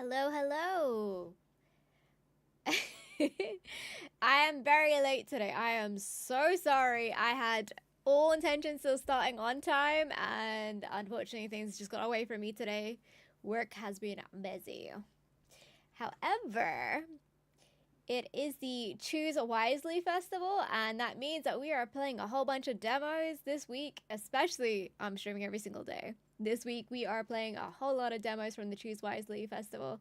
Hello, hello. I am very late today. I am so sorry. I had all intentions of starting on time, and unfortunately, things just got away from me today. Work has been busy. However, it is the Choose Wisely Festival, and that means that we are playing a whole bunch of demos this week, especially I'm streaming every single day. This week, we are playing a whole lot of demos from the Choose Wisely Festival,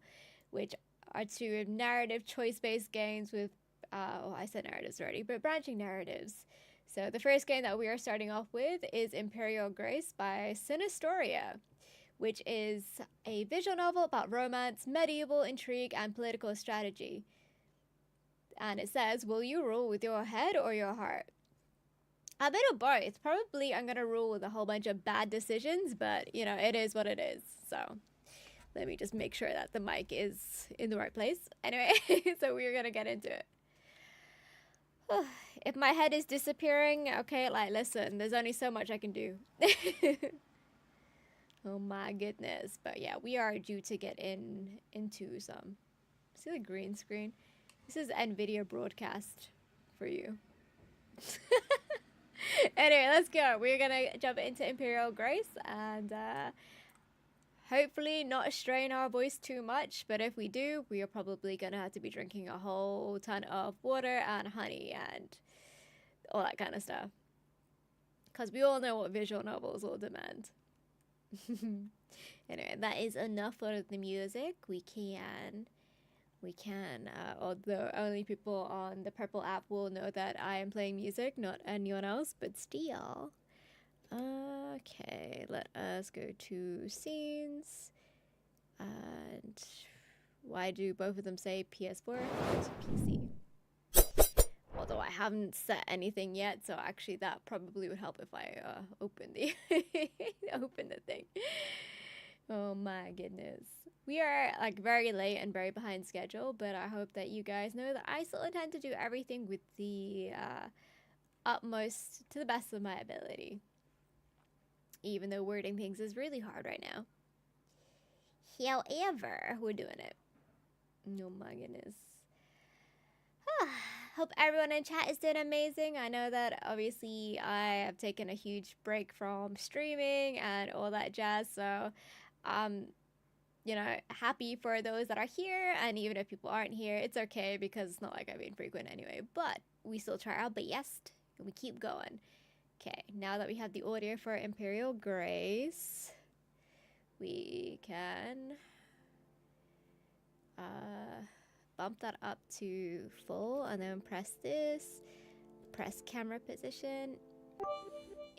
which are two narrative choice-based games with, I said narratives already, but branching narratives. So the first game that we are starting off with is Imperial Grace by Sinistoria, which is a visual novel about romance, medieval intrigue, and political strategy. And it says, will you rule with your head or your heart? A bit of both. Probably I'm going to rule with a whole bunch of bad decisions, but, you know, it is what it is. So let me just make sure that the mic is in the right place. Anyway, so we're going to get into it. If my head is disappearing, okay, like, listen, there's only so much I can do. Oh my goodness. But yeah, we are due to get into some. See the green screen? This is NVIDIA broadcast for you. Anyway, let's go. We're gonna jump into Imperial Grace and hopefully not strain our voice too much, but if we do, we are probably gonna have to be drinking a whole ton of water and honey and all that kind of stuff. Because we all know what visual novels will demand. Anyway, that is enough for the music. We can, although only people on the purple app will know that I am playing music, not anyone else, but still. Okay, let us go to scenes. And why do both of them say PS4? It's PC. Although I haven't set anything yet, so actually that probably would help if I open the open the thing. Oh my goodness. We are like very late and very behind schedule, but I hope that you guys know that I still intend to do everything with the utmost to the best of my ability. Even though wording things is really hard right now. However, we're doing it. Oh my goodness. Hope everyone in chat is doing amazing. I know that obviously I have taken a huge break from streaming and all that jazz, so you know, happy for those that are here, and even if people aren't here, it's okay because it's not like I've been frequent anyway, but we still try our best and we keep going. Okay, now that we have the audio for Imperial Grace, we can bump that up to full and then press this, press camera position.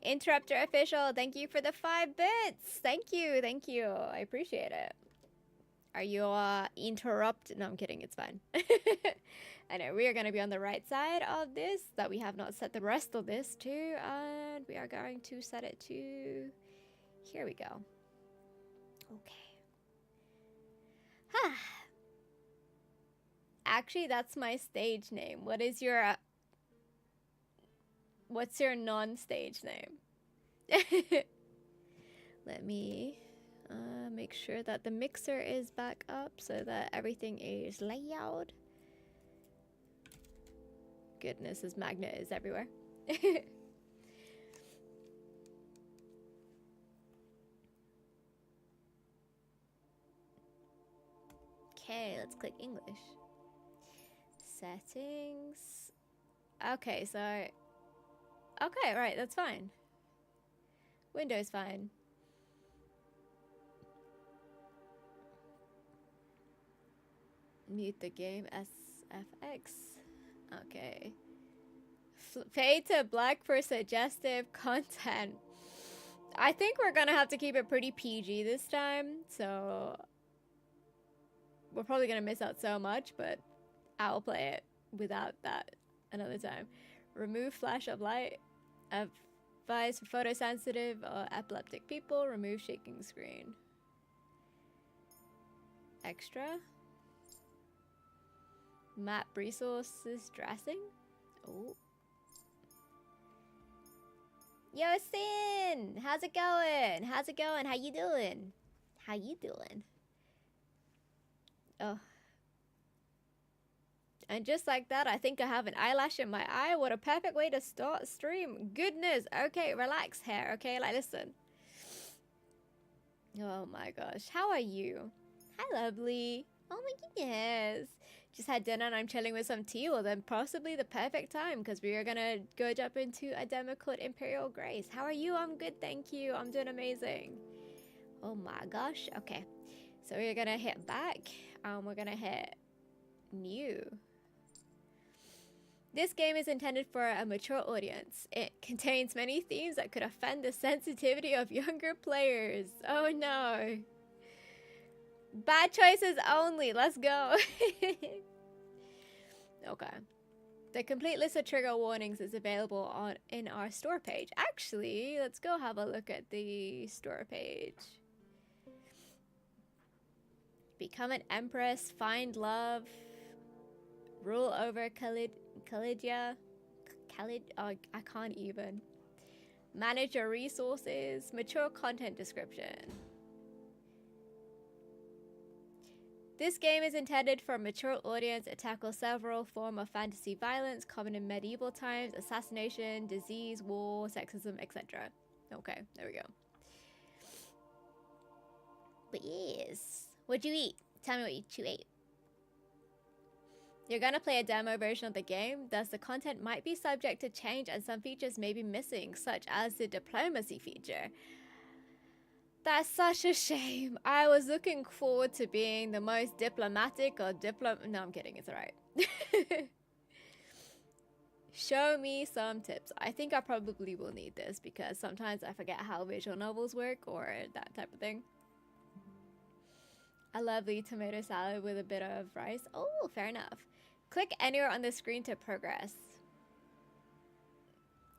Interrupter official, thank you for the 5 bits. Thank you, I appreciate it. Are you interrupt? No, I'm kidding, it's fine. I know we are going to be on the right side of this, that we have not set the rest of this to, and we are going to set it to, here we go. Okay. Actually, that's my stage name. What is your, what's your non-stage name? Let me make sure that the mixer is back up so that everything is loud. Goodness, this magnet is everywhere. Okay, let's click English. Settings. Okay, so... Okay, right, that's fine. Windows fine. Mute the game SFX. Okay. Fade to black for suggestive content. I think we're gonna have to keep it pretty PG this time, so we're probably gonna miss out so much, but I'll play it without that another time. Remove flash of light. Advice for photosensitive or epileptic people. Remove shaking screen. Extra. Map resources dressing. Oh. Yo, Sin! How's it going? How's it going? How you doing? How you doing? Oh. And just like that, I think I have an eyelash in my eye. What a perfect way to start stream. Goodness. Okay, relax hair. Okay, like listen. Oh my gosh. How are you? Hi, lovely. Oh my goodness. Just had dinner and I'm chilling with some tea. Well, then possibly the perfect time because we are going to go jump into a demo called Imperial Grace. How are you? I'm good, thank you. I'm doing amazing. Oh my gosh. Okay. So we're going to hit back. We're going to hit new. This game is intended for a mature audience. It contains many themes that could offend the sensitivity of younger players. Oh no. Bad choices only. Let's go. Okay. The complete list of trigger warnings is available in our store page. Actually, let's go have a look at the store page. Become an empress, find love, rule over Khalidia. Oh, I can't even. Manage your resources, mature content description. This game is intended for a mature audience. It tackles several forms of fantasy violence common in medieval times, assassination, disease, war, sexism, etc. Okay, there we go. But yes, what'd you eat? Tell me what you ate. You're gonna play a demo version of the game, thus the content might be subject to change and some features may be missing, such as the diplomacy feature. That's such a shame. I was looking forward to being the most diplomatic or No, I'm kidding. It's alright. Show me some tips. I think I probably will need this because sometimes I forget how visual novels work or that type of thing. A lovely tomato salad with a bit of rice. Oh, fair enough. Click anywhere on the screen to progress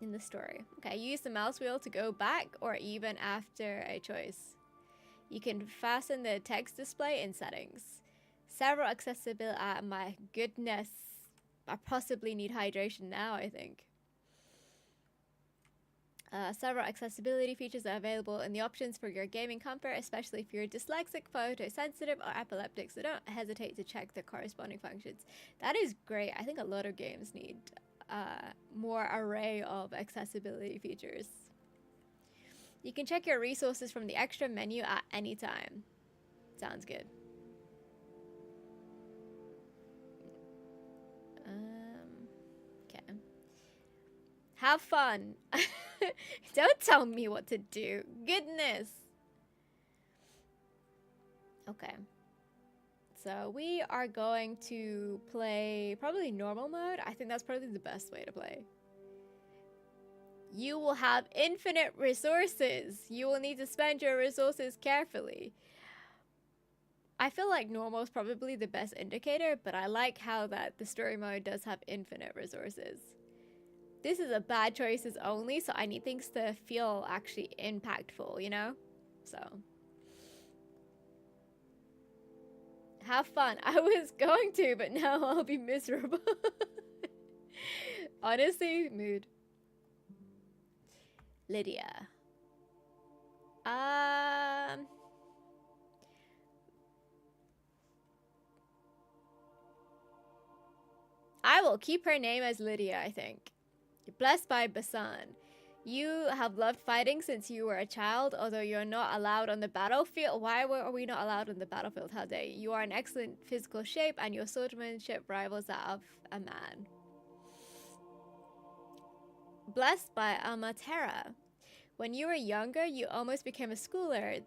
in the story. Okay, use the mouse wheel to go back or even after a choice. You can fasten the text display in settings. Several accessibility. My goodness. I possibly need hydration now, I think. Several accessibility features are available in the options for your gaming comfort, especially if you're dyslexic, photosensitive, or epileptic, so don't hesitate to check the corresponding functions. That is great. I think a lot of games need more array of accessibility features. You can check your resources from the extra menu at any time. Sounds good. Okay. Have fun. Don't tell me what to do. Goodness. Okay. So we are going to play probably normal mode. I think that's probably the best way to play. You will have infinite resources. You will need to spend your resources carefully. I feel like normal is probably the best indicator, but I like how that the story mode does have infinite resources. This is a bad choices only, so I need things to feel actually impactful, you know? So. Have fun. I was going to, but now I'll be miserable. Honestly, mood. Lydia. I will keep her name as Lydia, I think. You're blessed by Basan. You have loved fighting since you were a child, although you're not allowed on the battlefield. Why are we not allowed on the battlefield? How dare you? You are in excellent physical shape and your swordsmanship rivals that of a man. Blessed by Amatera. When you were younger, you almost became a schooler.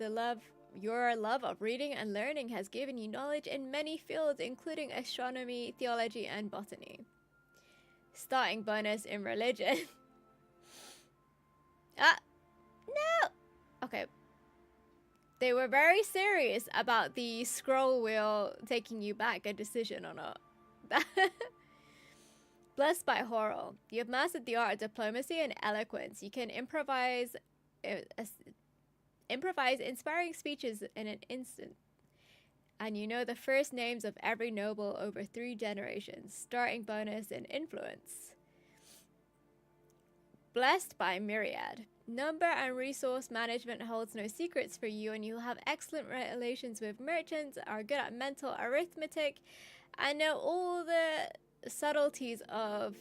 Your love of reading and learning has given you knowledge in many fields, including astronomy, theology, and botany. Starting bonus in religion. No! Okay. They were very serious about the scroll wheel taking you back a decision or not. Blessed by Horror. You have mastered the art of diplomacy and eloquence. You can improvise inspiring speeches in an instant. And you know the first names of every noble over 3 generations. Starting bonus in influence. Blessed by Myriad. Number and resource management holds no secrets for you, and you'll have excellent relations with merchants, are good at mental arithmetic, and know all the subtleties of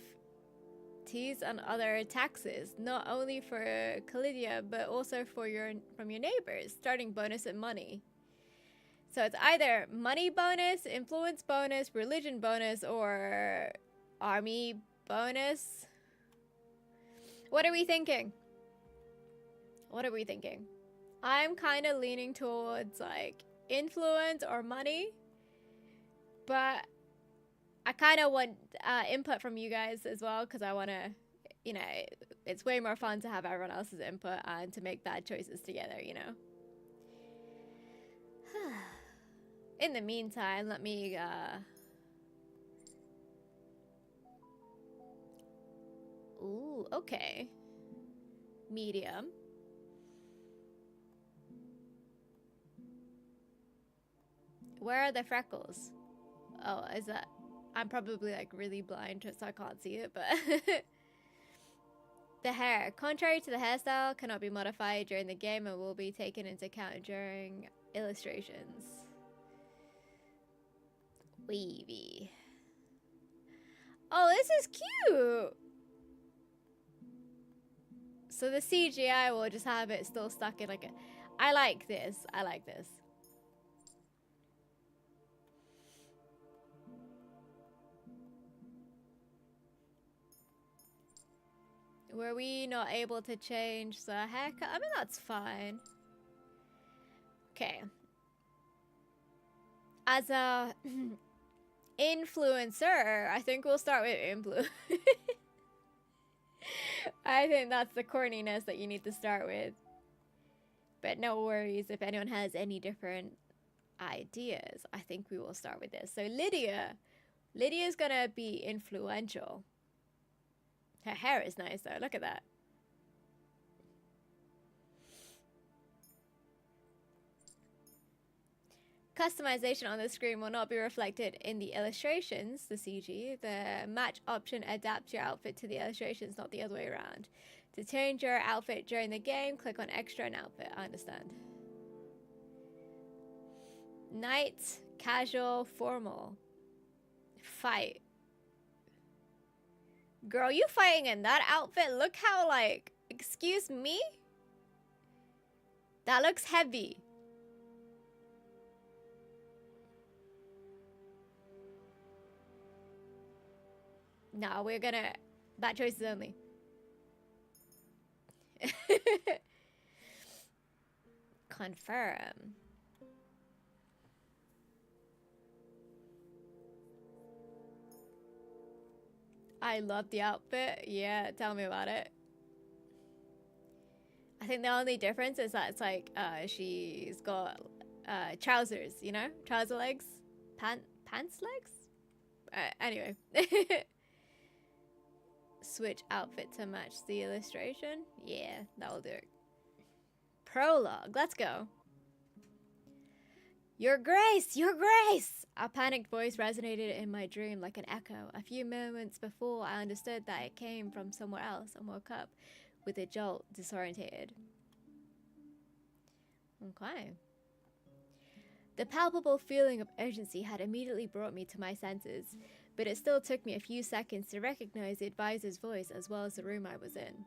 teas and other taxes, not only for Calidia, but also from your neighbors. Starting bonus and money. So it's either money bonus, influence bonus, religion bonus, or army bonus. What are we thinking? What are we thinking? I'm kind of leaning towards like influence or money, but I kind of want input from you guys as well, because I want to, you know, it's way more fun to have everyone else's input and to make bad choices together, you know. In the meantime, let me ooh, okay. Medium. Where are the freckles? Oh, is that... I'm probably like really blind so I can't see it, but... The hair. Contrary to the hairstyle, cannot be modified during the game and will be taken into account during illustrations. Wavy. Oh, this is cute! So the CGI will just have it still stuck in like a... I like this. I like this. Were we not able to change the haircut? I mean, that's fine. Okay. As a influencer, I think we'll start with influence. I think that's the corniness that you need to start with. But no worries if anyone has any different ideas. I think we will start with this. So Lydia. Lydia's gonna be influential. Her hair is nice though, look at that. Customization on the screen will not be reflected in the illustrations, the CG. The match option adapts your outfit to the illustrations, not the other way around. To change your outfit during the game, click on extra and outfit. I understand. Night, casual, formal. Fight. Girl, you fighting in that outfit? Look how, like, excuse me? That looks heavy. No, we're gonna... Bad choices only. Confirm. I love the outfit. Yeah, tell me about it. I think the only difference is that it's like she's got trousers, you know? Trouser legs? Pants legs? Anyway. Switch outfit to match the illustration. Yeah, that'll do it. Prologue. Let's go. Your Grace! Your Grace! A panicked voice resonated in my dream like an echo. A few moments before, I understood that it came from somewhere else and woke up with a jolt, disorientated. Okay. The palpable feeling of urgency had immediately brought me to my senses, but it still took me a few seconds to recognize the advisor's voice as well as the room I was in.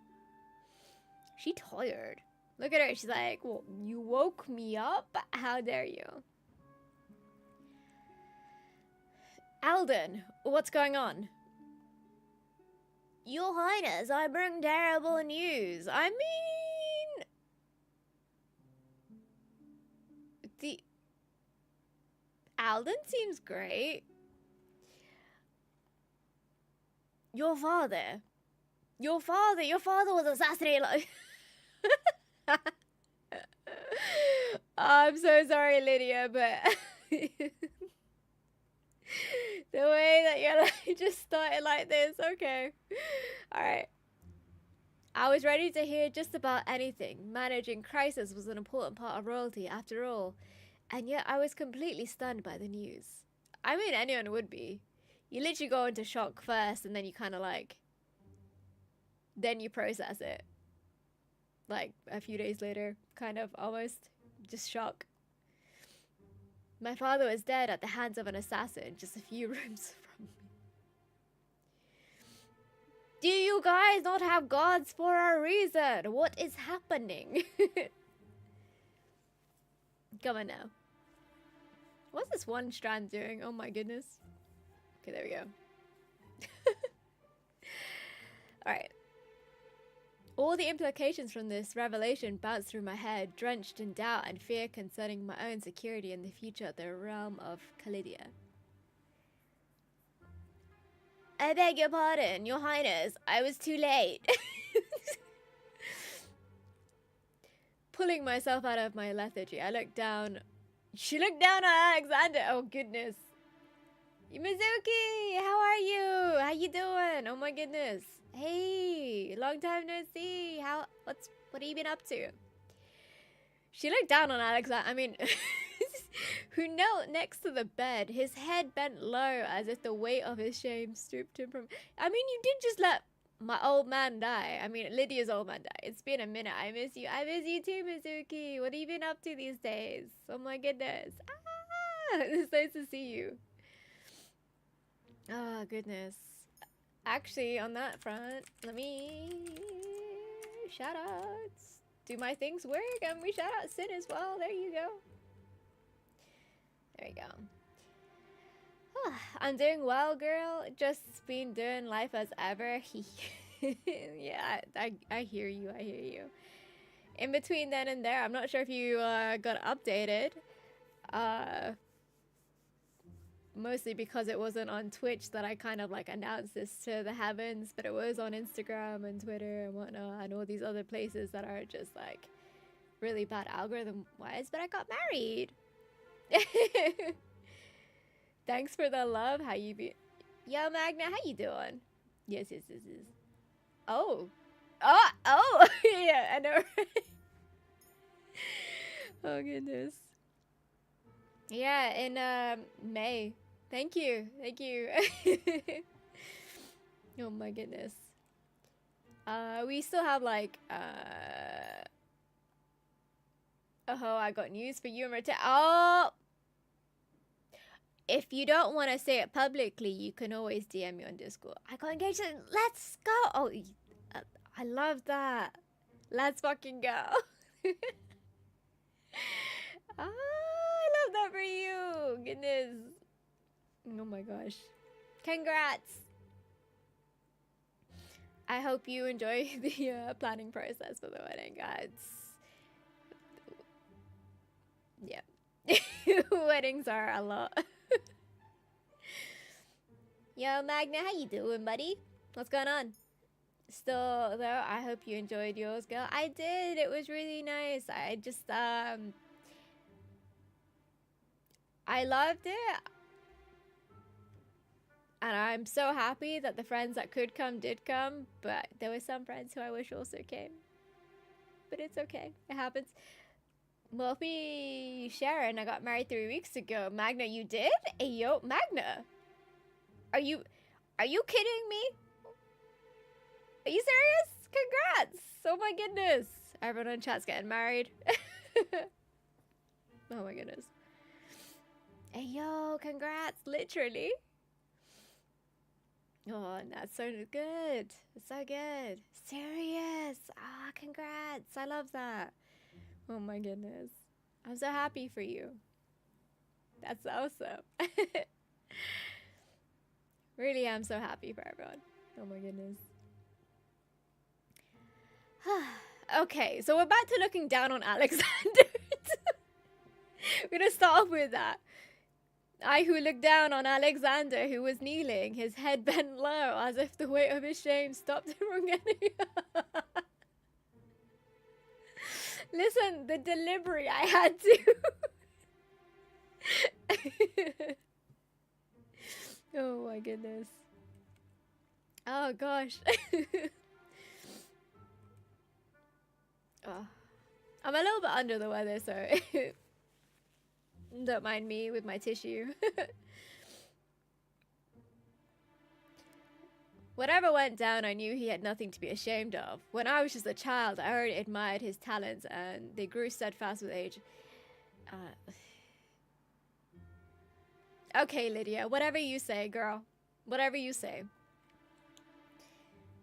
She tired. Look at her. She's like, well, you woke me up? How dare you? Alden, what's going on? Your Highness, I bring terrible news. I mean... Alden seems great. Your father was assassinated. I'm so sorry, Lydia, but the way that you're like just started like this, okay. Alright. I was ready to hear just about anything. Managing crisis was an important part of royalty after all. And yet I was completely stunned by the news. I mean, anyone would be. You literally go into shock first and then you kind of like... Then you process it. like a few days later, kind of almost just shock. My father was dead at the hands of an assassin just a few rooms from me. Do you guys not have gods for a reason? What is happening? Come on now. What's this one strand doing? Oh my goodness. Okay, there we go. Alright. All the implications from this revelation bounced through my head, drenched in doubt and fear concerning my own security in the future of the realm of Kalidia. I beg your pardon, your highness. I was too late. Pulling myself out of my lethargy, I looked down. She looked down at Alexander. Oh goodness. Mizuki, how are you? How you doing? Oh my goodness. Hey, long time no see. What have you been up to? She looked down on Alexander. I mean, who knelt next to the bed, his head bent low as if the weight of his shame stooped him from. I mean, you did just let my old man die. I mean, Lydia's old man died. It's been a minute. I miss you. I miss you too, Mizuki. What have you been up to these days? Oh my goodness. Ah, it's nice to see you. Oh goodness. Actually, on that front, let me shout outs. Do my things work? And we shout out Sin as well. There you go. There you go. I'm doing well, girl. Just been doing life as ever. Yeah, I hear you. I hear you. In between then and there, I'm not sure if you got updated. Mostly because it wasn't on Twitch that I kind of like announced this to the heavens, but it was on Instagram and Twitter and whatnot and all these other places that are just like really bad algorithm wise. But I got married. Thanks for the love. How you be? Yo, Magna, how you doing? Yes. Oh, yeah, I know. Right? Oh goodness. Yeah, in May. Thank you. Oh my goodness. We still have like oh, I got news for you and Rita. Oh, if you don't want to say it publicly, you can always DM me on Discord. I got engaged. Let's go. Oh, I love that. Let's fucking go. I love that for you. Goodness. Oh my gosh. Congrats. I hope you enjoy the planning process for the wedding, guys. Yeah. Weddings are a lot. Yo, Magna, how you doing, buddy? What's going on? Still, though, I hope you enjoyed yours, girl. I did. It was really nice. I just, I loved it. And I'm so happy that the friends that could come did come. But there were some friends who I wish also came. But it's okay. It happens. Well, me, Sharon, I got married 3 weeks ago. Magna, you did? Hey, yo, Magna. Are you kidding me? Are you serious? Congrats! Oh my goodness. Everyone in chat's getting married. Oh my goodness. Hey, yo, congrats. Literally. Oh, that's so good. It's so good. Serious. Ah, congrats. I love that. Oh my goodness. I'm so happy for you. That's awesome. Really am so happy for everyone. Oh my goodness. Okay, so we're back to looking down on Alexander. We're gonna start off with that. I who looked down on Alexander, who was kneeling, his head bent low, as if the weight of his shame stopped him from getting up. Listen, the delivery I had to. Oh my goodness. Oh gosh. Oh, I'm a little bit under the weather, so don't mind me with my tissue. Whatever went down, I knew he had nothing to be ashamed of. When I was just a child, I already admired his talents, and they grew steadfast with age. Okay, Lydia, whatever you say, girl. Whatever you say.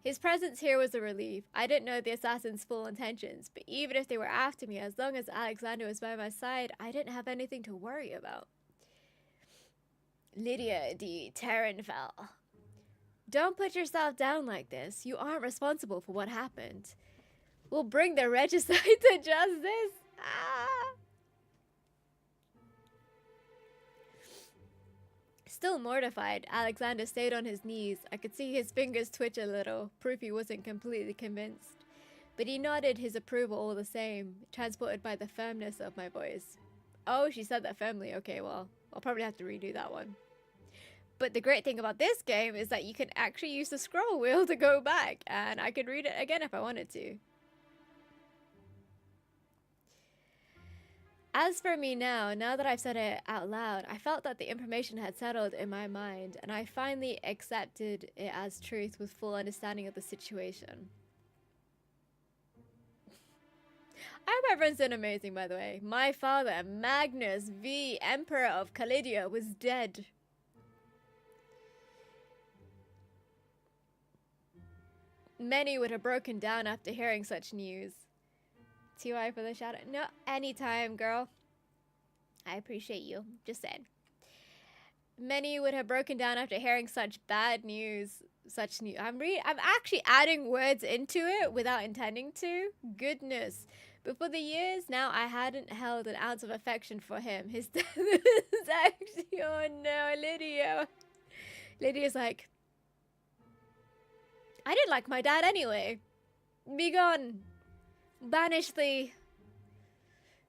His presence here was a relief. I didn't know the assassin's full intentions, but even if they were after me, as long as Alexander was by my side, I didn't have anything to worry about. Lydia de Terranfell. Don't put yourself down like this. You aren't responsible for what happened. We'll bring the regicide to justice. Ah. Still mortified, Alexander stayed on his knees. I could see his fingers twitch a little, proof he wasn't completely convinced. But he nodded his approval all the same, transported by the firmness of my voice. Oh, she said that firmly. Okay, well, I'll probably have to redo that one. But the great thing about this game is that you can actually use the scroll wheel to go back, and I could read it again if I wanted to. As for me now that I've said it out loud, I felt that the information had settled in my mind, and I finally accepted it as truth with full understanding of the situation. I hope everyone's doing amazing, by the way. My father, Magnus V, Emperor of Calidia, was dead. Many would have broken down after hearing such news. TY for the shout out. No, anytime, girl. I appreciate you. Just saying. Many would have broken down after hearing such bad news. I'm actually adding words into it without intending to. Goodness. But for the years now, I hadn't held an ounce of affection for him. His death is actually, oh no, Lydia. Lydia's like, I didn't like my dad anyway. Be gone. Banish thee.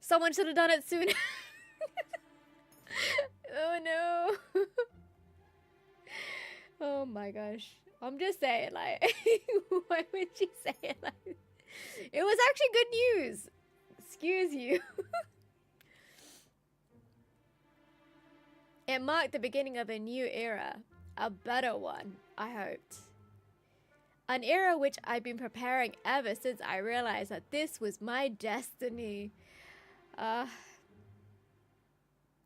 Someone should have done it sooner. Oh no. Oh my gosh. I'm just saying, like, why would you say it like this? It was actually good news. Excuse you. It marked the beginning of a new era. A better one, I hoped. An era which I've been preparing ever since I realized that this was my destiny.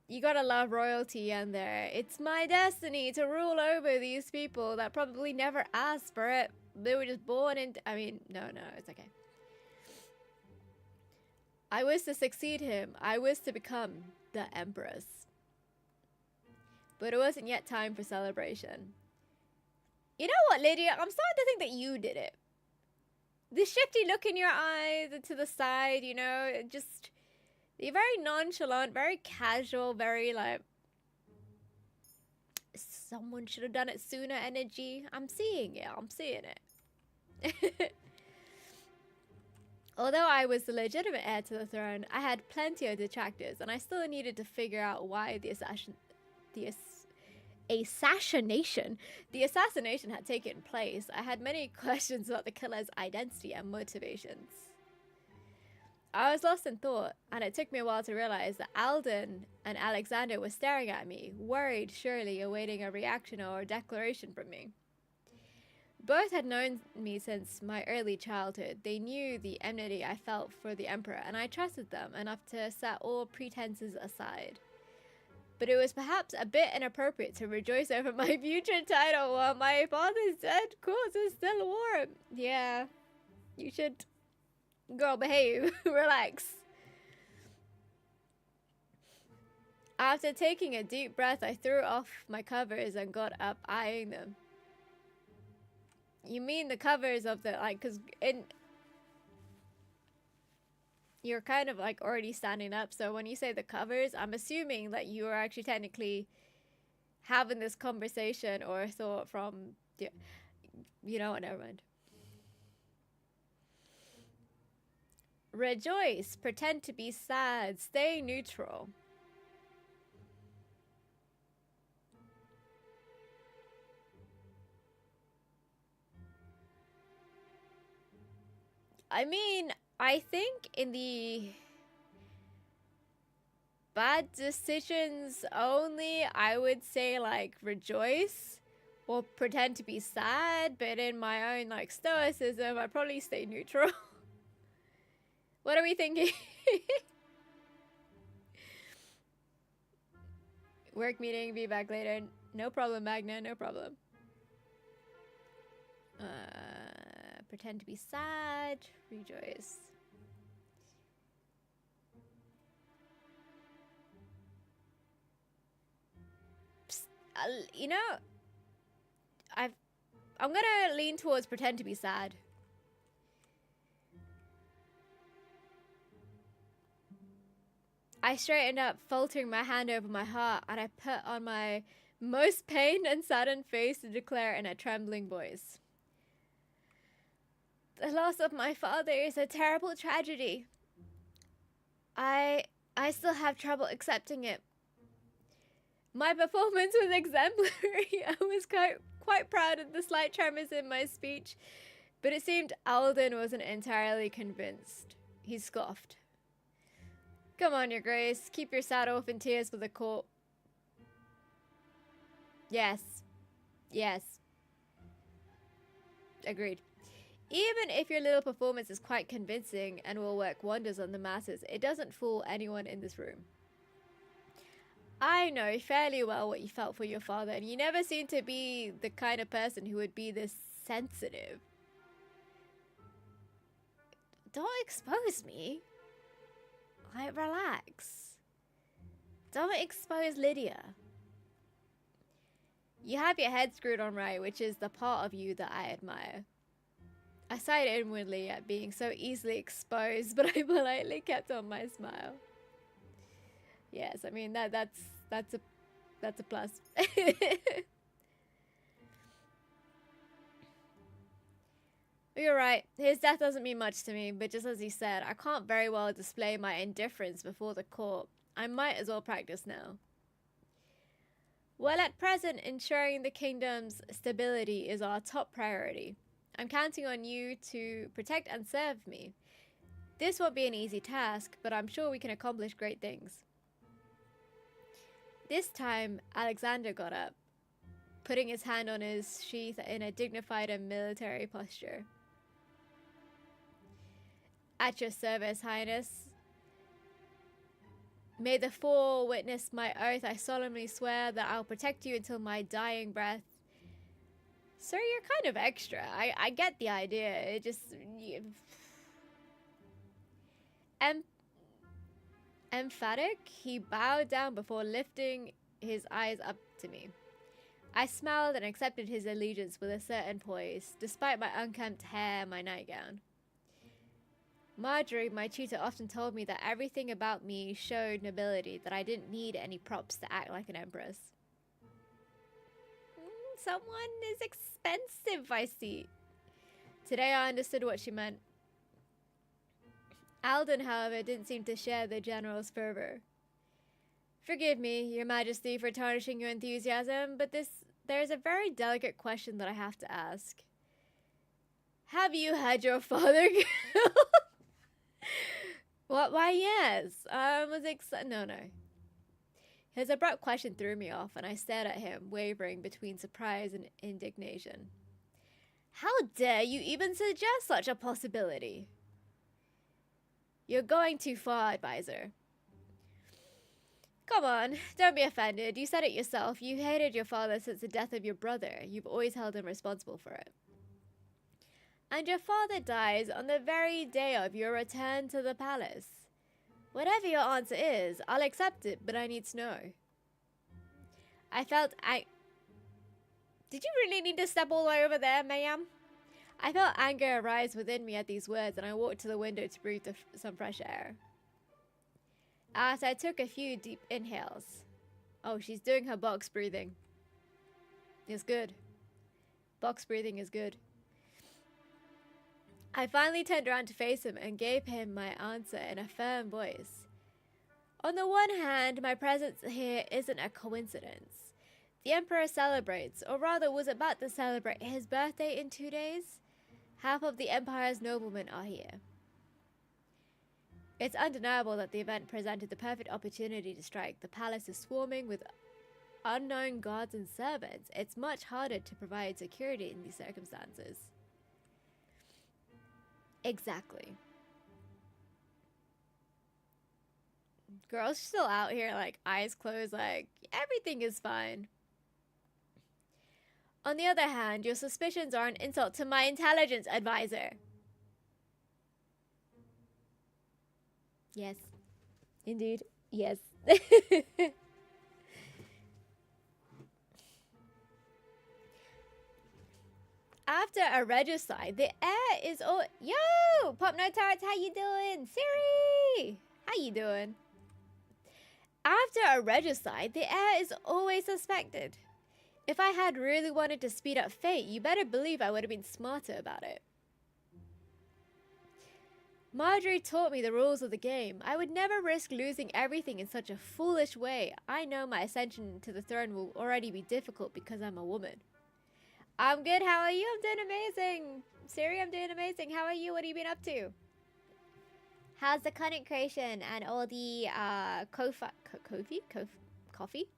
You gotta love royalty in there. It's my destiny to rule over these people that probably never asked for it. They were just born into... I mean, no, it's okay. I was to succeed him. I was to become the Empress. But it wasn't yet time for celebration. You know what, Lydia? I'm starting to think that you did it. The shifty look in your eyes and to the side, you know, just... You're very nonchalant, very casual, very like... Someone should have done it sooner energy. I'm seeing it. I'm seeing it. Although I was the legitimate heir to the throne, I had plenty of detractors, and I still needed to figure out why the assassination had taken place. I had many questions about the killer's identity and motivations. I was lost in thought, and it took me a while to realize that Alden and Alexander were staring at me, worried, surely awaiting a reaction or a declaration from me. Both had known me since my early childhood. They knew the enmity I felt for the Emperor, and I trusted them enough to set all pretenses aside. But it was perhaps a bit inappropriate to rejoice over my future title while my father's dead corpse is still warm. Yeah, you should... Girl, behave. Relax. After taking a deep breath, I threw off my covers and got up, eyeing them. You mean the covers of the, like, because you're kind of, like, already standing up. So when you say the covers, I'm assuming that you are actually technically having this conversation or thought from, you know what, never mind. Rejoice, pretend to be sad, stay neutral. I mean, I think in the bad decisions only, I would say like rejoice. Or pretend to be sad, but in my own, like, stoicism, I'd probably stay neutral. What are we thinking? Work meeting, be back later. No problem, Magna, no problem. Pretend to be sad, rejoice. Psst, you know, I'm gonna lean towards pretend to be sad. I straightened up, faltering my hand over my heart, and I put on my most pained and saddened face to declare in a trembling voice. The loss of my father is a terrible tragedy. I still have trouble accepting it. My performance was exemplary. I was quite proud of the slight tremors in my speech, but it seemed Alden wasn't entirely convinced. He scoffed. Come on, Your Grace. Keep your sad orphan tears for the court. Yes. Yes. Agreed. Even if your little performance is quite convincing and will work wonders on the masses, it doesn't fool anyone in this room. I know fairly well what you felt for your father, and you never seemed to be the kind of person who would be this sensitive. Don't expose me. Like, relax. Don't expose Lydia. You have your head screwed on right, which is the part of you that I admire. I sighed inwardly at being so easily exposed, but I politely kept on my smile. Yes, I mean that's a plus. You're right. His death doesn't mean much to me, but just as he said, I can't very well display my indifference before the court. I might as well practice now. Well, at present, ensuring the kingdom's stability is our top priority. I'm counting on you to protect and serve me. This won't be an easy task, but I'm sure we can accomplish great things. This time, Alexander got up, putting his hand on his sheath in a dignified and military posture. At your service, Highness. May the four witness my oath. I solemnly swear that I'll protect you until my dying breath. Sir, you're kind of extra. I get the idea. It just... Emphatic, he bowed down before lifting his eyes up to me. I smiled and accepted his allegiance with a certain poise, despite my unkempt hair and my nightgown. Marjorie, my tutor, often told me that everything about me showed nobility, that I didn't need any props to act like an empress. Someone is expensive, I see. Today I understood what she meant. Alden, however, didn't seem to share the general's fervor. Forgive me, Your Majesty, for tarnishing your enthusiasm, but there's a very delicate question that I have to ask. Have you had your father killed? What? Why, yes. No. His abrupt question threw me off, and I stared at him, wavering between surprise and indignation. How dare you even suggest such a possibility? You're going too far, advisor. Come on, don't be offended. You said it yourself. You hated your father since the death of your brother. You've always held him responsible for it. And your father dies on the very day of your return to the palace. Whatever your answer is, I'll accept it, but I need to know. Did you really need to step all the way over there, ma'am? I felt anger arise within me at these words, and I walked to the window to breathe some fresh air. As I took a few deep inhales. Oh, she's doing her box breathing. It's good. Box breathing is good. I finally turned around to face him and gave him my answer in a firm voice. On the one hand, my presence here isn't a coincidence. The Emperor celebrates, or rather was about to celebrate, his birthday in 2 days. Half of the Empire's noblemen are here. It's undeniable that the event presented the perfect opportunity to strike. The palace is swarming with unknown guards and servants, it's much harder to provide security in these circumstances. Exactly. Girl's still out here, like, eyes closed, like, everything is fine. On the other hand, your suspicions are an insult to my intelligence advisor. Yes. Indeed. Yes. After a regicide, the air is all... Yo! Pop No Tarts, how you doing? Siri! How you doing? After a regicide, the air is always suspected. If I had really wanted to speed up fate, you better believe I would have been smarter about it. Marjorie taught me the rules of the game. I would never risk losing everything in such a foolish way. I know my ascension to the throne will already be difficult because I'm a woman. I'm good, how are you? I'm doing amazing. Siri, I'm doing amazing. How are you? What have you been up to? How's the content creation and all the coffee?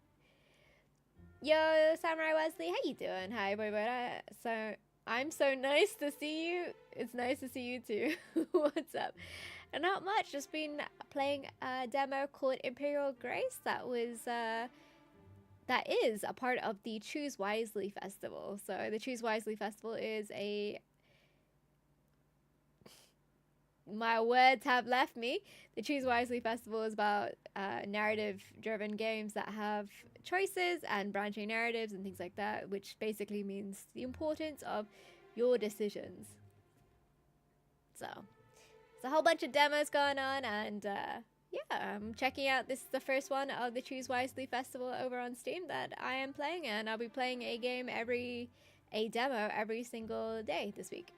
Yo, Samurai Wesley, how you doing? Hi, boy. So I'm so nice to see you. It's nice to see you too. What's up? And not much. Just been playing a demo called Imperial Grace. That is a part of the Choose Wisely Festival. So the Choose Wisely Festival is a... My words have left me. The Choose Wisely Festival is about narrative-driven games that have choices and branching narratives and things like that, which basically means the importance of your decisions. So, there's a whole bunch of demos going on, and yeah, I'm checking out. This is the first one of the Choose Wisely Festival over on Steam that I am playing, and I'll be playing a demo every single day this week.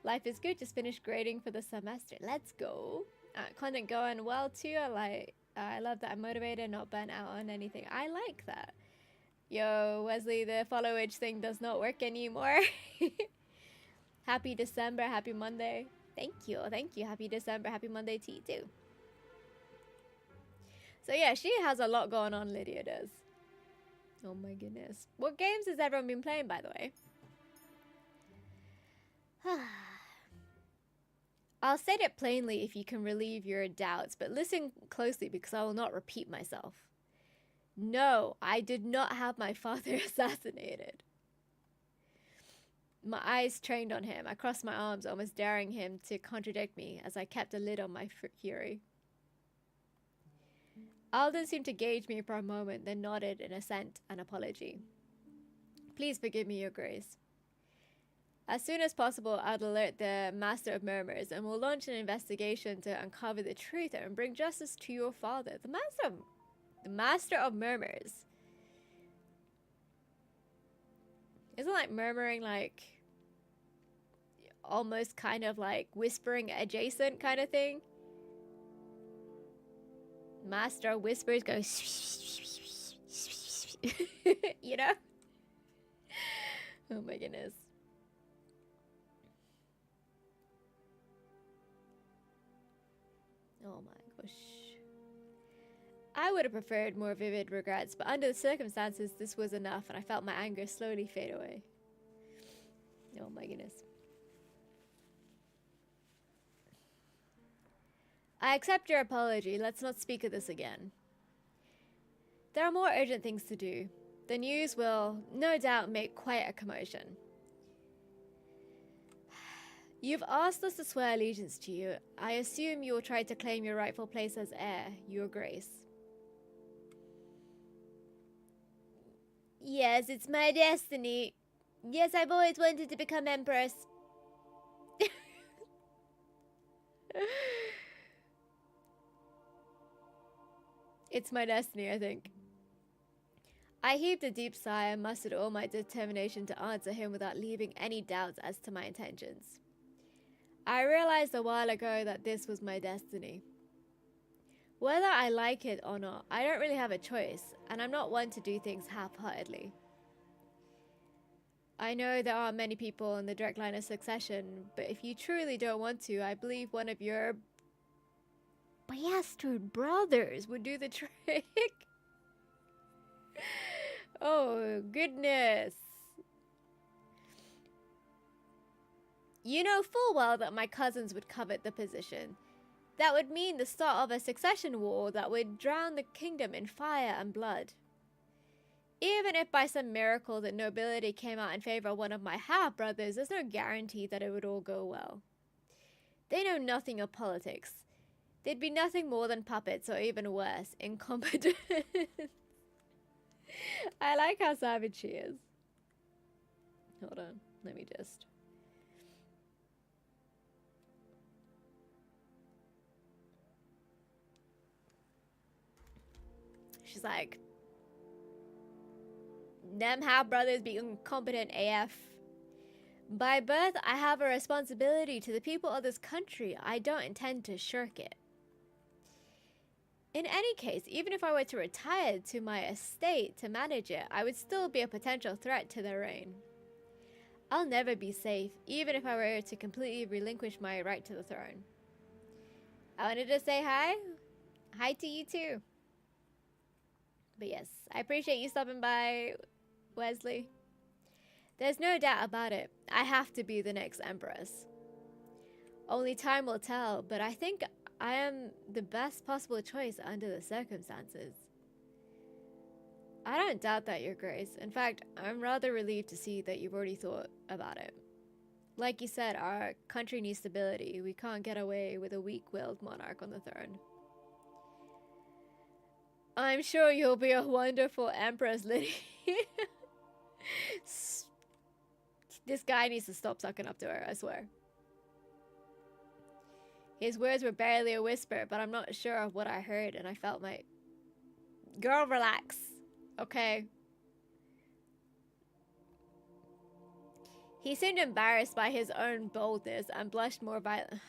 Life is good, just finished grading for the semester. Let's go. Content going well too. I love that I'm motivated, not burnt out on anything. I like that. Yo, Wesley, the followage thing does not work anymore. Happy December, happy Monday. Thank you. Happy December, happy Monday to you too. So yeah, she has a lot going on, Lydia does. Oh my goodness. What games has everyone been playing, by the way? I'll state it plainly if you can relieve your doubts, but listen closely because I will not repeat myself. No, I did not have my father assassinated. My eyes trained on him. I crossed my arms, almost daring him to contradict me as I kept a lid on my fury. Alden seemed to gauge me for a moment, then nodded in assent and apology. Please forgive me, Your Grace. As soon as possible, I'll alert the Master of Murmurs and we'll launch an investigation to uncover the truth and bring justice to your father. The Master of Murmurs. Isn't like murmuring like almost kind of like whispering adjacent kind of thing? Master of Whispers goes you know? Oh my goodness. Oh my gosh. I would have preferred more vivid regrets, but under the circumstances, this was enough, and I felt my anger slowly fade away. Oh my goodness. I accept your apology. Let's not speak of this again. There are more urgent things to do. The news will, no doubt, make quite a commotion. You've asked us to swear allegiance to you. I assume you will try to claim your rightful place as heir, Your Grace. Yes, it's my destiny. Yes, I've always wanted to become Empress. It's my destiny, I think. I heaved a deep sigh and mustered all my determination to answer him without leaving any doubts as to my intentions. I realized a while ago that this was my destiny. Whether I like it or not, I don't really have a choice, and I'm not one to do things half-heartedly. I know there aren't many people in the direct line of succession, but if you truly don't want to, I believe one of your bastard brothers would do the trick. Oh, goodness. You know full well that my cousins would covet the position. That would mean the start of a succession war that would drown the kingdom in fire and blood. Even if by some miracle the nobility came out in favor of one of my half-brothers, there's no guarantee that it would all go well. They know nothing of politics. They'd be nothing more than puppets, or even worse, incompetent. I like how savage she is. Hold on, let me just... She's like, them half-brothers be incompetent AF. By birth, I have a responsibility to the people of this country. I don't intend to shirk it. In any case, even if I were to retire to my estate to manage it, I would still be a potential threat to the reign. I'll never be safe, even if I were to completely relinquish my right to the throne. I wanted to say hi. Hi to you too. But yes, I appreciate you stopping by, Wesley. There's no doubt about it. I have to be the next empress. Only time will tell, but I think I am the best possible choice under the circumstances. I don't doubt that, Your Grace. In fact, I'm rather relieved to see that you've already thought about it. Like you said, our country needs stability. We can't get away with a weak-willed monarch on the throne. I'm sure you'll be a wonderful empress, Liddy. This guy needs to stop sucking up to her, I swear. His words were barely a whisper, but I'm not sure of what I heard, and I felt my... Girl, relax. Okay. He seemed embarrassed by his own boldness and blushed more violently.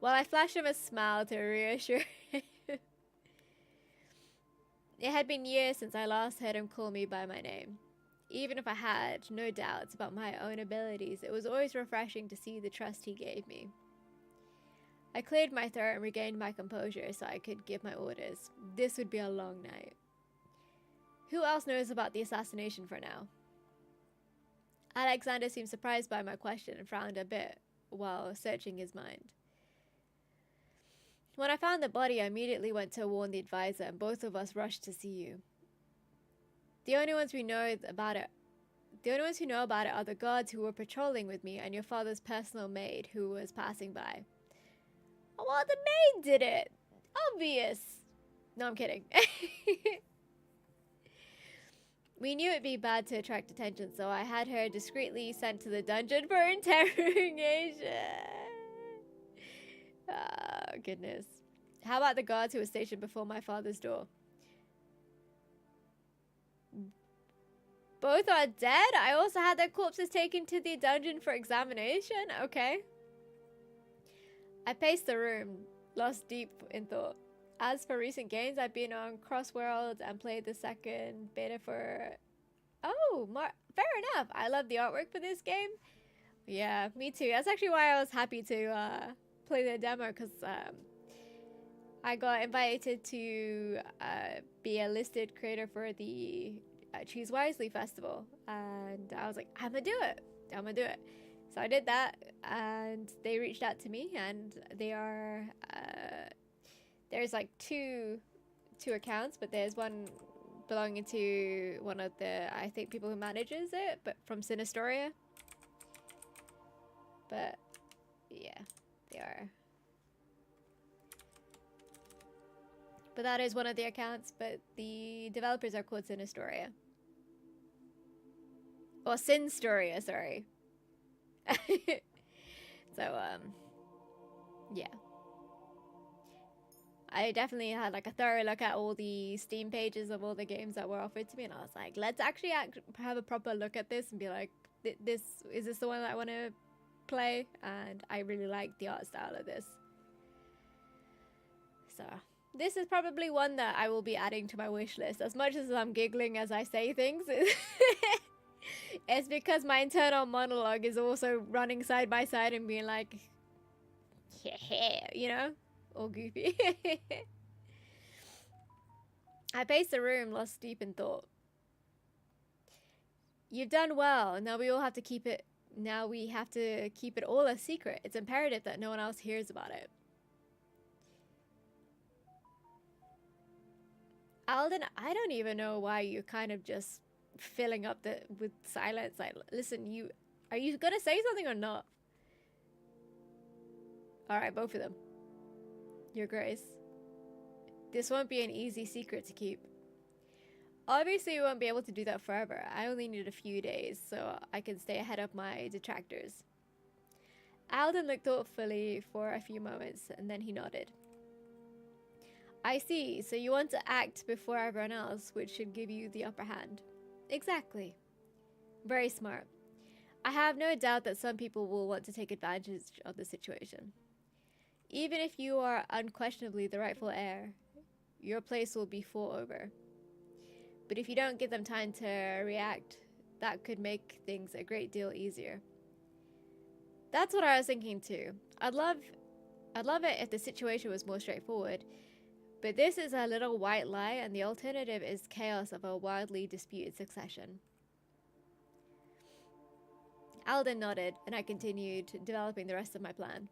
While I flashed him a smile to reassure him. It had been years since I last heard him call me by my name. Even if I had no doubts about my own abilities, it was always refreshing to see the trust he gave me. I cleared my throat and regained my composure so I could give my orders. This would be a long night. Who else knows about the assassination for now? Alexander seemed surprised by my question and frowned a bit while searching his mind. When I found the body, I immediately went to warn the advisor, and both of us rushed to see you. The only ones who know about it are the guards who were patrolling with me and your father's personal maid who was passing by. Oh, well, the maid did it. Obvious. No, I'm kidding. We knew it'd be bad to attract attention, so I had her discreetly sent to the dungeon for interrogation. Oh, goodness. How about the guards who were stationed before my father's door? Both are dead? I also had their corpses taken to the dungeon for examination? Okay. I paced the room, lost deep in thought. As for recent games, I've been on Crossworld and played the second beta for... Oh, fair enough. I love the artwork for this game. Yeah, me too. That's actually why I was happy to play the demo, because I got invited to be a listed creator for the Choose Wisely Festival. And I was like, I'm gonna do it. I'm gonna do it. So I did that, and they reached out to me, and they are... there's like two accounts, but there's one belonging to one of the, I think, people who manages it, but from Sinistoria. But yeah, they are. But that is one of the accounts, but the developers are called Sinistoria. Or Sinstoria, sorry. So, yeah. I definitely had like a thorough look at all the Steam pages of all the games that were offered to me, and I was like, let's actually have a proper look at this and be like, is this the one that I want to play? And I really like the art style of this. So this is probably one that I will be adding to my wish list. As much as I'm giggling as I say things, it's because my internal monologue is also running side by side and being like, yeah, you know? All goofy. I paced the room, lost deep in thought. You've done well. Now we have to keep it all a secret. It's imperative that no one else hears about it. Alden, I don't even know why you're kind of just filling up with silence. Like, listen, are you gonna say something or not? Alright, both of them. Your Grace. This won't be an easy secret to keep. Obviously, we won't be able to do that forever. I only need a few days so I can stay ahead of my detractors. Alden looked thoughtfully for a few moments and then he nodded. I see, so you want to act before everyone else, which should give you the upper hand. Exactly. Very smart. I have no doubt that some people will want to take advantage of the situation. Even if you are unquestionably the rightful heir, your place will be full over. But if you don't give them time to react, that could make things a great deal easier. That's what I was thinking too. I'd love it if the situation was more straightforward, but this is a little white lie and the alternative is chaos of a wildly disputed succession. Alden nodded and I continued developing the rest of my plan.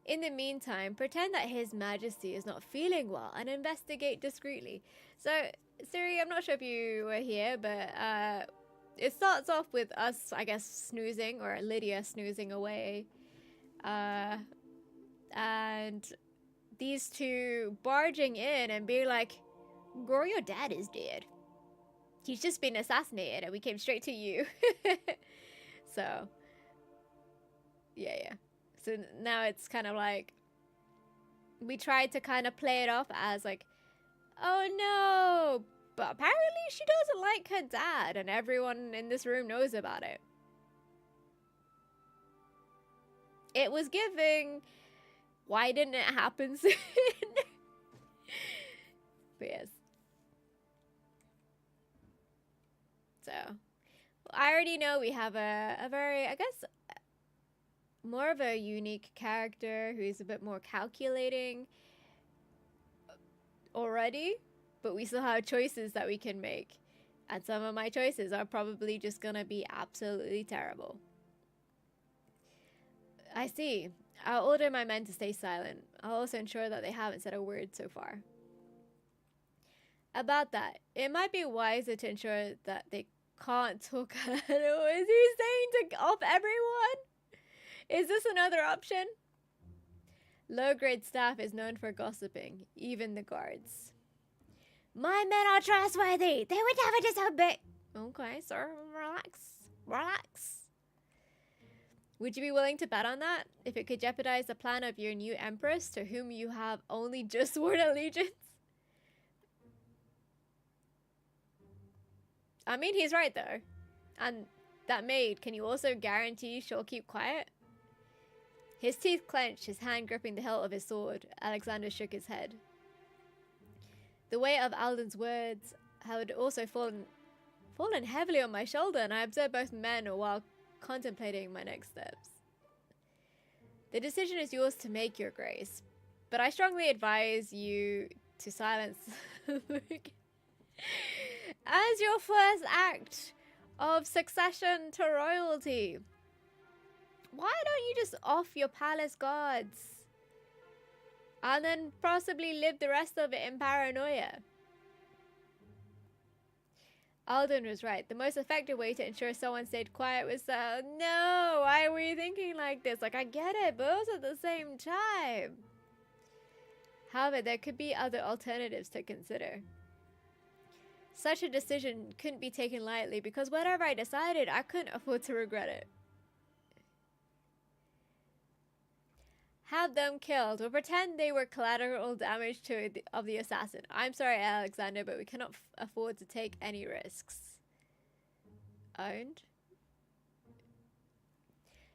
In the meantime, pretend that His Majesty is not feeling well and investigate discreetly. So, Siri, I'm not sure if you were here, but it starts off with us, I guess, snoozing, or Lydia snoozing away. And these two barging in and being like, girl, your dad is dead. He's just been assassinated and we came straight to you. So, yeah. So now it's kind of like, we tried to kind of play it off as like, oh no, but apparently she doesn't like her dad and everyone in this room knows about it. It was giving, why didn't it happen soon? But yes. So, I already know we have a very, I guess, more of a unique character who's a bit more calculating already, but we still have choices that we can make. And some of my choices are probably just gonna be absolutely terrible. I see. I'll order my men to stay silent. I'll also ensure that they haven't said a word so far. About that, it might be wiser to ensure that they can't talk. Is he saying to off everyone? Is this another option? Low-grade staff is known for gossiping, even the guards. My men are trustworthy. They would never disobey. Okay, sir, relax. Would you be willing to bet on that? If it could jeopardize the plan of your new empress, to whom you have only just sworn allegiance? I mean, he's right, though. And that maid, can you also guarantee she'll keep quiet? His teeth clenched, his hand gripping the hilt of his sword. Alexander shook his head. The weight of Alden's words had also fallen heavily on my shoulder, and I observed both men while contemplating my next steps. The decision is yours to make, Your Grace, but I strongly advise you to silence Luke as your first act of succession to royalty. Why don't you just off your palace guards and then possibly live the rest of it in paranoia? Alden was right. The most effective way to ensure someone stayed quiet was no, why were you thinking like this? Like, I get it, but also at the same time. However, there could be other alternatives to consider. Such a decision couldn't be taken lightly because whatever I decided, I couldn't afford to regret it. Have them killed, or pretend they were collateral damage of the assassin. I'm sorry, Alexander, but we cannot afford to take any risks. Owned?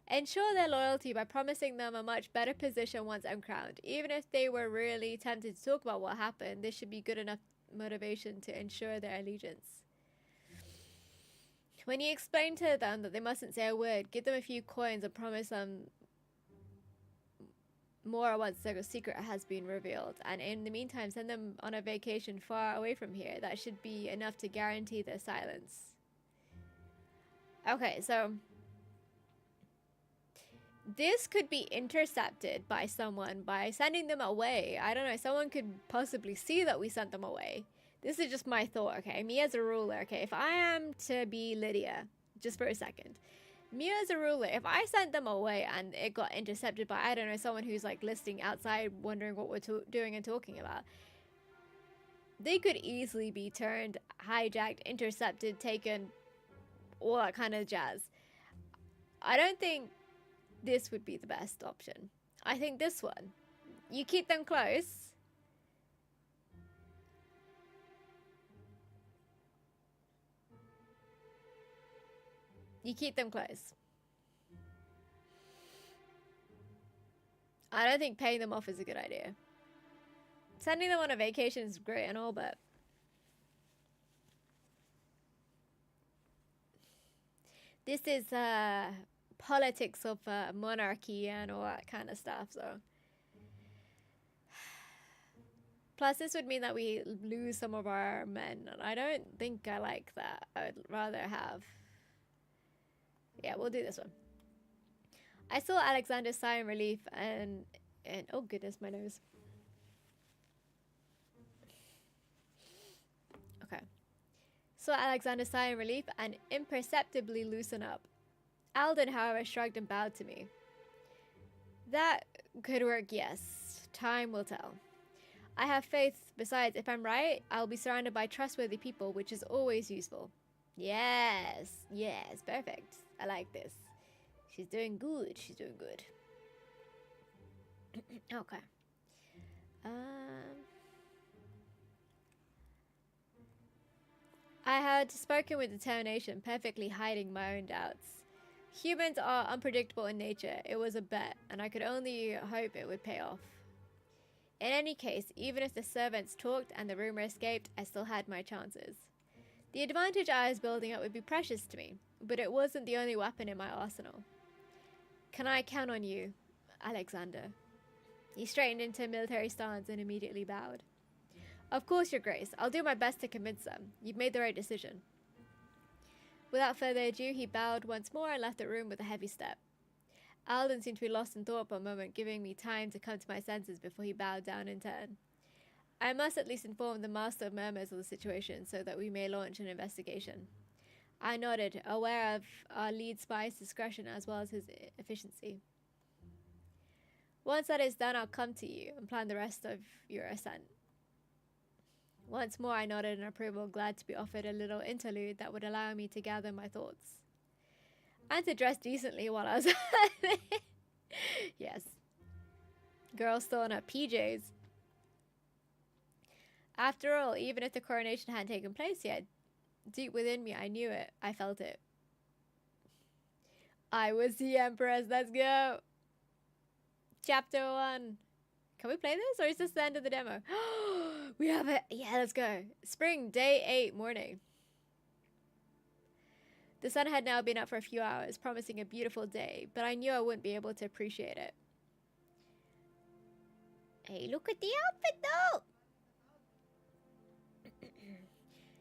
Ensure their loyalty by promising them a much better position once I'm crowned. Even if they were really tempted to talk about what happened, this should be good enough motivation to ensure their allegiance. When you explain to them that they mustn't say a word, give them a few coins and promise them more once the secret has been revealed. And in the meantime, send them on a vacation far away from here. That should be enough to guarantee their silence. Okay, so this could be intercepted by someone by sending them away. I don't know, someone could possibly see that we sent them away. This is just my thought, okay? Me as a ruler, okay? If I am to be Lydia, just for a second, me as a ruler, if I sent them away and it got intercepted by, I don't know, someone who's like listening outside wondering what we're doing and talking about, they could easily be turned, hijacked, intercepted, taken, all that kind of jazz. I don't think this would be the best option. I think this one. You keep them close. You keep them close. I don't think paying them off is a good idea. Sending them on a vacation is great and all, but this is politics of monarchy and all that kind of stuff, so. Plus, this would mean that we lose some of our men, and I don't think I like that. I would rather have... Yeah, we'll do this one. I saw Alexander sigh in relief and oh goodness, my nose. Okay. Saw Alexander sigh in relief and imperceptibly loosen up. Alden, however, shrugged and bowed to me. That could work, yes. Time will tell. I have faith. Besides, if I'm right, I'll be surrounded by trustworthy people, which is always useful. Yes. Yes. Perfect. I like this. She's doing good. She's doing good. Okay. I had spoken with determination, perfectly hiding my own doubts. Humans are unpredictable in nature. It was a bet, and I could only hope it would pay off. In any case, even if the servants talked and the rumor escaped, I still had my chances. The advantage I was building up would be precious to me, but it wasn't the only weapon in my arsenal. Can I count on you, Alexander? He straightened into a military stance and immediately bowed. Of course, Your Grace. I'll do my best to convince them. You've made the right decision. Without further ado, he bowed once more and left the room with a heavy step. Alden seemed to be lost in thought for a moment, giving me time to come to my senses before he bowed down in turn. I must at least inform the Master of Murmurs of the situation so that we may launch an investigation. I nodded, aware of our lead spy's discretion as well as his efficiency. Once that is done, I'll come to you and plan the rest of your ascent. Once more I nodded in approval, glad to be offered a little interlude that would allow me to gather my thoughts. And to dress decently while I was at it. Yes. Girl still in her PJs. After all, even if the coronation hadn't taken place yet, deep within me I knew it. I felt it. I was the Empress. Let's go. Chapter 1. Can we play this or is this the end of the demo? We have it. Yeah, let's go. Spring, day 8, morning. The sun had now been up for a few hours, promising a beautiful day, but I knew I wouldn't be able to appreciate it. Hey, look at the outfit though!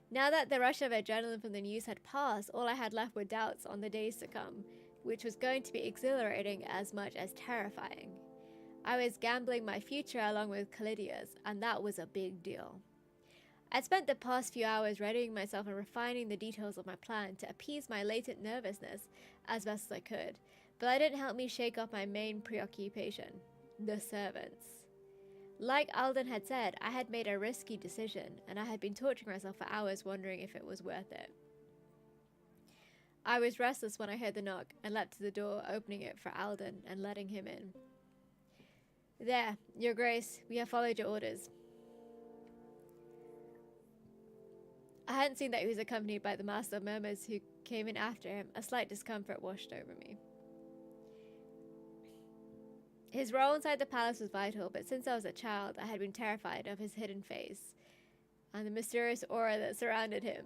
Now that the rush of adrenaline from the news had passed, all I had left were doubts on the days to come, which was going to be exhilarating as much as terrifying. I was gambling my future along with Callidia's, and that was a big deal. I'd spent the past few hours readying myself and refining the details of my plan to appease my latent nervousness as best as I could, but that didn't help me shake off my main preoccupation, the servants. Like Alden had said, I had made a risky decision, and I had been torturing myself for hours wondering if it was worth it. I was restless when I heard the knock and leapt to the door, opening it for Alden and letting him in. There, Your Grace, we have followed your orders. I hadn't seen that he was accompanied by the Master of Murmurs, who came in after him. A slight discomfort washed over me. His role inside the palace was vital, but since I was a child, I had been terrified of his hidden face and the mysterious aura that surrounded him.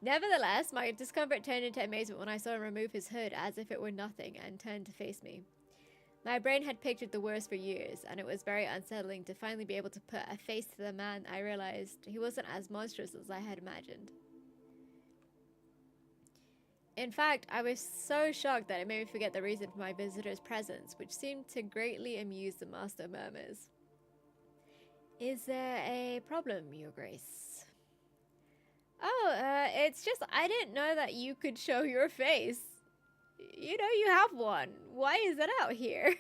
Nevertheless, my discomfort turned into amazement when I saw him remove his hood as if it were nothing and turn to face me. My brain had pictured the worst for years, and it was very unsettling to finally be able to put a face to the man. I realized he wasn't as monstrous as I had imagined. In fact, I was so shocked that it made me forget the reason for my visitor's presence, which seemed to greatly amuse the Master of Murmurs. Is there a problem, Your Grace? Oh, it's just I didn't know that you could show your face. You know you have one. Why is that out here?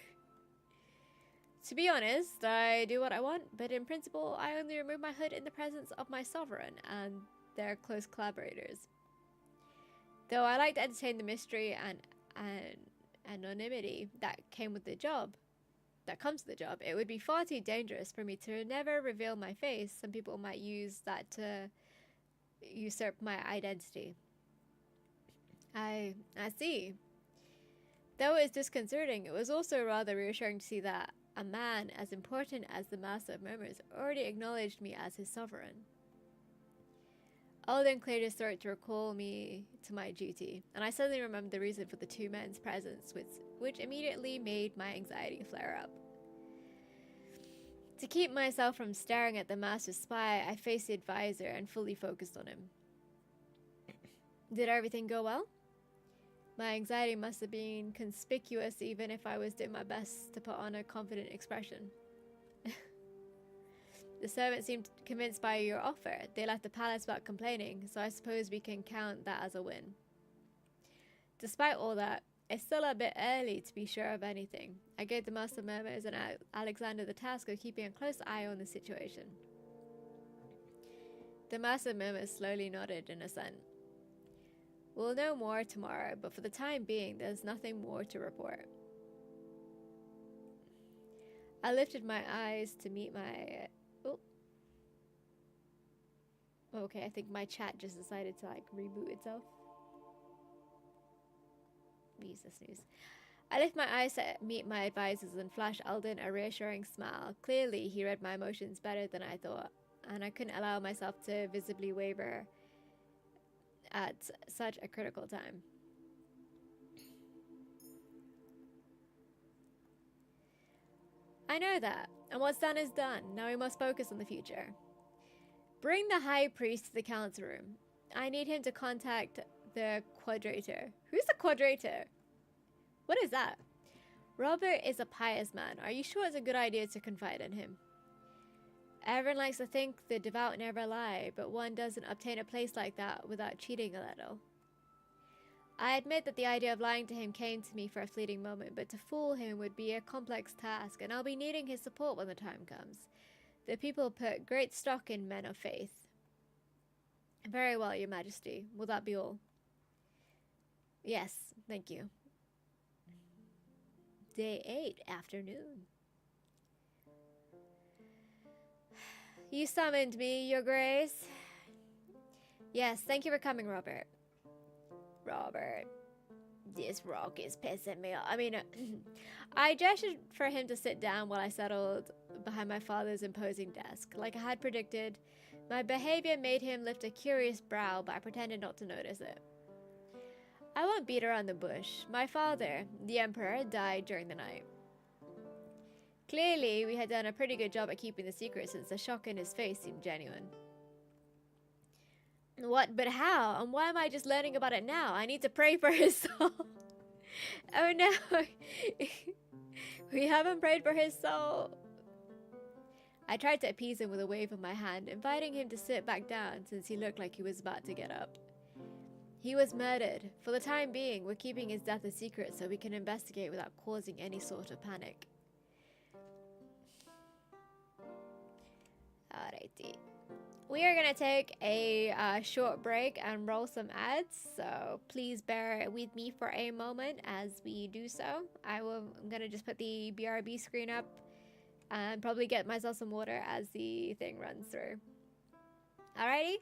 To be honest, I do what I want, but in principle, I only remove my hood in the presence of my sovereign and their close collaborators. Though I like to entertain the mystery and anonymity that came with the job, that comes to the job, it would be far too dangerous for me to never reveal my face. Some people might use that to usurp my identity. I see. Though it was disconcerting, it was also rather reassuring to see that a man as important as the Master of Murmurs already acknowledged me as his sovereign. Alden cleared his throat to recall me to my duty, and I suddenly remembered the reason for the two men's presence, which immediately made my anxiety flare up. To keep myself from staring at the Master's spy, I faced the advisor and fully focused on him. Did everything go well? My anxiety must have been conspicuous even if I was doing my best to put on a confident expression. The servant seemed convinced by your offer. They left the palace without complaining, so I suppose we can count that as a win. Despite all that, it's still a bit early to be sure of anything. I gave the Master of Murmurs and Alexander the task of keeping a close eye on the situation. The Master of Murmurs slowly nodded in assent. We'll know more tomorrow, but for the time being, there's nothing more to report. I lifted my eyes to meet my... Okay, I think my chat just decided to, reboot itself. Use the snooze. I lift my eyes to meet my advisors and flash Alden a reassuring smile. Clearly, he read my emotions better than I thought, and I couldn't allow myself to visibly waver at such a critical time. I know that, and what's done is done. Now we must focus on the future. Bring the High Priest to the council room. I need him to contact the Quadrator. Who's the Quadrator? What is that? Robert is a pious man. Are you sure it's a good idea to confide in him? Everyone likes to think the devout never lie, but one doesn't obtain a place like that without cheating a little. I admit that the idea of lying to him came to me for a fleeting moment, but to fool him would be a complex task, and I'll be needing his support when the time comes. The people put great stock in men of faith. Very well, Your Majesty. Will that be all? Yes, thank you. Day 8, afternoon. You summoned me, Your Grace. Yes, thank you for coming, Robert. Robert, this rock is pissing me off. I gestured for him to sit down while I settled behind my father's imposing desk. Like I had predicted, my behavior made him lift a curious brow, but I pretended not to notice it. I won't beat around the bush. My father, the Emperor, died during the night. Clearly, we had done a pretty good job at keeping the secret since the shock in his face seemed genuine. What? But how? And why am I just learning about it now? I need to pray for his soul. Oh no. We haven't prayed for his soul. I tried to appease him with a wave of my hand, inviting him to sit back down since he looked like he was about to get up. He was murdered. For the time being, we're keeping his death a secret so we can investigate without causing any sort of panic. Alrighty. We are going to take a short break and roll some ads, so please bear with me for a moment as we do so. I'm going to just put the BRB screen up and probably get myself some water as the thing runs through. Alrighty?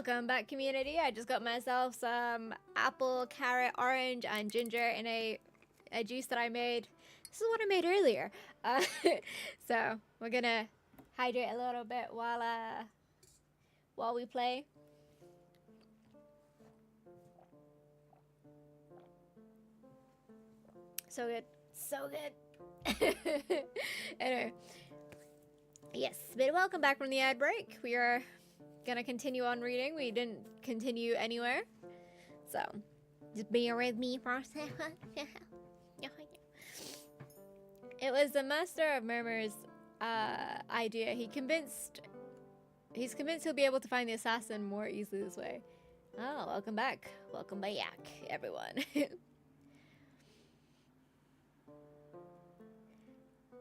Welcome back, community. I just got myself some apple, carrot, orange, and ginger in a juice that I made. This is what I made earlier. So we're gonna hydrate a little bit while we play. So good, so good. Anyway, yes, but welcome back from the ad break. We are gonna continue on reading. We didn't continue anywhere, so just bear with me for a second. It was the Master of Murmur's idea. He's convinced he'll be able to find the assassin more easily this way. Oh, welcome back, everyone.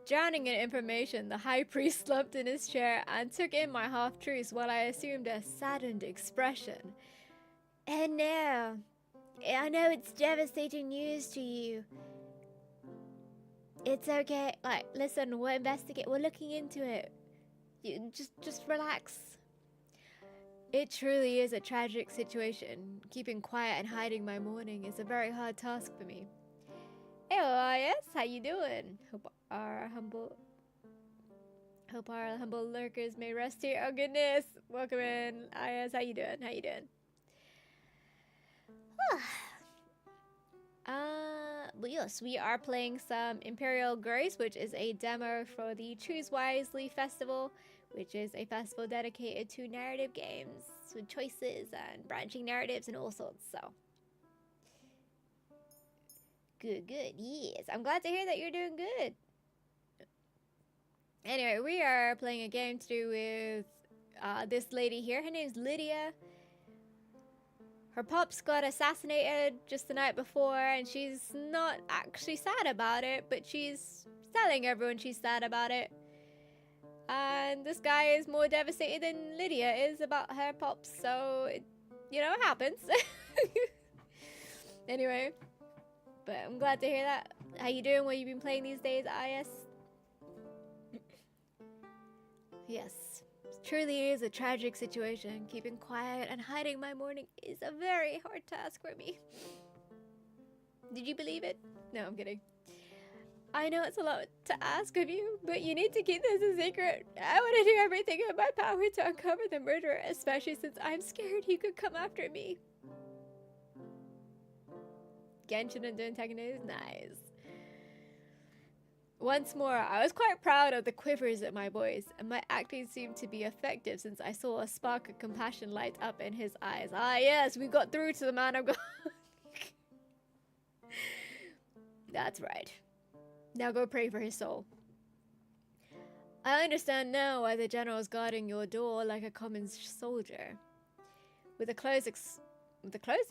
Drowning in information, the high priest slumped in his chair and took in my half-truths while I assumed a saddened expression. And now, I know it's devastating news to you. It's okay. Like, listen, we're looking into it. You just relax. It truly is a tragic situation. Keeping quiet and hiding my mourning is a very hard task for me. Hey, yes, how you doing? Hope our humble lurkers may rest here. Oh goodness, welcome in. Yes, how you doing? But yes, we are playing some Imperial Grace, which is a demo for the Choose Wisely Festival, which is a festival dedicated to narrative games with choices and branching narratives and all sorts. So good, yes. I'm glad to hear that you're doing good. Anyway, we are playing a game to do with this lady here. Her name's Lydia. Her pops got assassinated just the night before, and she's not actually sad about it, but she's telling everyone she's sad about it. And this guy is more devastated than Lydia is about her pops, so it happens. Anyway, but I'm glad to hear that. How you doing? What you been playing these days, IS? Yes, it truly is a tragic situation. Keeping quiet and hiding my mourning is a very hard task for me. Did you believe it? No, I'm kidding. I know it's a lot to ask of you, but you need to keep this a secret. I want to do everything in my power to uncover the murderer, especially since I'm scared he could come after me. Genshin and antagonist, nice. Once more, I was quite proud of the quivers in my voice, and my acting seemed to be effective since I saw a spark of compassion light up in his eyes. Ah yes, we got through to the man of God. That's right. Now go pray for his soul. I understand now why the general is guarding your door like a common soldier. With a closed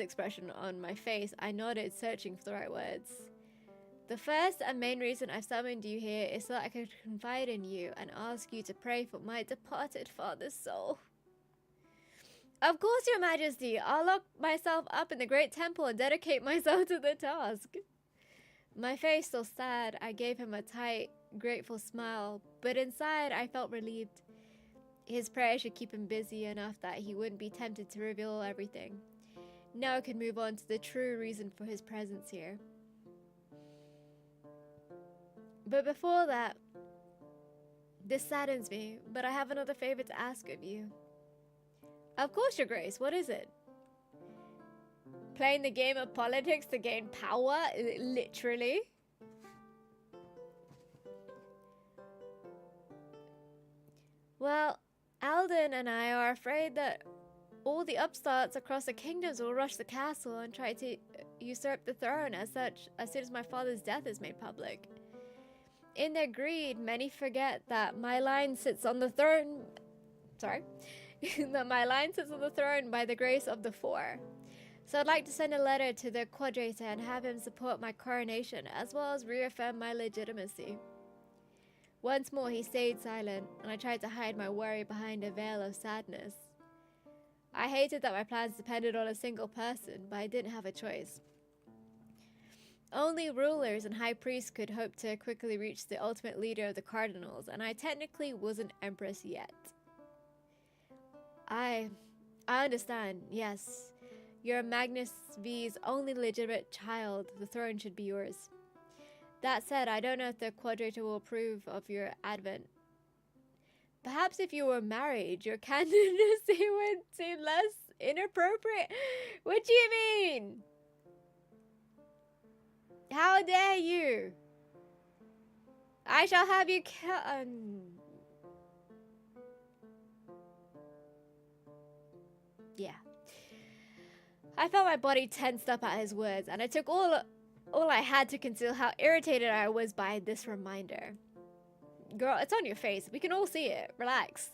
expression on my face, I nodded, searching for the right words. The first and main reason I've summoned you here is so that I can confide in you and ask you to pray for my departed father's soul. Of course, Your Majesty. I'll lock myself up in the great temple and dedicate myself to the task. My face still sad, I gave him a tight, grateful smile, but inside I felt relieved. His prayer should keep him busy enough that he wouldn't be tempted to reveal everything. Now I can move on to the true reason for his presence here. But before that, this saddens me, but I have another favor to ask of you. Of course, Your Grace, what is it? Playing the game of politics to gain power? Literally? Well, Alden and I are afraid that all the upstarts across the kingdoms will rush the castle and try to usurp the throne as soon as my father's death is made public. In their greed, many forget that my line sits on the throne. That my line sits on the throne by the grace of the Four. So I'd like to send a letter to the Quadrator and have him support my coronation, as well as reaffirm my legitimacy. Once more, he stayed silent, and I tried to hide my worry behind a veil of sadness. I hated that my plans depended on a single person, but I didn't have a choice. Only rulers and high priests could hope to quickly reach the ultimate leader of the cardinals, and I technically wasn't empress yet. I I understand, yes. You're Magnus V's only legitimate child. The throne should be yours. That said, I don't know if the Quadrator will approve of your advent. Perhaps if you were married, your candidacy would seem less inappropriate. What do you mean? How dare you? I shall have you yeah. I felt my body tensed up at his words, and I took all I had to conceal how irritated I was by this reminder. Girl, it's on your face. We can all see it. Relax.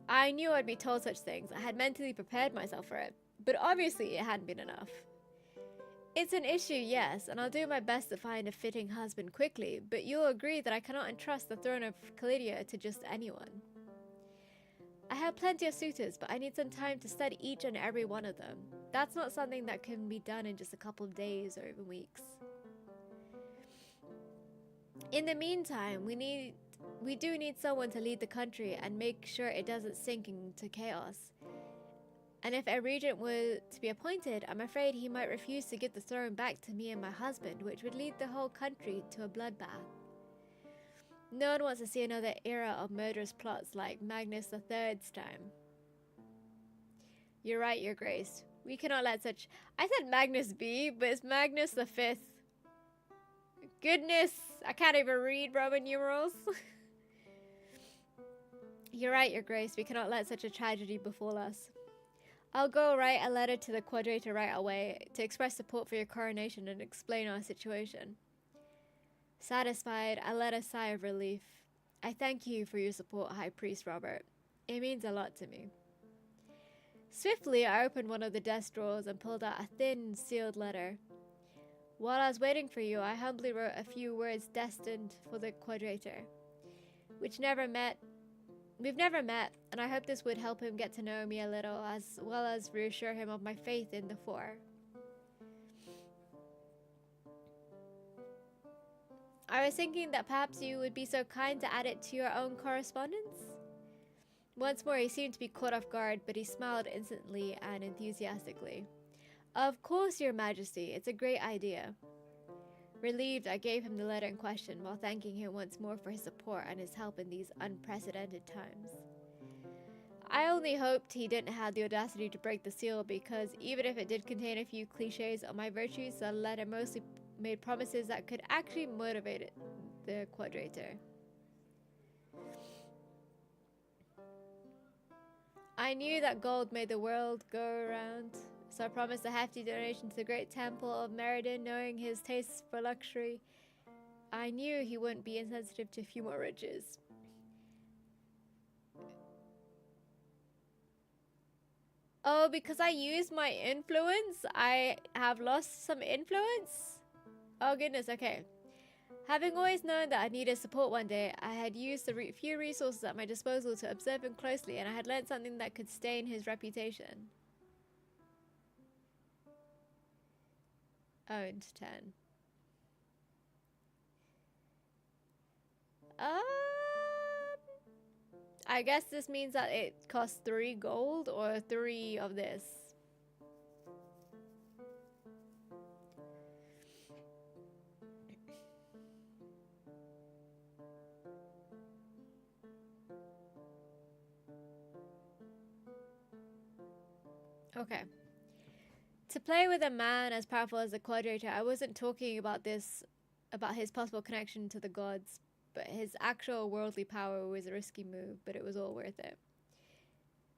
I knew I'd be told such things. I had mentally prepared myself for it. But obviously it hadn't been enough. It's an issue, yes, and I'll do my best to find a fitting husband quickly, but you'll agree that I cannot entrust the throne of Calidia to just anyone. I have plenty of suitors, but I need some time to study each and every one of them. That's not something that can be done in just a couple of days or even weeks. In the meantime, we do need someone to lead the country and make sure it doesn't sink into chaos. And if a regent were to be appointed, I'm afraid he might refuse to give the throne back to me and my husband, which would lead the whole country to a bloodbath. No one wants to see another era of murderous plots like Magnus III's time. You're right, Your Grace. We cannot let such... I said Magnus B, but it's Magnus V. Goodness, I can't even read Roman numerals. You're right, Your Grace. We cannot let such a tragedy befall us. I'll go write a letter to the Quadrator right away to express support for your coronation and explain our situation. Satisfied, I let a sigh of relief. I thank you for your support, High Priest Robert. It means a lot to me. Swiftly, I opened one of the desk drawers and pulled out a thin, sealed letter. While I was waiting for you, I humbly wrote a few words destined for the Quadrator. We've never met, and I hope this would help him get to know me a little, as well as reassure him of my faith in the Four. I was thinking that perhaps you would be so kind to add it to your own correspondence? Once more, he seemed to be caught off guard, but he smiled instantly and enthusiastically. Of course, Your Majesty, it's a great idea. Relieved, I gave him the letter in question while thanking him once more for his support and his help in these unprecedented times. I only hoped he didn't have the audacity to break the seal, because even if it did contain a few cliches on my virtues, the letter mostly made promises that could actually motivate the Quadrator. I knew that gold made the world go around, so I promised a hefty donation to the great temple of Meriden, knowing his tastes for luxury. I knew he wouldn't be insensitive to a few more riches. Oh, because I used my influence, I have lost some influence? Oh goodness, okay. Having always known that I needed support one day, I had used the few resources at my disposal to observe him closely, and I had learned something that could stain his reputation. Owned 10. I guess this means that it costs 3 gold or 3 of this. Okay. To play with a man as powerful as the Quadrator, I wasn't talking about his possible connection to the gods, but his actual worldly power was a risky move, but it was all worth it.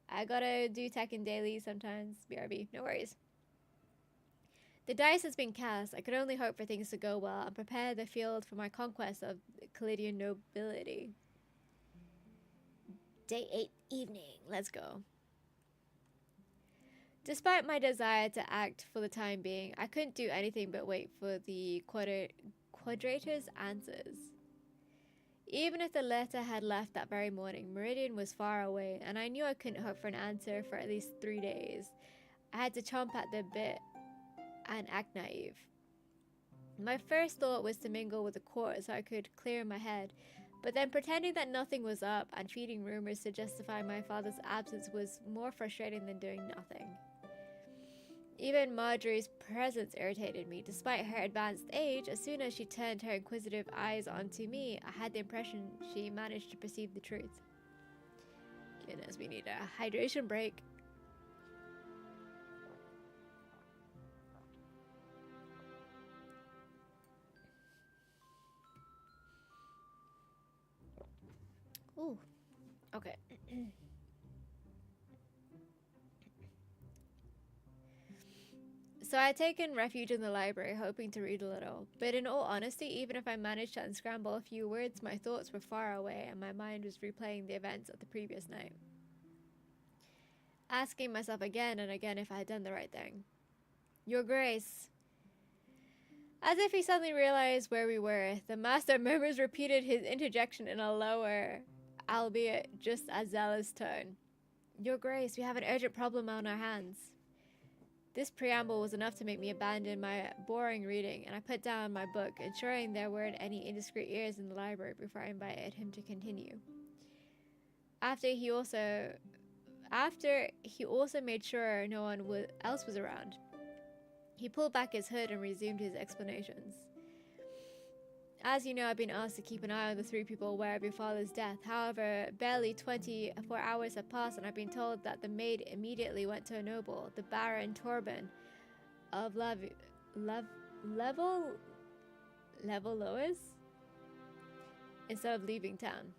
I gotta do Tekken daily sometimes. BRB, no worries. The dice has been cast. I could only hope for things to go well and prepare the field for my conquest of Calidian nobility. Day 8 evening. Let's go. Despite my desire to act for the time being, I couldn't do anything but wait for the Quadrator's answers. Even if the letter had left that very morning, Meridian was far away, and I knew I couldn't hope for an answer for at least 3 days. I had to chomp at the bit and act naive. My first thought was to mingle with the court so I could clear my head, But then pretending that nothing was up and feeding rumors to justify my father's absence was more frustrating than doing nothing. Even Marjorie's presence irritated me. Despite her advanced age, as soon as she turned her inquisitive eyes onto me, I had the impression she managed to perceive the truth. Goodness, we need a hydration break. Ooh, okay. So I had taken refuge in the library, hoping to read a little. But in all honesty, even if I managed to unscramble a few words, my thoughts were far away and my mind was replaying the events of the previous night. Asking myself again and again if I had done the right thing. Your Grace. As if he suddenly realized where we were, the master murmurs repeated his interjection in a lower, albeit just as zealous tone. Your Grace, we have an urgent problem on our hands. This preamble was enough to make me abandon my boring reading, and I put down my book, ensuring there weren't any indiscreet ears in the library before I invited him to continue. After he also made sure no one else was around, he pulled back his hood and resumed his explanations. As you know, I've been asked to keep an eye on the 3 people aware of your father's death. However, barely 24 hours have passed and I've been told that the maid immediately went to a noble, the Baron Torben of Level Lois, instead of leaving town.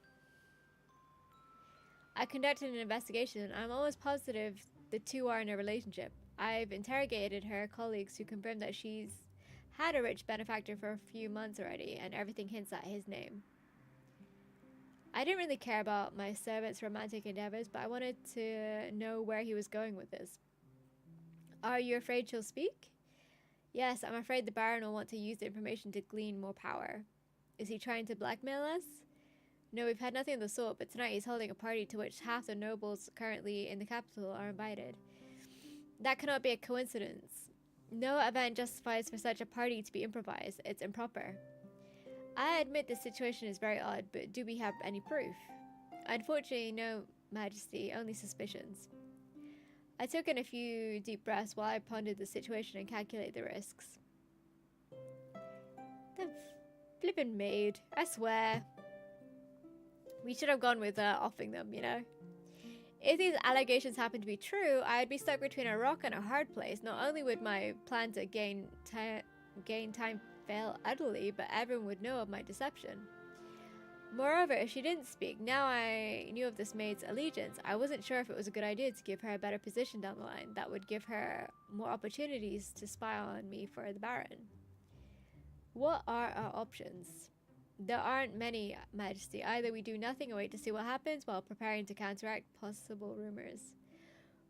I conducted an investigation and I'm almost positive the 2 are in a relationship. I've interrogated her colleagues who confirmed that she's had a rich benefactor for a few months already, and everything hints at his name. I didn't really care about my servant's romantic endeavors, but I wanted to know where he was going with this. Are you afraid she'll speak? Yes, I'm afraid the Baron will want to use the information to glean more power. Is he trying to blackmail us? No, we've had nothing of the sort, but tonight he's holding a party to which half the nobles currently in the capital are invited. That cannot be a coincidence. No event justifies for such a party to be improvised. It's improper. I admit this situation is very odd, but do we have any proof? Unfortunately, no, Majesty, only suspicions. I took in a few deep breaths while I pondered the situation and calculated the risks. The flippin' maid, I swear. We should have gone with offing them, you know? If these allegations happen to be true, I'd be stuck between a rock and a hard place. Not only would my plan to gain time fail utterly, but everyone would know of my deception. Moreover, if she didn't speak, now I knew of this maid's allegiance, I wasn't sure if it was a good idea to give her a better position down the line that would give her more opportunities to spy on me for the Baron. What are our options? There aren't many, Majesty. Either we do nothing and wait to see what happens while preparing to counteract possible rumors,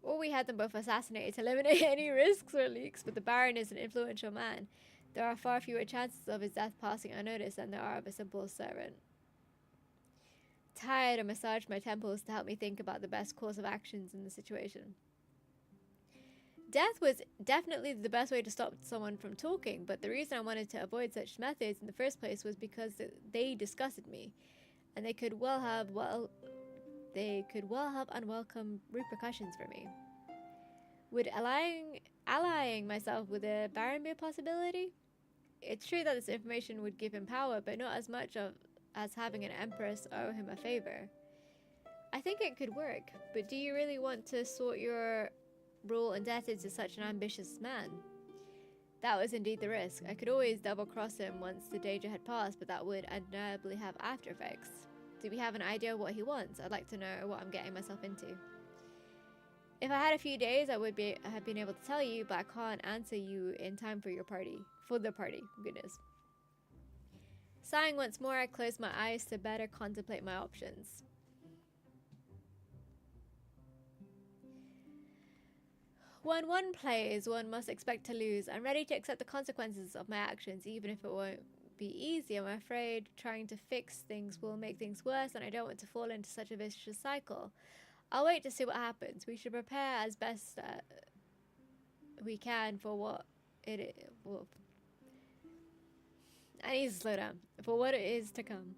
or we had them both assassinated to eliminate any risks or leaks, but the Baron is an influential man. There are far fewer chances of his death passing unnoticed than there are of a simple servant. Tired, I massaged my temples to help me think about the best course of actions in the situation. Death was definitely the best way to stop someone from talking, but the reason I wanted to avoid such methods in the first place was because they disgusted me, and they could well have unwelcome repercussions for me. Would allying myself with the Baron be a possibility? It's true that this information would give him power, but not as much as having an empress owe him a favor. I think it could work, but do you really want to sort your rule indebted to such an ambitious man? That was indeed the risk. I could always double-cross him once the danger had passed, but that would undeniably have after effects. Do we have an idea of what he wants? I'd like to know what I'm getting myself into. If I had a few days, I would have been able to tell you, but I can't answer you in time for the party. Goodness. Sighing once more, I closed my eyes to better contemplate my options. When one plays, one must expect to lose. I'm ready to accept the consequences of my actions, even if it won't be easy. I'm afraid trying to fix things will make things worse, and I don't want to fall into such a vicious cycle. I'll wait to see what happens. We should prepare as best we can for what it is. Well, I need to slow down. For what it is to come.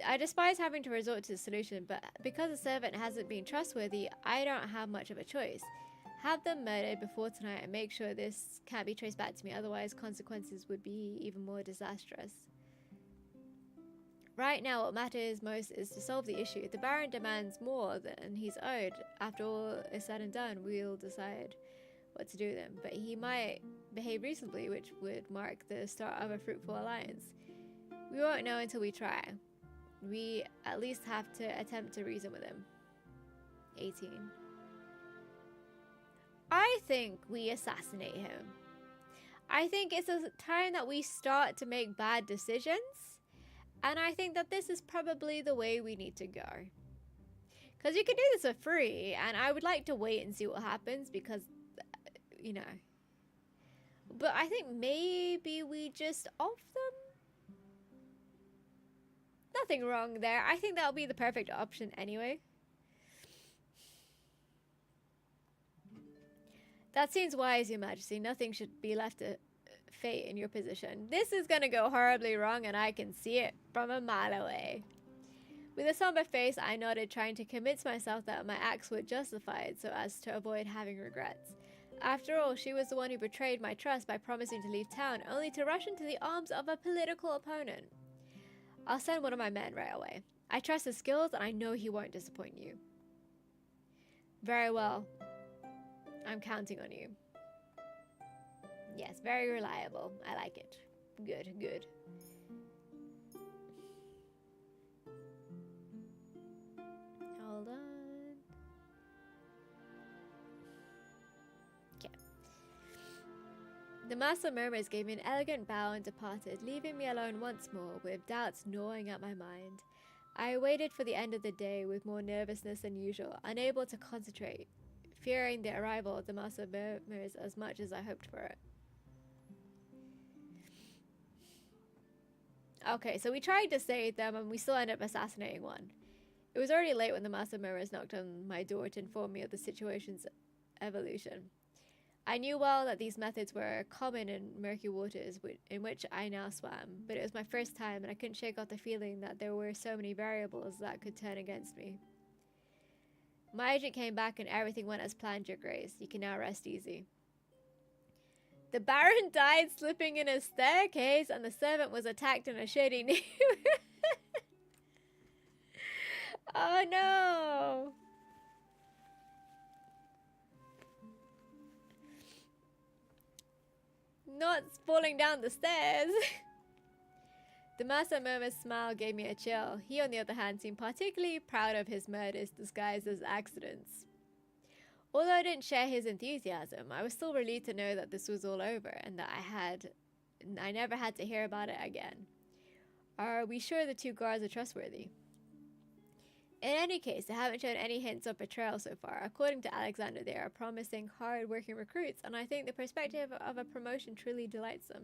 I despise having to resort to the solution, but because the servant hasn't been trustworthy, I don't have much of a choice. Have them murdered before tonight and make sure this can't be traced back to me, otherwise consequences would be even more disastrous. Right now, what matters most is to solve the issue. The Baron demands more than he's owed. After all is said and done, we'll decide what to do with him. But he might behave reasonably, which would mark the start of a fruitful alliance. We won't know until we try. We at least have to attempt to reason with him. 18. I think we assassinate him. I think it's a time that we start to make bad decisions. And I think that this is probably the way we need to go. Because you can do this for free. And I would like to wait and see what happens. Because, you know. But I think maybe we just off them. Nothing wrong there. I think that'll be the perfect option anyway. That seems wise, Your Majesty. Nothing should be left to fate in your position. This is going to go horribly wrong, and I can see it from a mile away. With a somber face, I nodded, trying to convince myself that my acts were justified so as to avoid having regrets. After all, she was the one who betrayed my trust by promising to leave town, only to rush into the arms of a political opponent. I'll send one of my men right away. I trust his skills, and I know he won't disappoint you. Very well. I'm counting on you. Yes, very reliable. I like it. Good, good. Hold on. Okay. The Master Murmurs gave me an elegant bow and departed, leaving me alone once more, with doubts gnawing at my mind. I waited for the end of the day with more nervousness than usual, unable to concentrate, fearing the arrival of the Master Murmurs as much as I hoped for it. Okay, so we tried to save them and we still ended up assassinating one. It was already late when the Master Murmurs knocked on my door to inform me of the situation's evolution. I knew well that these methods were common in murky waters in which I now swam, but it was my first time and I couldn't shake off the feeling that there were so many variables that could turn against me. My agent came back and everything went as planned, Your Grace. You can now rest easy. The Baron died slipping in a staircase and the servant was attacked in a shady neighborhood. Oh no! Not falling down the stairs. The Master Murmur's smile gave me a chill. He, on the other hand, seemed particularly proud of his murders disguised as accidents. Although I didn't share his enthusiasm, I was still relieved to know that this was all over and that I never had to hear about it again. Are we sure the two guards are trustworthy? In any case, they haven't shown any hints of betrayal so far. According to Alexander, they are promising, hard-working recruits, and I think the perspective of a promotion truly delights them.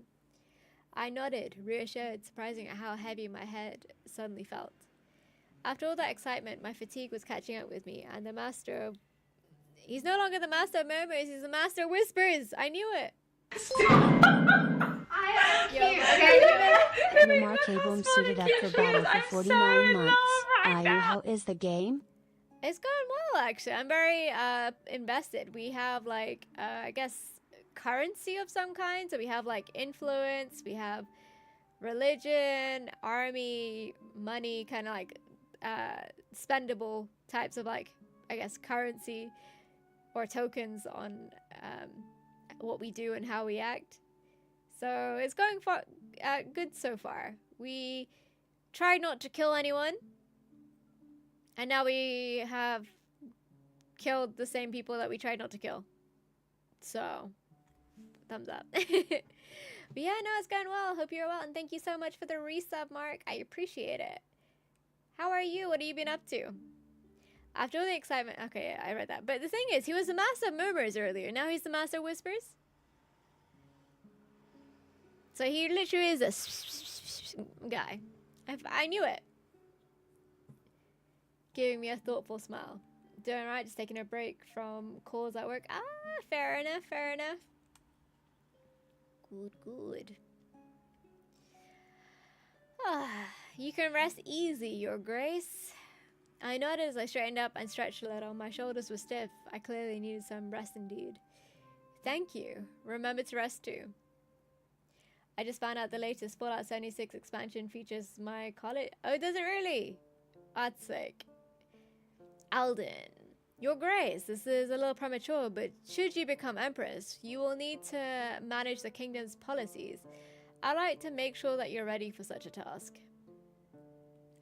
I nodded, reassured, surprising at how heavy my head suddenly felt. After all that excitement, my fatigue was catching up with me, and the Master of... He's no longer the Master of Murmurs, he's the Master of Whispers! I knew it! Lamar K-Boom suited up for battle for 49 months. Ayu, how is the game? It's going well, actually. I'm very invested. We have, like, I guess, currency of some kind. So we have, like, influence, we have religion, army, money, kind of like spendable types of, like, I guess, currency or tokens on what we do and how we act. So it's going good so far. We tried not to kill anyone. And now we have killed the same people that we tried not to kill. So, thumbs up. But yeah, no, it's going well. Hope you're well. And thank you so much for the resub, Mark. I appreciate it. How are you? What have you been up to? After all the excitement... Okay, I read that. But the thing is, he was the Master of Murmurs earlier. Now he's the Master of Whispers. So he literally is a guy. I knew it. Giving me a thoughtful smile. Doing right, just taking a break from calls at work. Ah, fair enough, fair enough. Good, good. Ah, You can rest easy, Your Grace. I nodded as I straightened up and stretched a little. My shoulders were stiff. I clearly needed some rest indeed. Thank you. Remember to rest too. I just found out the latest Fallout 76 expansion features my college. Oh, does it really? That's sick. Alden. Your Grace, this is a little premature, but should you become Empress, you will need to manage the kingdom's policies. I'd like to make sure that you're ready for such a task.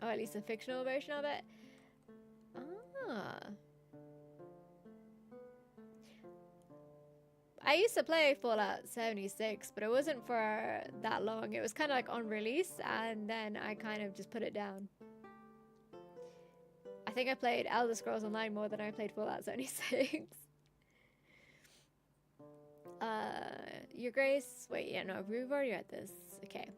Or at least a fictional version of it. Ah. I used to play Fallout 76, but it wasn't for that long. It was kind of like on release, and then I kind of just put it down. I think I played Elder Scrolls Online more than I played Fallout 76. Your Grace... Wait, yeah, no, we've already read this. Okay.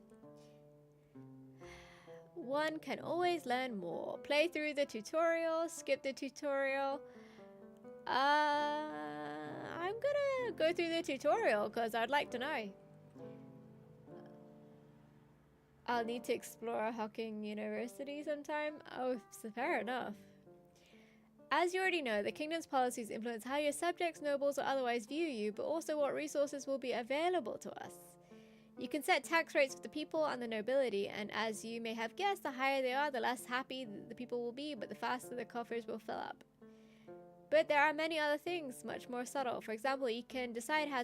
One can always learn more. Play through the tutorial, skip the tutorial. I'm gonna go through the tutorial because I'd like to know. I'll need to explore Hawking University sometime. Oh, so fair enough. As you already know, the kingdom's policies influence how your subjects, nobles, or otherwise view you, but also what resources will be available to us. You can set tax rates for the people and the nobility, and as you may have guessed, the higher they are, the less happy the people will be, but the faster the coffers will fill up. But there are many other things much more subtle. For example, you can decide how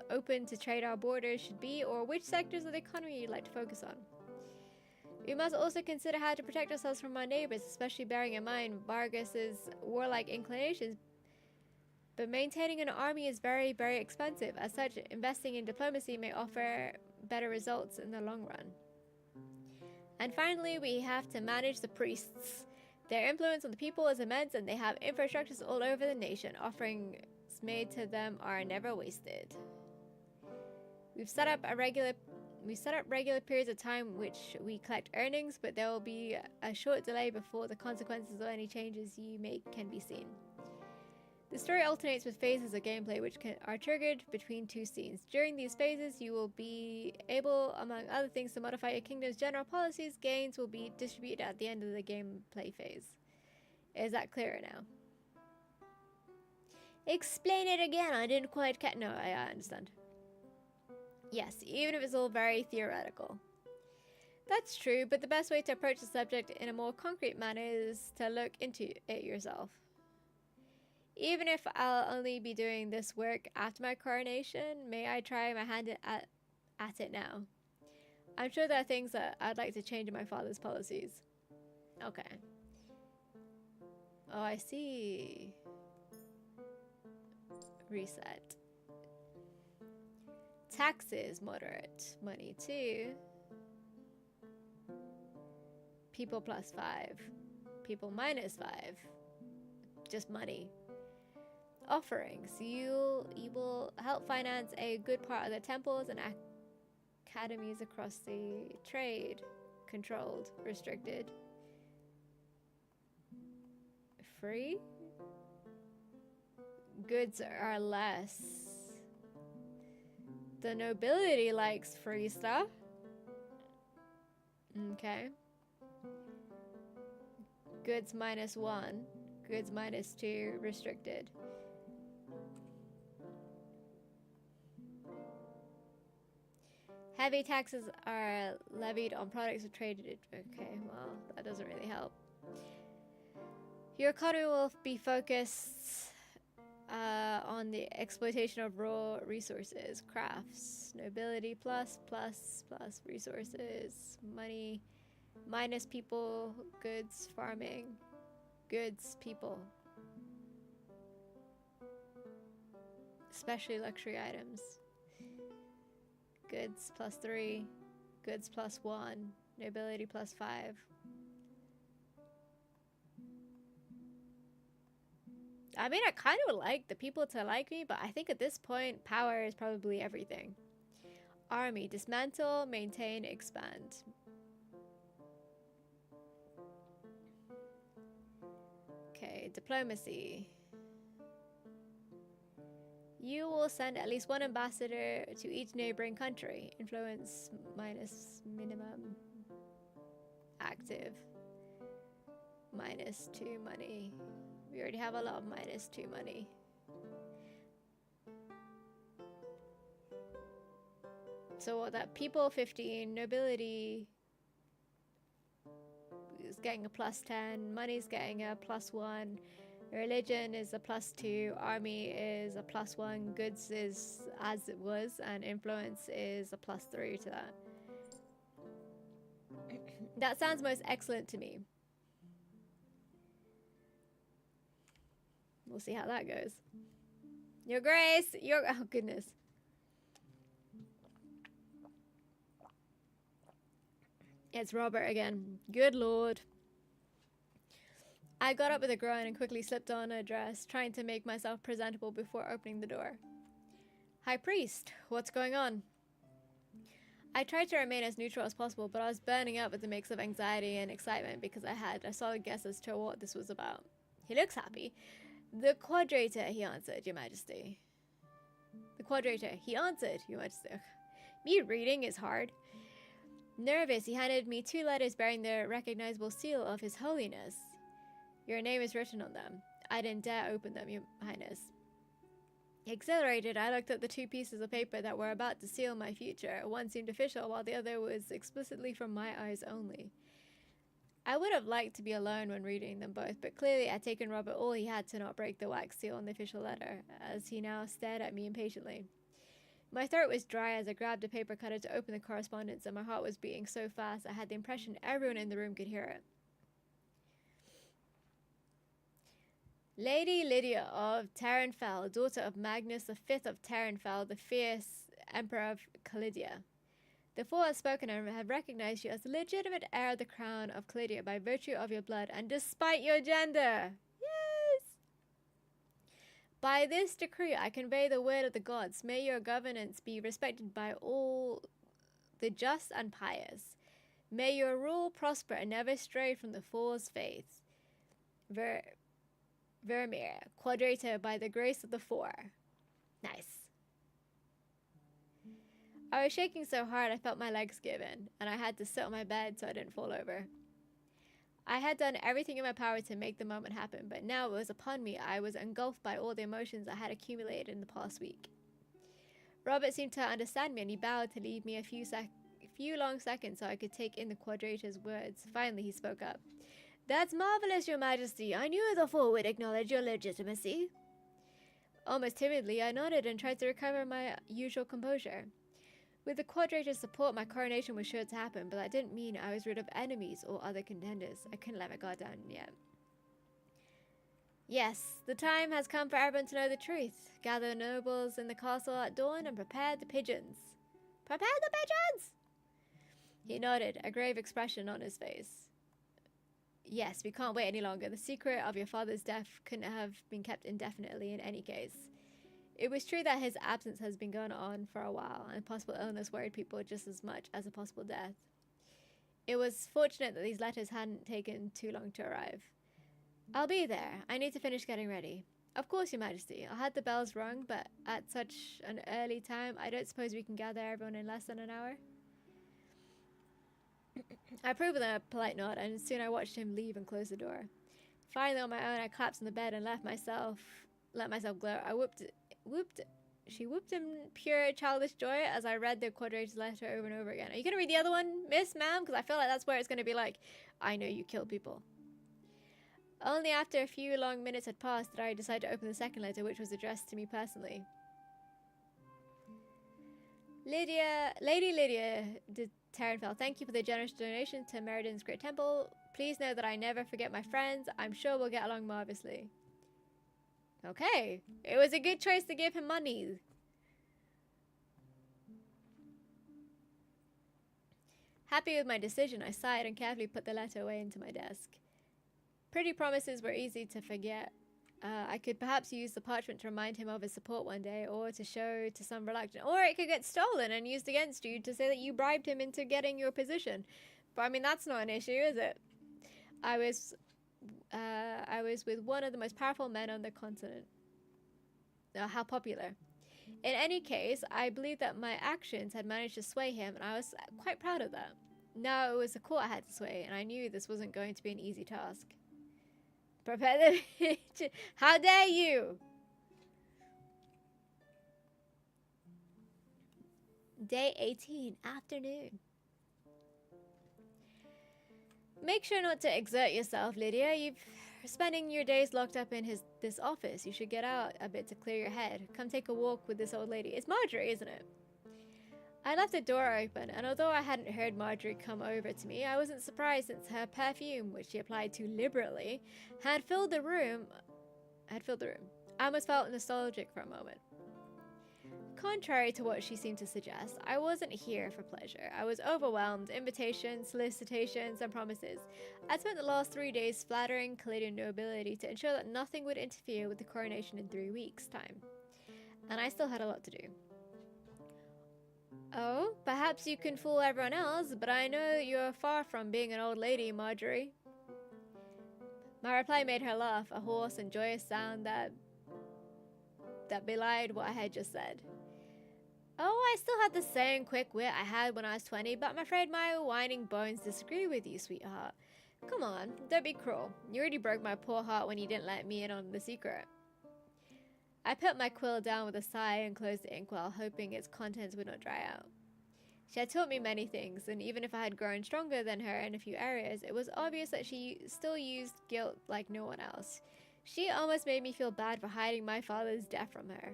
open to trade our borders should be, or which sectors of the economy you'd like to focus on. We must also consider how to protect ourselves from our neighbors, especially bearing in mind Vargas's warlike inclinations. But maintaining an army is very, very expensive. As such, investing in diplomacy may offer better results in the long run. And finally, we have to manage the priests. Their influence on the people is immense, and they have infrastructures all over the nation. Offerings made to them are never wasted. We've set up regular periods of time which we collect earnings, but there will be a short delay before the consequences of any changes you make can be seen. The story alternates with phases of gameplay which are triggered between two scenes. During these phases, you will be able, among other things, to modify your kingdom's general policies. Gains will be distributed at the end of the gameplay phase. Is that clearer now? Explain it again. I didn't quite catch. No, I understand. Yes, even if it's all very theoretical. That's true, but the best way to approach the subject in a more concrete manner is to look into it yourself. Even if I'll only be doing this work after my coronation, may I try my hand at it now? I'm sure there are things that I'd like to change in my father's policies. Okay. Oh, I see. Reset. Taxes, moderate. Money 2. People +5. People -5. Just money. Offerings. You will help finance a good part of the temples and academies across the trade. Controlled. Restricted. Free. Goods are less. The nobility likes free stuff. Okay. Goods -1. Goods -2. Restricted. Heavy taxes are levied on products traded. Okay, well, that doesn't really help. Your economy will be focused on the exploitation of raw resources. Crafts. Nobility plus resources. Money minus people. Goods. Farming. Goods. People. Especially luxury items. Goods +3. Goods +1. Nobility +5. I mean, I kind of would like the people to like me, but I think at this point, power is probably everything. Army. Dismantle, maintain, expand. Okay, diplomacy. You will send at least one ambassador to each neighboring country. Influence minus minimum. Active. -2 money. We already have a lot of -2 money. So what that people 15, nobility is getting a +10, money's getting a +1, religion is a +2, army is a +1, goods is as it was, and influence is a +3 to that. That sounds most excellent to me. We'll see how that goes. Your Grace, oh goodness. It's Robert again. Good lord. I got up with a groan and quickly slipped on a dress, trying to make myself presentable before opening the door. High Priest, what's going on? I tried to remain as neutral as possible, but I was burning up with a mix of anxiety and excitement because I had a solid guess as to what this was about. He looks happy. The Quadrator, he answered, Your Majesty. The Quadrator, he answered, Your Majesty. Me reading is hard. Nervous, he handed me 2 letters bearing the recognizable seal of His Holiness. Your name is written on them. I didn't dare open them, Your Highness. Exhilarated, I looked at the 2 pieces of paper that were about to seal my future. One seemed official, while the other was explicitly from my eyes only. I would have liked to be alone when reading them both, but clearly I'd taken Robert all he had to not break the wax seal on the official letter, as he now stared at me impatiently. My throat was dry as I grabbed a paper cutter to open the correspondence, and my heart was beating so fast I had the impression everyone in the room could hear it. Lady Lydia of Terranfell, daughter of Magnus V of Terranfell, the fierce Emperor of Calidia. The 4 have spoken and have recognized you as the legitimate heir of the crown of Calidia by virtue of your blood and despite your gender. Yes! By this decree, I convey the word of the gods. May your governance be respected by all the just and pious. May your rule prosper and never stray from the fool's faith. Vermeer, Quadrator, by the grace of the 4. Nice. I was shaking so hard I felt my legs give in, and I had to sit on my bed so I didn't fall over. I had done everything in my power to make the moment happen, but now it was upon me. I was engulfed by all the emotions I had accumulated in the past week. Robert seemed to understand me, and he bowed to leave me a few long seconds so I could take in the Quadrator's words. Finally, he spoke up. That's marvelous, Your Majesty. I knew the 4 would acknowledge your legitimacy. Almost timidly, I nodded and tried to recover my usual composure. With the Quadrator's support, my coronation was sure to happen, but that didn't mean I was rid of enemies or other contenders. I couldn't let my guard down yet. Yes, the time has come for everyone to know the truth. Gather nobles in the castle at dawn and prepare the pigeons. Prepare the pigeons! He nodded, a grave expression on his face. Yes, we can't wait any longer. The secret of your father's death couldn't have been kept indefinitely in any case. It was true that his absence has been going on for a while, and possible illness worried people just as much as a possible death. It was fortunate that these letters hadn't taken too long to arrive. I'll be there. I need to finish getting ready. Of course, Your Majesty. I had the bells rung, but at such an early time, I don't suppose we can gather everyone in less than an hour? I approved with a polite nod, and soon I watched him leave and close the door. Finally, on my own, I collapsed on the bed and let myself glow. She whooped in pure childish joy as I read the Quadrator's letter over and over again. Are you going to read the other one, Miss, ma'am? Because I feel like that's where it's going to be like, I know you kill people. Only after a few long minutes had passed did I decide to open the second letter, which was addressed to me personally. Lady Lydia de Terranfell, thank you for the generous donation to Meriden's Great Temple. Please know that I never forget my friends. I'm sure we'll get along marvelously. Okay, it was a good choice to give him money. Happy with my decision, I sighed and carefully put the letter away into my desk. Pretty promises were easy to forget. I could perhaps use the parchment to remind him of his support one day, or to show to some reluctant, or it could get stolen and used against you to say that you bribed him into getting your position. But I mean, that's not an issue, is it? I was with one of the most powerful men on the continent. How popular. In any case, I believe that my actions had managed to sway him, and I was quite proud of that. Now it was the court I had to sway, and I knew this wasn't going to be an easy task. Prepare the How dare you! Day 18, afternoon. Make sure not to exert yourself, Lydia. You're spending your days locked up in this office. You should get out a bit to clear your head. Come take a walk with this old lady. It's Marjorie, isn't it? I left the door open, and although I hadn't heard Marjorie come over to me, I wasn't surprised since her perfume, which she applied too liberally, had filled the room. I almost felt nostalgic for a moment. Contrary to what she seemed to suggest, I wasn't here for pleasure. I was overwhelmed. Invitations, solicitations, and promises. I spent the last 3 days flattering Caladian nobility to ensure that nothing would interfere with the coronation in 3 weeks' time. And I still had a lot to do. Oh, perhaps you can fool everyone else, but I know you're far from being an old lady, Marjorie. My reply made her laugh, a hoarse and joyous sound that belied what I had just said. Oh, I still had the same quick wit I had when I was 20, but I'm afraid my whining bones disagree with you, sweetheart. Come on, don't be cruel. You already broke my poor heart when you didn't let me in on the secret. I put my quill down with a sigh and closed the ink while hoping its contents would not dry out. She had taught me many things, and even if I had grown stronger than her in a few areas, it was obvious that she still used guilt like no one else. She almost made me feel bad for hiding my father's death from her.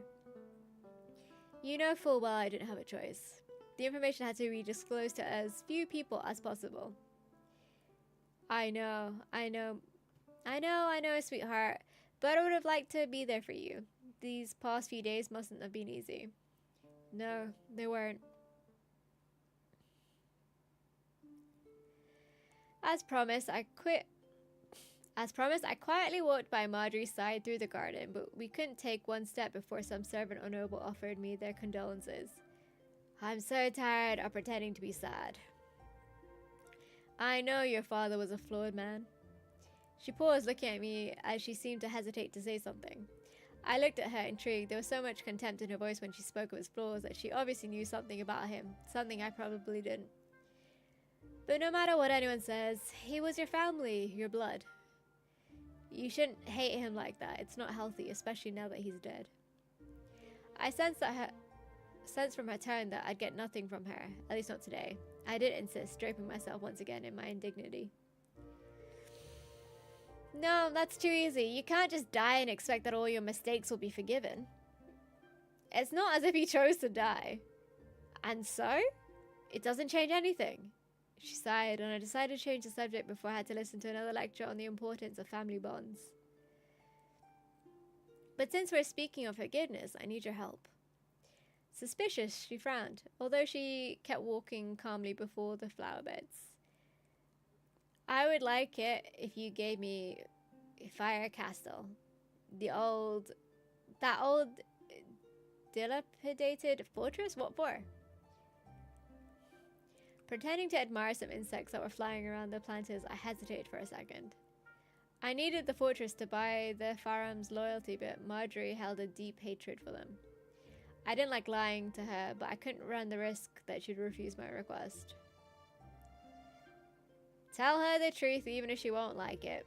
You know full well I didn't have a choice. The information had to be disclosed to as few people as possible. I know, sweetheart, but I would have liked to be there for you. These past few days mustn't have been easy. No, they weren't. As promised, I quietly walked by Marjorie's side through the garden, but we couldn't take one step before some servant or noble offered me their condolences. I'm so tired of pretending to be sad. I know your father was a flawed man. She paused, looking at me as she seemed to hesitate to say something. I looked at her, intrigued. There was so much contempt in her voice when she spoke of his flaws that she obviously knew something about him, something I probably didn't. But no matter what anyone says, he was your family, your blood. You shouldn't hate him like that. It's not healthy, especially now that he's dead. I sensed from her tone that I'd get nothing from her, at least not today. I did insist, draping myself once again in my indignity. No, that's too easy. You can't just die and expect that all your mistakes will be forgiven. It's not as if he chose to die. And so? It doesn't change anything. She sighed, and I decided to change the subject before I had to listen to another lecture on the importance of family bonds. But since we're speaking of forgiveness, I need your help. Suspicious, she frowned, although she kept walking calmly before the flower beds. I would like it if you gave me a fire castle. That old dilapidated fortress? What for? Pretending to admire some insects that were flying around the planters, I hesitated for a second. I needed the fortress to buy the Faram's loyalty, but Marjorie held a deep hatred for them. I didn't like lying to her, but I couldn't run the risk that she'd refuse my request. Tell her the truth even if she won't like it.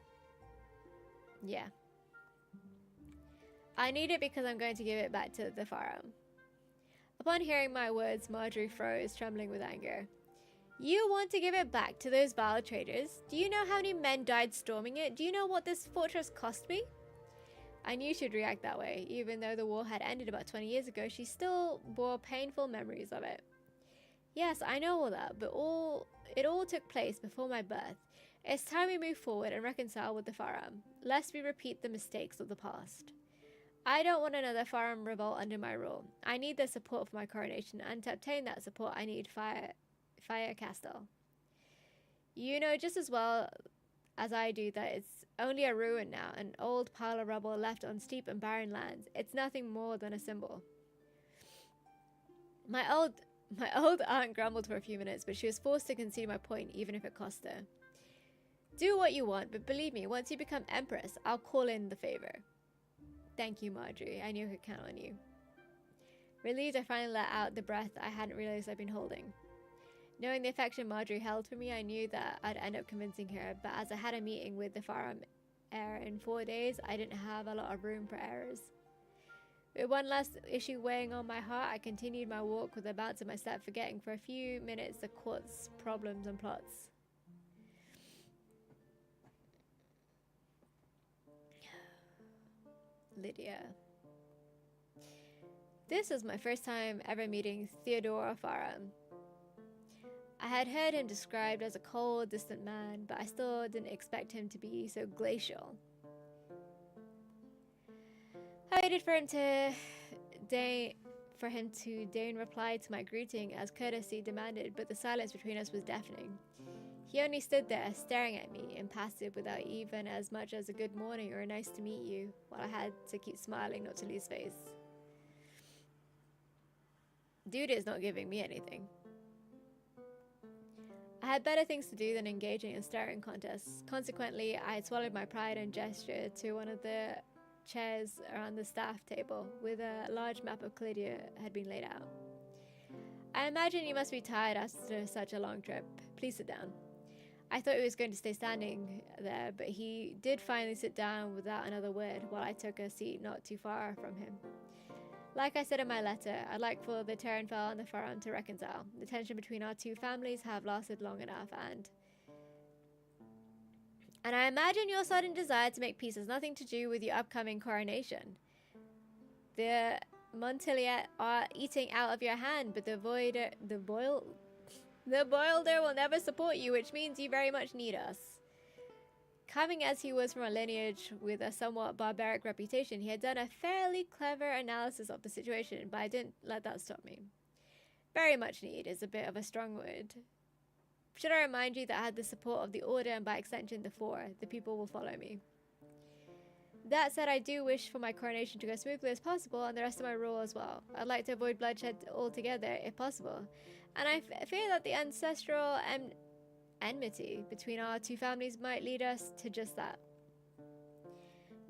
Yeah. I need it because I'm going to give it back to the Faram. Upon hearing my words, Marjorie froze, trembling with anger. You want to give it back to those vile traitors? Do you know how many men died storming it? Do you know what this fortress cost me? I knew she'd react that way. Even though the war had ended about 20 years ago, she still bore painful memories of it. Yes, I know all that, but it all took place before my birth. It's time we move forward and reconcile with the Faram, lest we repeat the mistakes of the past. I don't want another Faram revolt under my rule. I need their support for my coronation, and to obtain that support, I need Fire Castle. You know just as well as I do that it's only a ruin now, an old pile of rubble left on steep and barren lands. It's nothing more than a symbol. My old aunt grumbled for a few minutes, but she was forced to concede my point, even if it cost her. Do what you want, but believe me, once you become Empress, I'll call in the favor. Thank you, Marjorie. I knew I could count on you. Relieved, I finally let out the breath I hadn't realized I'd been holding. Knowing the affection Marjorie held for me, I knew that I'd end up convincing her, but as I had a meeting with the Farum heir in 4 days, I didn't have a lot of room for errors. With one last issue weighing on my heart, I continued my walk with a bounce in my step, forgetting for a few minutes the court's problems and plots. Lydia. This was my first time ever meeting Theodore Farum. I had heard him described as a cold, distant man, but I still didn't expect him to be so glacial. I waited for him to deign reply to my greeting as courtesy demanded, but the silence between us was deafening. He only stood there, staring at me, impassive, without even as much as a good morning or a nice to meet you, while I had to keep smiling not to lose face. Dude is not giving me anything. I had better things to do than engaging in staring contests. Consequently, I had swallowed my pride and gestured to one of the chairs around the staff table, with a large map of Clydia had been laid out. I imagine you must be tired after such a long trip. Please sit down. I thought he was going to stay standing there, but he did finally sit down without another word while I took a seat not too far from him. Like I said in my letter, I'd like for the Terranfell and the Farum to reconcile. The tension between our two families have lasted long enough, and I imagine your sudden desire to make peace has nothing to do with your upcoming coronation. The Montiliet are eating out of your hand, but the Boilder will never support you, which means you very much need us. Coming as he was from a lineage with a somewhat barbaric reputation, he had done a fairly clever analysis of the situation, but I didn't let that stop me. Very much need is a bit of a strong word. Should I remind you that I had the support of the Order and by extension the Four, the people will follow me. That said, I do wish for my coronation to go smoothly as possible and the rest of my rule as well. I'd like to avoid bloodshed altogether if possible, and I fear that the ancestral enmity between our two families might lead us to just that.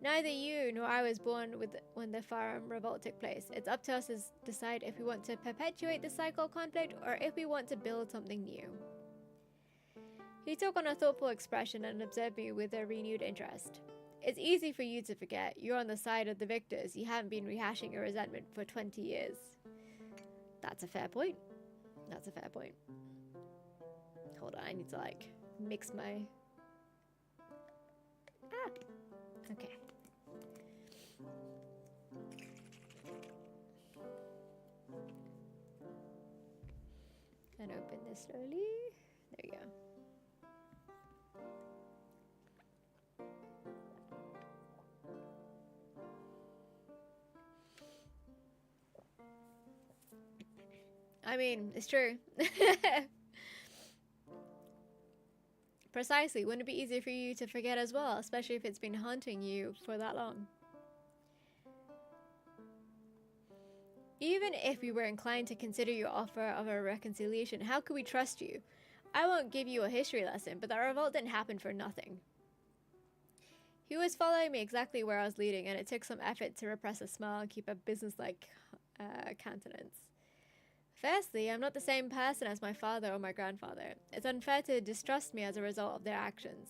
Neither you nor I was born when the Farum revolt took place. It's up to us to decide if we want to perpetuate the cycle of conflict or if we want to build something new. He took on a thoughtful expression and observed me with a renewed interest. It's easy for you to forget. You're on the side of the victors. You haven't been rehashing your resentment for 20 years. That's a fair point. That's a fair point. Hold on, I need to mix my... Okay. And open this slowly. There you go. I mean, it's true. Precisely. Wouldn't it be easier for you to forget as well, especially if it's been haunting you for that long? Even if we were inclined to consider your offer of a reconciliation, how could we trust you? I won't give you a history lesson, but that revolt didn't happen for nothing. He was following me exactly where I was leading, and it took some effort to repress a smile and keep a businesslike countenance. Firstly, I'm not the same person as my father or my grandfather. It's unfair to distrust me as a result of their actions.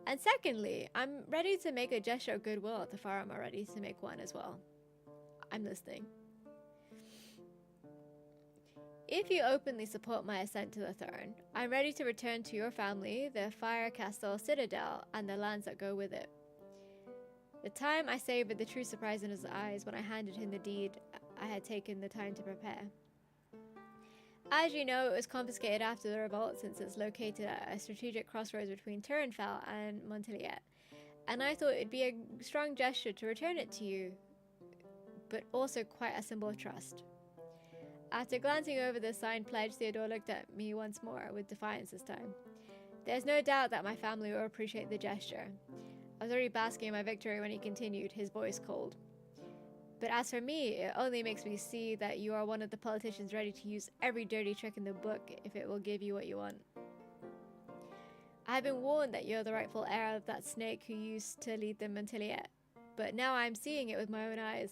And secondly, I'm ready to make a gesture of goodwill if the Farum are ready to make one as well. I'm listening. If you openly support my ascent to the throne, I'm ready to return to your family, the Fire Castle Citadel, and the lands that go with it. The time I savored the true surprise in his eyes when I handed him the deed I had taken the time to prepare. As you know, it was confiscated after the revolt since it's located at a strategic crossroads between Terranfell and Montiliet, and I thought it'd be a strong gesture to return it to you, but also quite a symbol of trust. After glancing over the signed pledge, Theodore looked at me once more, with defiance this time. There's no doubt that my family will appreciate the gesture. I was already basking in my victory when he continued, his voice cold. But as for me, it only makes me see that you are one of the politicians ready to use every dirty trick in the book if it will give you what you want. I have been warned that you're the rightful heir of that snake who used to lead the Montiliet, but now I'm seeing it with my own eyes.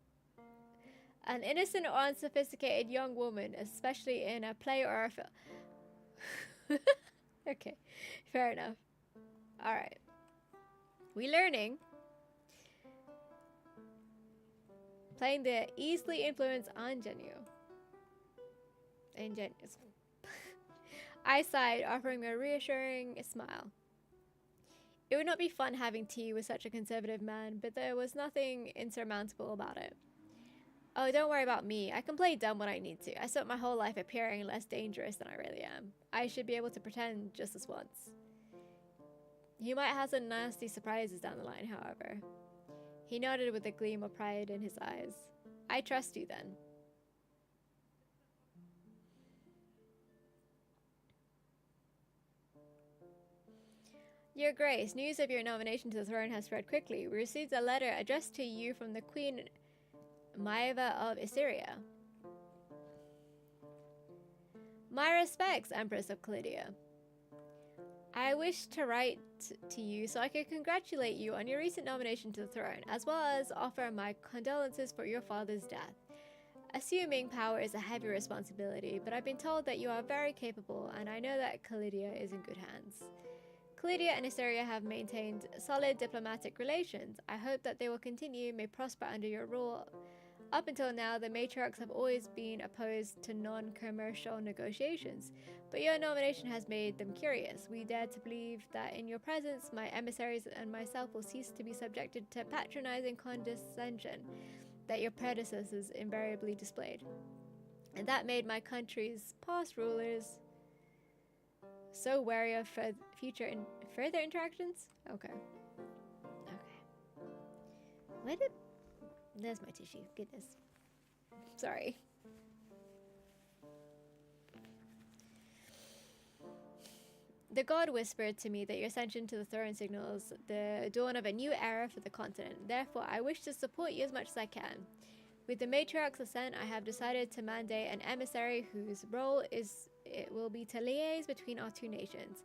An innocent or unsophisticated young woman, especially in a play or a film. Okay, fair enough. Alright. We learning. Playing the easily influenced ingenue. Ingenuous. I sighed, offering a reassuring smile. It would not be fun having tea with such a conservative man, but there was nothing insurmountable about it. Oh, don't worry about me. I can play dumb when I need to. I spent my whole life appearing less dangerous than I really am. I should be able to pretend just this once. He might have some nasty surprises down the line, however. He nodded with a gleam of pride in his eyes. I trust you then. Your Grace, news of your nomination to the throne has spread quickly. We received a letter addressed to you from the Queen Maeva of Assyria. My respects, Empress of Calidia. I wish to write to you so I can congratulate you on your recent nomination to the throne, as well as offer my condolences for your father's death. Assuming power is a heavy responsibility, but I've been told that you are very capable, and I know that Calidia is in good hands. Calidia and Assyria have maintained solid diplomatic relations. I hope that they will continue, may prosper under your rule. Up until now, the matriarchs have always been opposed to non-commercial negotiations, but your nomination has made them curious. We dare to believe that in your presence, my emissaries and myself will cease to be subjected to patronizing condescension that your predecessors invariably displayed. And that made my country's past rulers so wary of further interactions? Okay. Where did... There's my tissue. Goodness. Sorry. The god whispered to me that your ascension to the throne signals the dawn of a new era for the continent. Therefore, I wish to support you as much as I can. With the matriarch's assent, I have decided to mandate an emissary whose role will be to liaise between our two nations.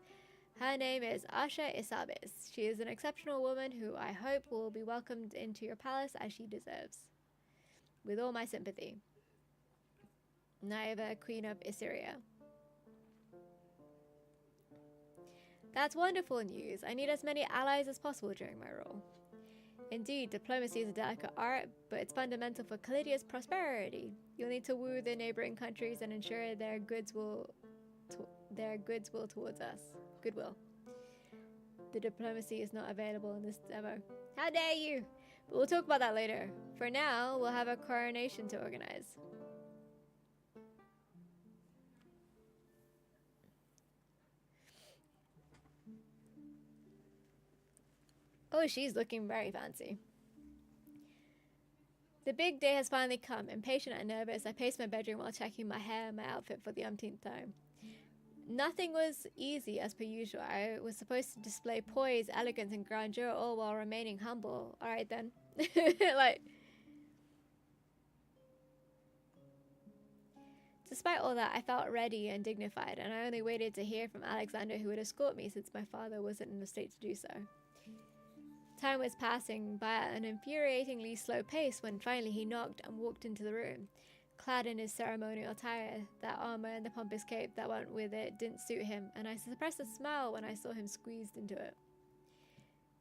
Her name is Asha Isabis. She is an exceptional woman who I hope will be welcomed into your palace as she deserves. With all my sympathy. Naeva, Queen of Assyria. That's wonderful news. I need as many allies as possible during my role. Indeed, diplomacy is a delicate art, but it's fundamental for Calidia's prosperity. You'll need to woo the neighboring countries and ensure their goodwill towards us. Goodwill. The diplomacy is not available in this demo. How dare you! But we'll talk about that later. For now, we'll have a coronation to organize. Oh, she's looking very fancy. The big day has finally come. Impatient and nervous, I paced my bedroom while checking my hair and my outfit for the umpteenth time. Nothing was easy as per usual. I was supposed to display poise, elegance, and grandeur, all while remaining humble. Alright then. Despite all that, I felt ready and dignified, and I only waited to hear from Alexander, who would escort me since my father wasn't in a state to do so. Time was passing by at an infuriatingly slow pace when finally he knocked and walked into the room. Clad in his ceremonial attire, that armor and the pompous cape that went with it didn't suit him, and I suppressed a smile when I saw him squeezed into it.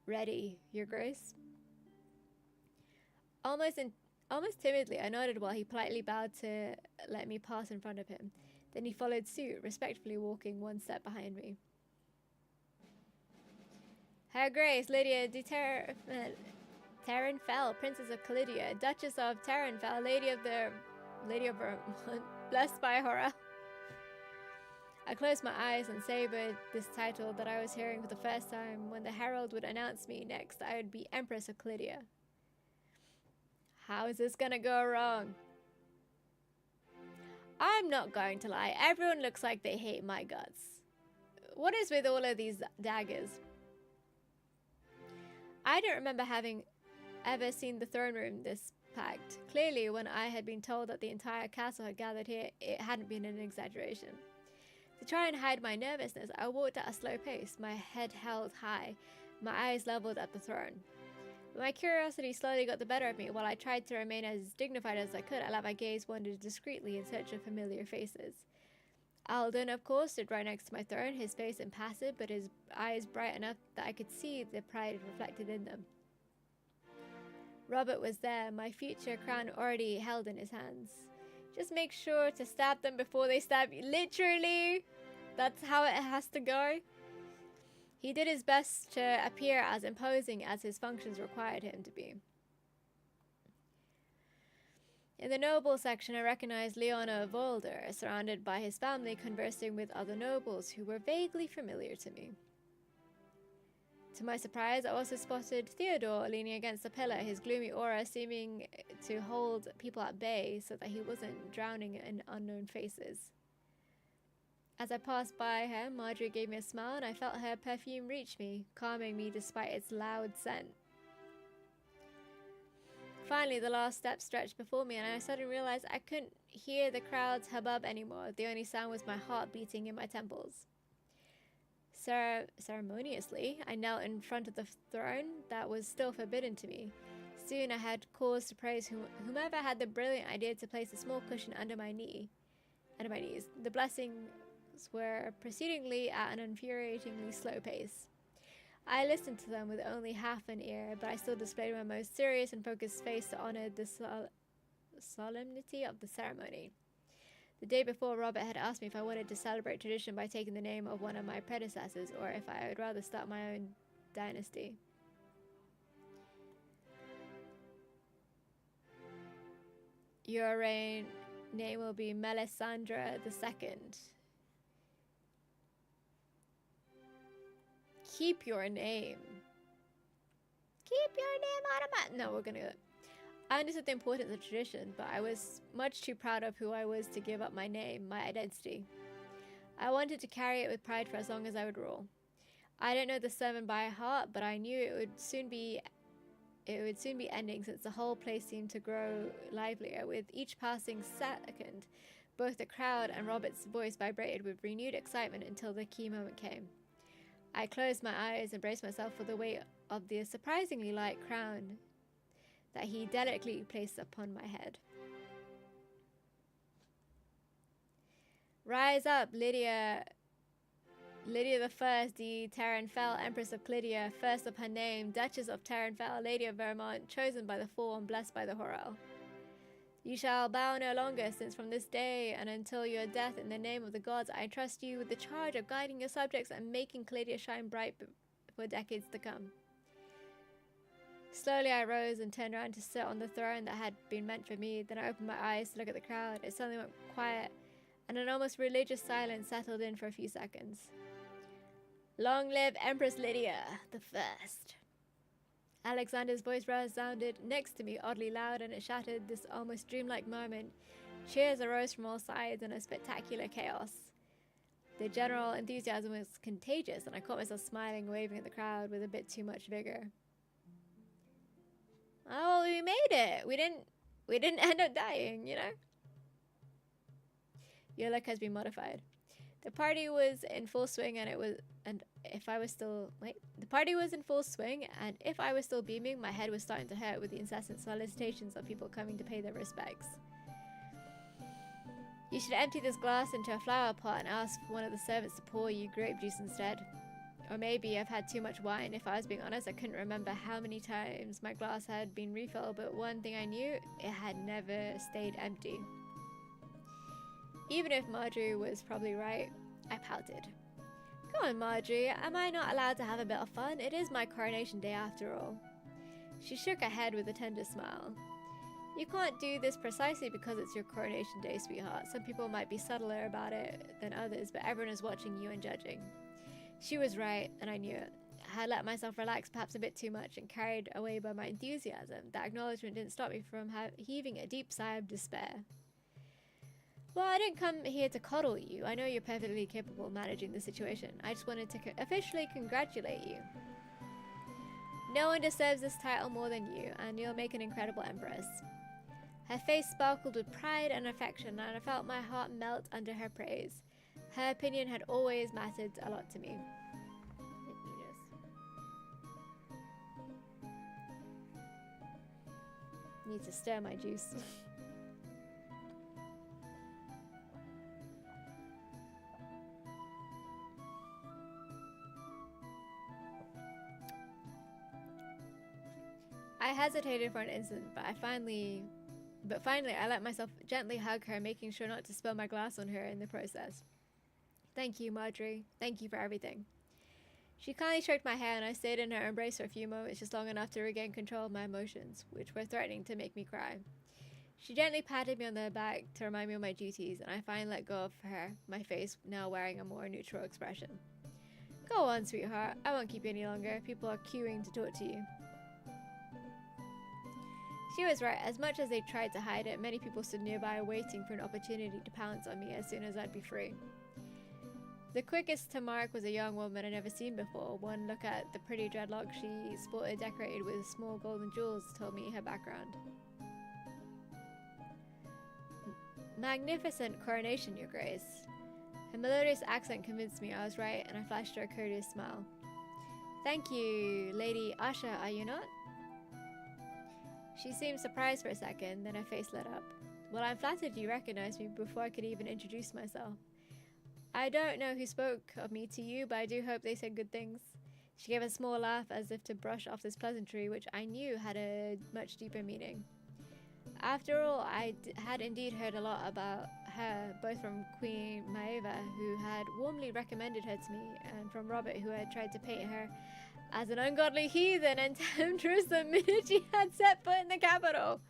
Ready, Your Grace? Almost timidly, I nodded while he politely bowed to let me pass in front of him. Then he followed suit, respectfully walking one step behind me. Her Grace, Lydia de Terranfell, Princess of Calidia, Duchess of Terranfell, Lady of Vermont, blessed by horror. I closed my eyes and savored this title that I was hearing for the first time when the herald would announce me next I would be Empress of Calidia. How is this gonna go wrong? I'm not going to lie, everyone looks like they hate my guts. What is with all of these daggers? I don't remember having ever seen the throne room this packed. Clearly, when I had been told that the entire castle had gathered here, it hadn't been an exaggeration. To try and hide my nervousness, I walked at a slow pace, my head held high, my eyes leveled at the throne. But my curiosity slowly got the better of me. While I tried to remain as dignified as I could, I let my gaze wander discreetly in search of familiar faces. Alden, of course, stood right next to my throne, his face impassive, but his eyes bright enough that I could see the pride reflected in them. Robert was there, my future crown already held in his hands. Just make sure to stab them before they stab you. Literally! That's how it has to go. He did his best to appear as imposing as his functions required him to be. In the noble section, I recognized Leona Volder, surrounded by his family, conversing with other nobles who were vaguely familiar to me. To my surprise, I also spotted Theodore leaning against a pillar, his gloomy aura seeming to hold people at bay so that he wasn't drowning in unknown faces. As I passed by her, Marjorie gave me a smile and I felt her perfume reach me, calming me despite its loud scent. Finally, the last step stretched before me and I suddenly realized I couldn't hear the crowd's hubbub anymore. The only sound was my heart beating in my temples. Ceremoniously, I knelt in front of the throne that was still forbidden to me. Soon I had cause to praise whomever had the brilliant idea to place a small cushion under my knees. The blessings were proceedingly at an infuriatingly slow pace. I listened to them with only half an ear, but I still displayed my most serious and focused face to honor the solemnity of the ceremony. The day before, Robert had asked me if I wanted to celebrate tradition by taking the name of one of my predecessors, or if I would rather start my own dynasty. Your name will be Melisandre II. Keep your name. Keep your name out of my... No, we're gonna... I understood the importance of tradition, but I was much too proud of who I was to give up my name, my identity. I wanted to carry it with pride for as long as I would rule. I don't know the sermon by heart, but I knew it would soon be ending, since the whole place seemed to grow livelier. With each passing second, both the crowd and Robert's voice vibrated with renewed excitement until the key moment came. I closed my eyes and braced myself for the weight of the surprisingly light crown that he delicately placed upon my head. Rise up, Lydia the First, the Terranfell, Empress of Clydia, first of her name, Duchess of Terranfell, Lady of Vermont, chosen by the Four and blessed by the Horrell. You shall bow no longer, since from this day and until your death, in the name of the gods, I entrust you with the charge of guiding your subjects and making Clydia shine bright for decades to come. Slowly I rose and turned around to sit on the throne that had been meant for me. Then I opened my eyes to look at the crowd. It suddenly went quiet, and an almost religious silence settled in for a few seconds. Long live Empress Lydia the First. Alexander's voice resounded next to me, oddly loud, and it shattered this almost dreamlike moment. Cheers arose from all sides in a spectacular chaos. The general enthusiasm was contagious, and I caught myself smiling, waving at the crowd with a bit too much vigor. Oh, we made it. We didn't end up dying, you know? Your luck has been modified. The party was in full swing the party was in full swing, and if I was still beaming, my head was starting to hurt with the incessant solicitations of people coming to pay their respects. You should empty this glass into a flower pot and ask one of the servants to pour you grape juice instead. Or maybe I've had too much wine. If I was being honest, I couldn't remember how many times my glass had been refilled, but one thing I knew, it had never stayed empty. Even if Marjorie was probably right, I pouted. Come on, Marjorie, am I not allowed to have a bit of fun? It is my coronation day after all. She shook her head with a tender smile. You can't do this precisely because it's your coronation day, sweetheart. Some people might be subtler about it than others, but everyone is watching you and judging. She was right, and I knew it. I had let myself relax perhaps a bit too much, and carried away by my enthusiasm. That acknowledgement didn't stop me from heaving a deep sigh of despair. Well, I didn't come here to coddle you. I know you're perfectly capable of managing the situation. I just wanted to officially congratulate you. No one deserves this title more than you, and you'll make an incredible empress. Her face sparkled with pride and affection, and I felt my heart melt under her praise. Her opinion had always mattered a lot to me. Need to stir my juice. I hesitated for an instant, but finally I let myself gently hug her, making sure not to spill my glass on her in the process. Thank you, Marjorie. Thank you for everything. She kindly stroked my hair, and I stayed in her embrace for a few moments, just long enough to regain control of my emotions, which were threatening to make me cry. She gently patted me on the back to remind me of my duties, and I finally let go of her, my face now wearing a more neutral expression. Go on, sweetheart. I won't keep you any longer. People are queuing to talk to you. She was right. As much as they tried to hide it, many people stood nearby waiting for an opportunity to pounce on me as soon as I'd be free. The quickest to mark was a young woman I'd never seen before. One look at the pretty dreadlocks she sported decorated with small golden jewels told me her background. Magnificent coronation, Your Grace. Her melodious accent convinced me I was right, and I flashed her a courteous smile. Thank you, Lady Asha, are you not? She seemed surprised for a second, then her face lit up. Well, I'm flattered you recognized me before I could even introduce myself. I don't know who spoke of me to you, but I do hope they said good things. She gave a small laugh as if to brush off this pleasantry, which I knew had a much deeper meaning. After all, I had indeed heard a lot about her, both from Queen Maeva, who had warmly recommended her to me, and from Robert, who had tried to paint her as an ungodly heathen and temptress the minute she had set foot in the capital.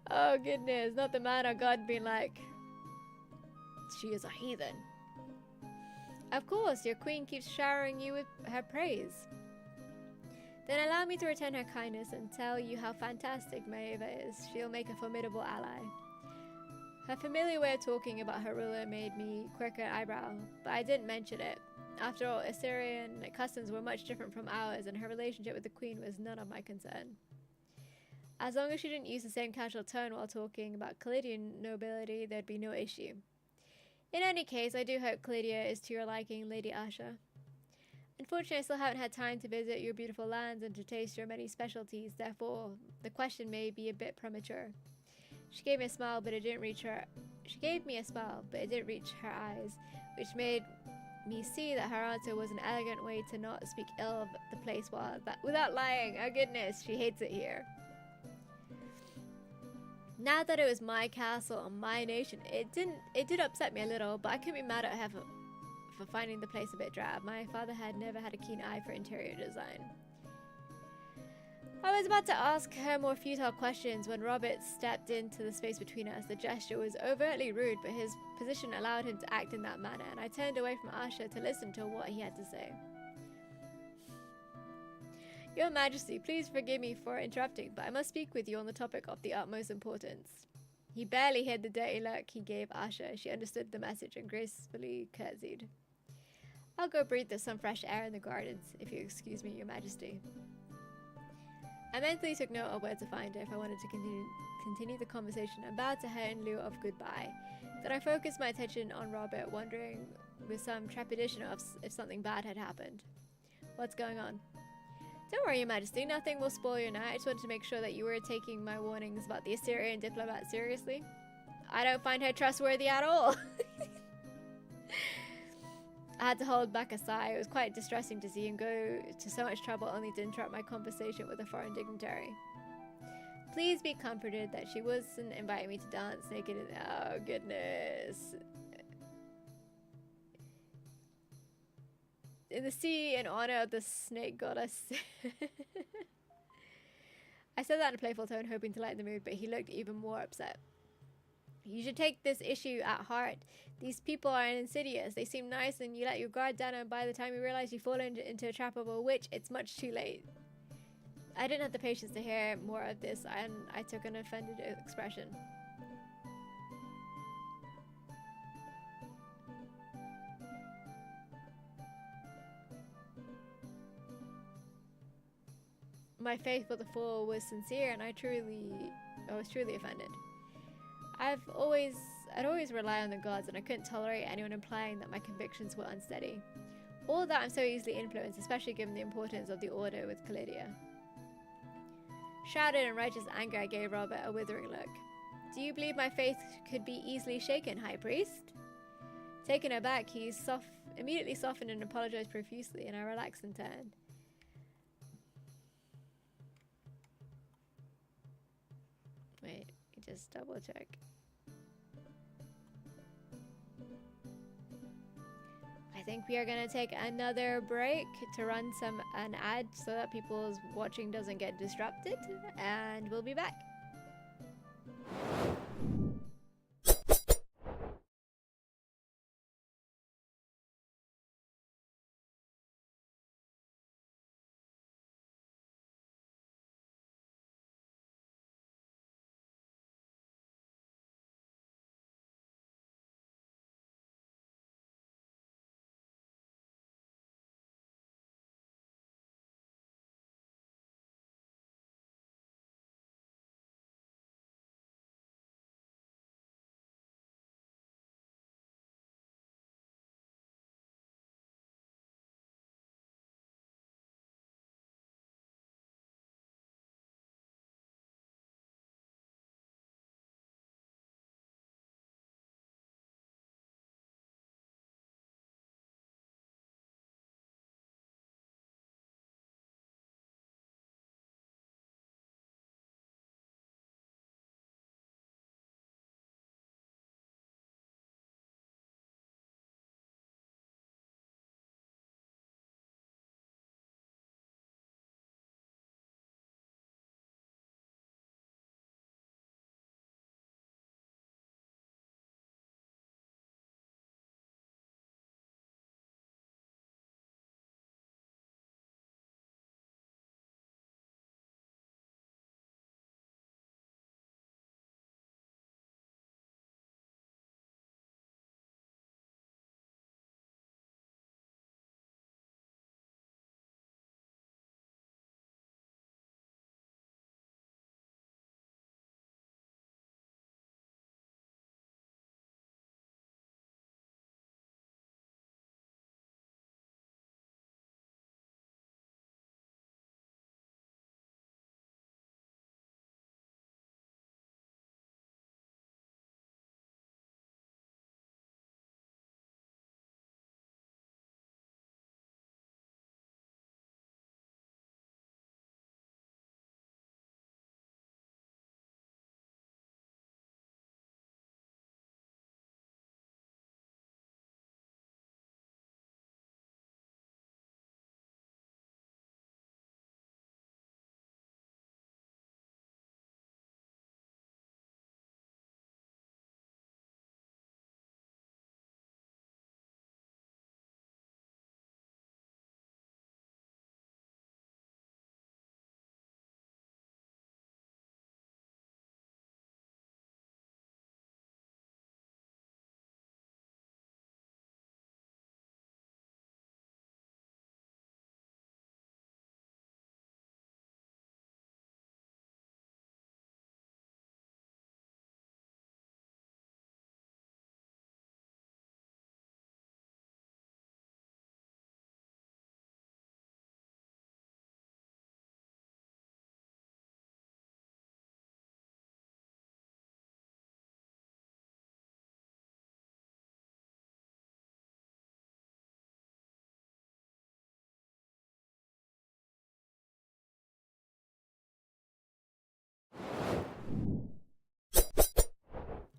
Oh goodness, not the man of God being like, she is a heathen. Of course, your queen keeps showering you with her praise. Then allow me to return her kindness and tell you how fantastic Maeva is. She'll make a formidable ally. Her familiar way of talking about her ruler made me quirk an eyebrow, but I didn't mention it. After all, Assyrian customs were much different from ours, and her relationship with the queen was none of my concern. As long as she didn't use the same casual tone while talking about Caledian nobility, there'd be no issue. In any case, I do hope Caledia is to your liking, Lady Asha. Unfortunately, I still haven't had time to visit your beautiful lands and to taste your many specialties, therefore, the question may be a bit premature. She gave me a smile, but it didn't reach her eyes, which made me see that her answer was an elegant way to not speak ill of the place without lying. Oh goodness, she hates it here. Now that it was my castle and my nation, it did upset me a little, but I couldn't be mad at her for finding the place a bit drab. My father had never had a keen eye for interior design. I was about to ask her more futile questions when Robert stepped into the space between us. The gesture was overtly rude, but his position allowed him to act in that manner, and I turned away from Asha to listen to what he had to say. Your Majesty, please forgive me for interrupting, but I must speak with you on the topic of the utmost importance. He barely hid the dirty look he gave Asha. She understood the message and gracefully curtsied. I'll go breathe some fresh air in the gardens, if you excuse me, Your Majesty. I mentally took note of where to find her if I wanted to continue the conversation and bowed to her in lieu of goodbye. Then I focused my attention on Robert, wondering with some trepidation if something bad had happened. What's going on? Don't worry, Your Majesty, nothing will spoil your night. I just wanted to make sure that you were taking my warnings about the Assyrian diplomat seriously. I don't find her trustworthy at all. I had to hold back a sigh. It was quite distressing to see him go to so much trouble only to interrupt my conversation with a foreign dignitary. Please be comforted that she wasn't inviting me to dance naked in... Oh, goodness. In the sea, in honor of the snake goddess. I said that in a playful tone, hoping to lighten the mood, but he looked even more upset. You should take this issue at heart. These people are insidious. They seem nice and you let your guard down, and by the time you realize you fall into a trap of a witch, it's much too late. I didn't have the patience to hear more of this, and I took an offended expression. My faith for the fool was sincere, and I was truly offended. I'd always rely on the gods, and I couldn't tolerate anyone implying that my convictions were unsteady. All that I'm so easily influenced, especially given the importance of the order with Caledia. Shrouded in righteous anger, I gave Robert a withering look. Do you believe my faith could be easily shaken, High Priest? Taken aback, he immediately softened and apologized profusely, and I relaxed and turned. Wait, just double check. I think we are going to take another break to run an ad so that people's watching doesn't get disrupted, and we'll be back.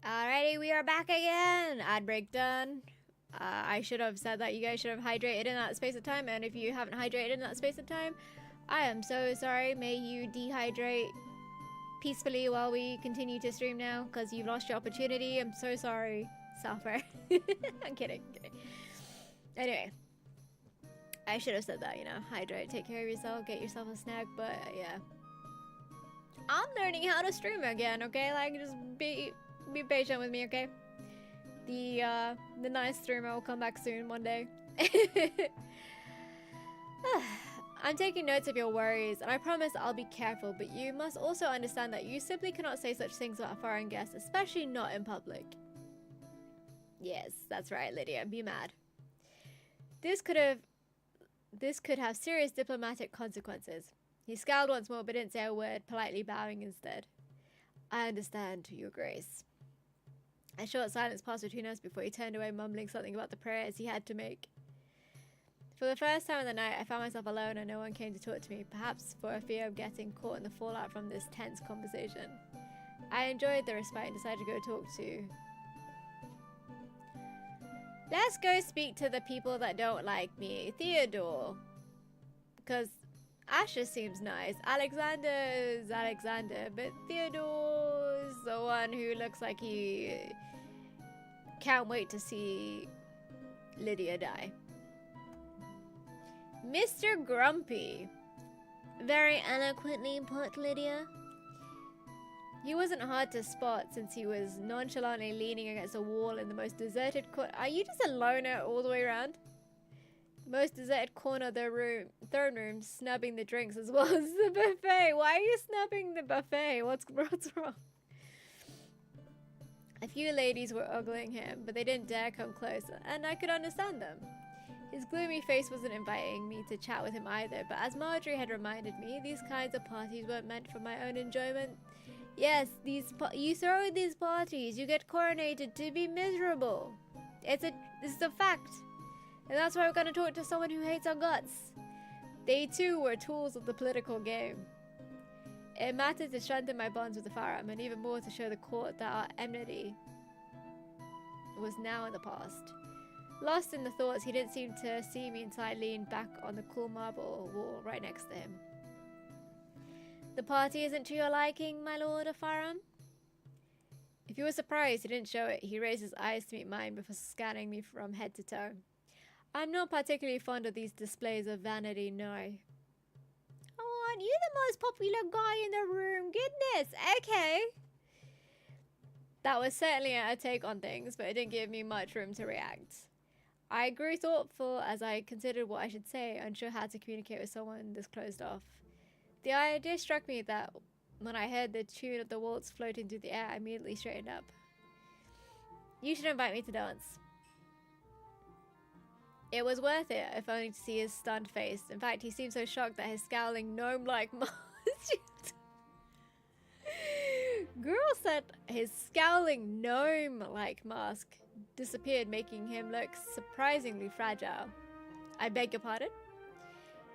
Alrighty, we are back again. Ad break done. I should have said that you guys should have hydrated in that space of time, and if you haven't hydrated in that space of time, I am so sorry. May you dehydrate peacefully while we continue to stream now, because you've lost your opportunity. I'm so sorry, Suffer. I'm kidding. Anyway, I should have said that, you know, hydrate, take care of yourself, get yourself a snack, but yeah. I'm learning how to stream again, okay? Like, just be patient with me, okay? The nice streamer will come back soon one day. I'm taking notes of your worries, and I promise I'll be careful, but you must also understand that you simply cannot say such things about foreign guests, especially not in public. Yes, that's right, Lydia. Be mad. This could have serious diplomatic consequences. He scowled once more, but didn't say a word, politely bowing instead. I understand, Your Grace. A short silence passed between us before he turned away, mumbling something about the prayers he had to make. For the first time of the night, I found myself alone and no one came to talk to me, perhaps for a fear of getting caught in the fallout from this tense conversation. I enjoyed the respite and decided to go talk to... Let's go speak to the people that don't like me. Theodore. Because Asher seems nice. Alexander's Alexander, but Theodore's the one who looks like he can't wait to see Lydia die. Mr. Grumpy. Very eloquently put, Lydia. He wasn't hard to spot since he was nonchalantly leaning against a wall in the most deserted corner. Are you just a loner all the way around? Most deserted corner of the throne room, snubbing the drinks as well as the buffet. Why are you snubbing the buffet? What's wrong? A few ladies were ogling him, but they didn't dare come close, and I could understand them. His gloomy face wasn't inviting me to chat with him either, but as Marjorie had reminded me, these kinds of parties weren't meant for my own enjoyment. Yes, you throw these parties, you get coronated to be miserable. This is a fact. And that's why we're going to talk to someone who hates our guts. They too were tools of the political game. It mattered to strengthen my bonds with the Faram, and even more to show the court that our enmity was now in the past. Lost in the thoughts, he didn't seem to see me until I leaned back on the cool marble wall right next to him. The party isn't to your liking, my lord of Faram? If you were surprised he didn't show it, he raised his eyes to meet mine before scanning me from head to toe. I'm not particularly fond of these displays of vanity, no. Oh, aren't you the most popular guy in the room? Goodness, okay. That was certainly a take on things, but it didn't give me much room to react. I grew thoughtful as I considered what I should say, unsure how to communicate with someone this closed off. The idea struck me that when I heard the tune of the waltz floating through the air, I immediately straightened up. You should invite me to dance. It was worth it, if only to see his stunned face. In fact, he seemed so shocked that his scowling gnome-like mask... Girl said his scowling gnome-like mask disappeared, making him look surprisingly fragile. I beg your pardon?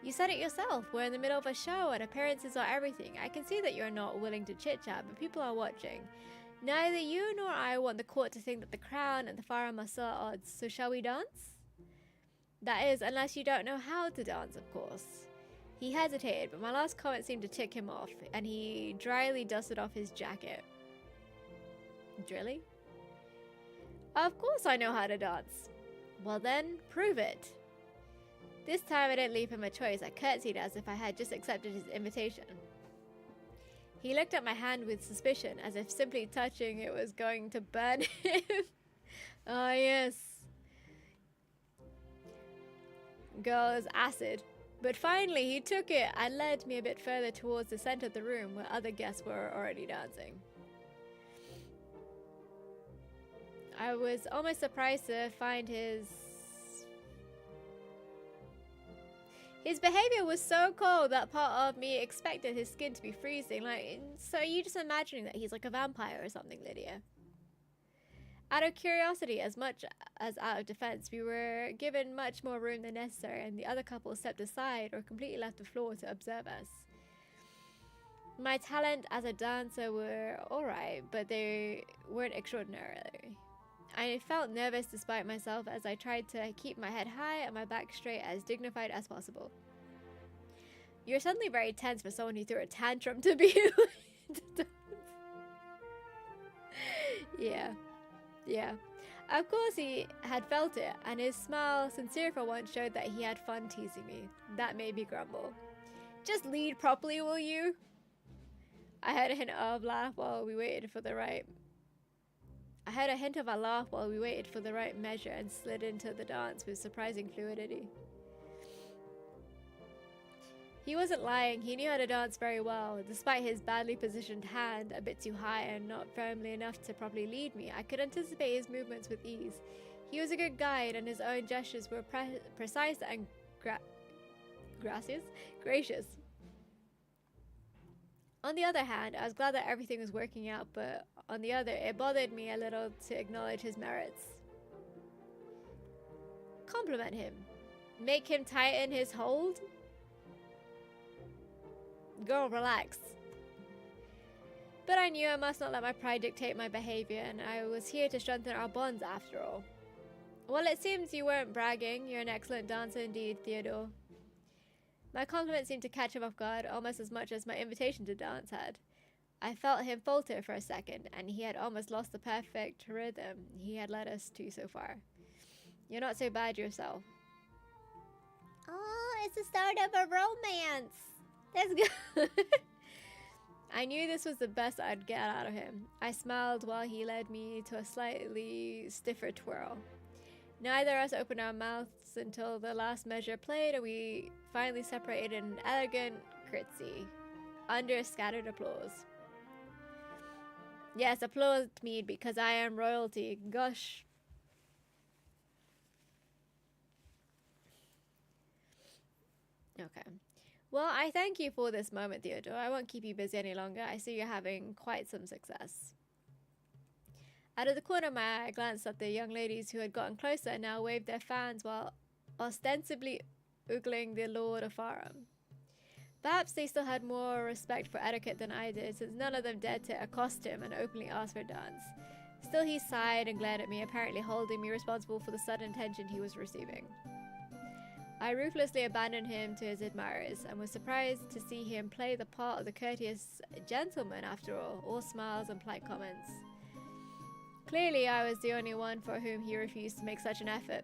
You said it yourself. We're in the middle of a show and appearances are everything. I can see that you're not willing to chit-chat, but people are watching. Neither you nor I want the court to think that the crown and the Faram are still at odds, so shall we dance? That is, unless you don't know how to dance, of course. He hesitated, but my last comment seemed to tick him off, and he dryly dusted off his jacket. Drilly? Of course I know how to dance. Well then, prove it. This time I didn't leave him a choice. I curtsied as if I had just accepted his invitation. He looked at my hand with suspicion, as if simply touching it was going to burn him. Ah, yes. Girl's acid. But finally he took it and led me a bit further towards the center of the room where other guests were already dancing. I was almost surprised to find his behavior was so cold that part of me expected his skin to be freezing. Like, so you just imagining that he's like a vampire or something, Lydia? Out of curiosity, as much as out of defense, we were given much more room than necessary, and the other couple stepped aside or completely left the floor to observe us. My talent as a dancer were alright, but they weren't extraordinary. I felt nervous despite myself as I tried to keep my head high and my back straight, as dignified as possible. You're suddenly very tense for someone who threw a tantrum to be Yeah. Of course he had felt it, and his smile, sincere for once, showed that he had fun teasing me. That made me grumble. Just lead properly, will you? I heard a hint of a laugh while we waited for the right measure and slid into the dance with surprising fluidity. He wasn't lying. He knew how to dance very well. Despite his badly positioned hand, a bit too high and not firmly enough to properly lead me, I could anticipate his movements with ease. He was a good guide, and his own gestures were precise and gracious. On the other hand, I was glad that everything was working out, but on the other, it bothered me a little to acknowledge his merits. Compliment him. Make him tighten his hold? Girl, relax. But I knew I must not let my pride dictate my behavior, and I was here to strengthen our bonds after all. Well, it seems you weren't bragging. You're an excellent dancer indeed, Theodore. My compliment seemed to catch him off guard almost as much as my invitation to dance had. I felt him falter for a second, and he had almost lost the perfect rhythm he had led us to so far. You're not so bad yourself. Oh, it's the start of a romance. That's good. I knew this was the best I'd get out of him. I smiled while he led me to a slightly stiffer twirl. Neither of us opened our mouths until the last measure played, and we finally separated in an elegant curtsy under scattered applause. Yes, applaud me because I am royalty. Gosh. Okay. Well, I thank you for this moment, Theodore. I won't keep you busy any longer. I see you're having quite some success. Out of the corner of my eye, I glanced at the young ladies who had gotten closer and now waved their fans while ostensibly ogling the Lord of Farum. Perhaps they still had more respect for etiquette than I did, since none of them dared to accost him and openly ask for a dance. Still, he sighed and glared at me, apparently holding me responsible for the sudden attention he was receiving. I ruthlessly abandoned him to his admirers, and was surprised to see him play the part of the courteous gentleman after all smiles and polite comments. Clearly, I was the only one for whom he refused to make such an effort.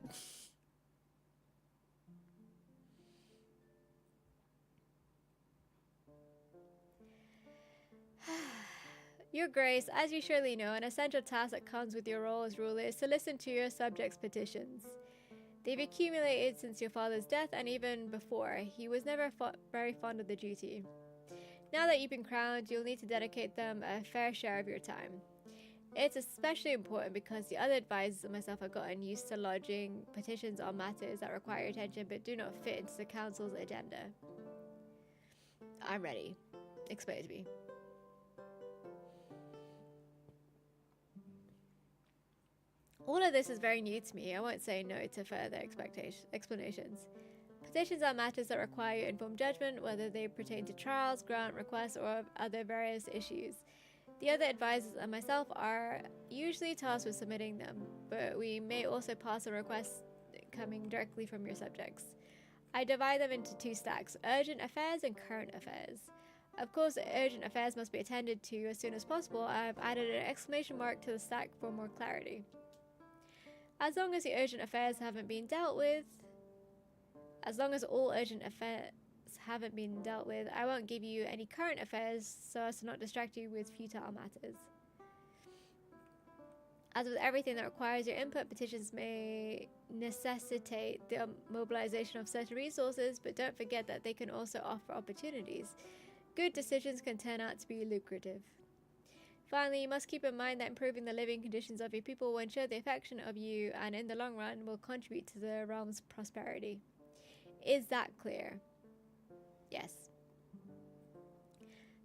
Your Grace, as you surely know, an essential task that comes with your role as ruler is to listen to your subjects' petitions. They've accumulated since your father's death, and even before. He was never very fond of the duty. Now that you've been crowned, you'll need to dedicate them a fair share of your time. It's especially important because the other advisors and myself have gotten used to lodging petitions on matters that require attention but do not fit into the council's agenda. I'm ready. Explain it to me. All of this is very new to me. I won't say no to further explanations. Petitions are matters that require your informed judgment, whether they pertain to trials, grant requests, or other various issues. The other advisors and myself are usually tasked with submitting them, but we may also pass on requests coming directly from your subjects. I divide them into two stacks: urgent affairs and current affairs. Of course, urgent affairs must be attended to as soon as possible. I've added an exclamation mark to the stack for more clarity. As long as the urgent affairs haven't been dealt with, as long as all urgent affairs haven't been dealt with, I won't give you any current affairs so as to not distract you with futile matters. As with everything that requires your input, petitions may necessitate the mobilization of certain resources, but don't forget that they can also offer opportunities. Good decisions can turn out to be lucrative. Finally, you must keep in mind that improving the living conditions of your people will ensure the affection of you, and in the long run will contribute to the realm's prosperity. Is that clear? Yes.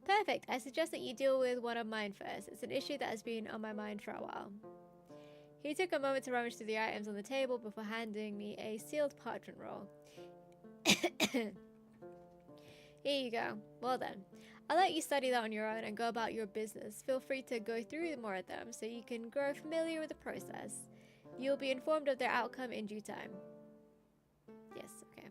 Perfect. I suggest that you deal with one of mine first. It's an issue that has been on my mind for a while. He took a moment to rummage through the items on the table before handing me a sealed parchment roll. Here you go. Well done. I'll let you study that on your own and go about your business. Feel free to go through more of them so you can grow familiar with the process. You'll be informed of their outcome in due time. Yes, okay.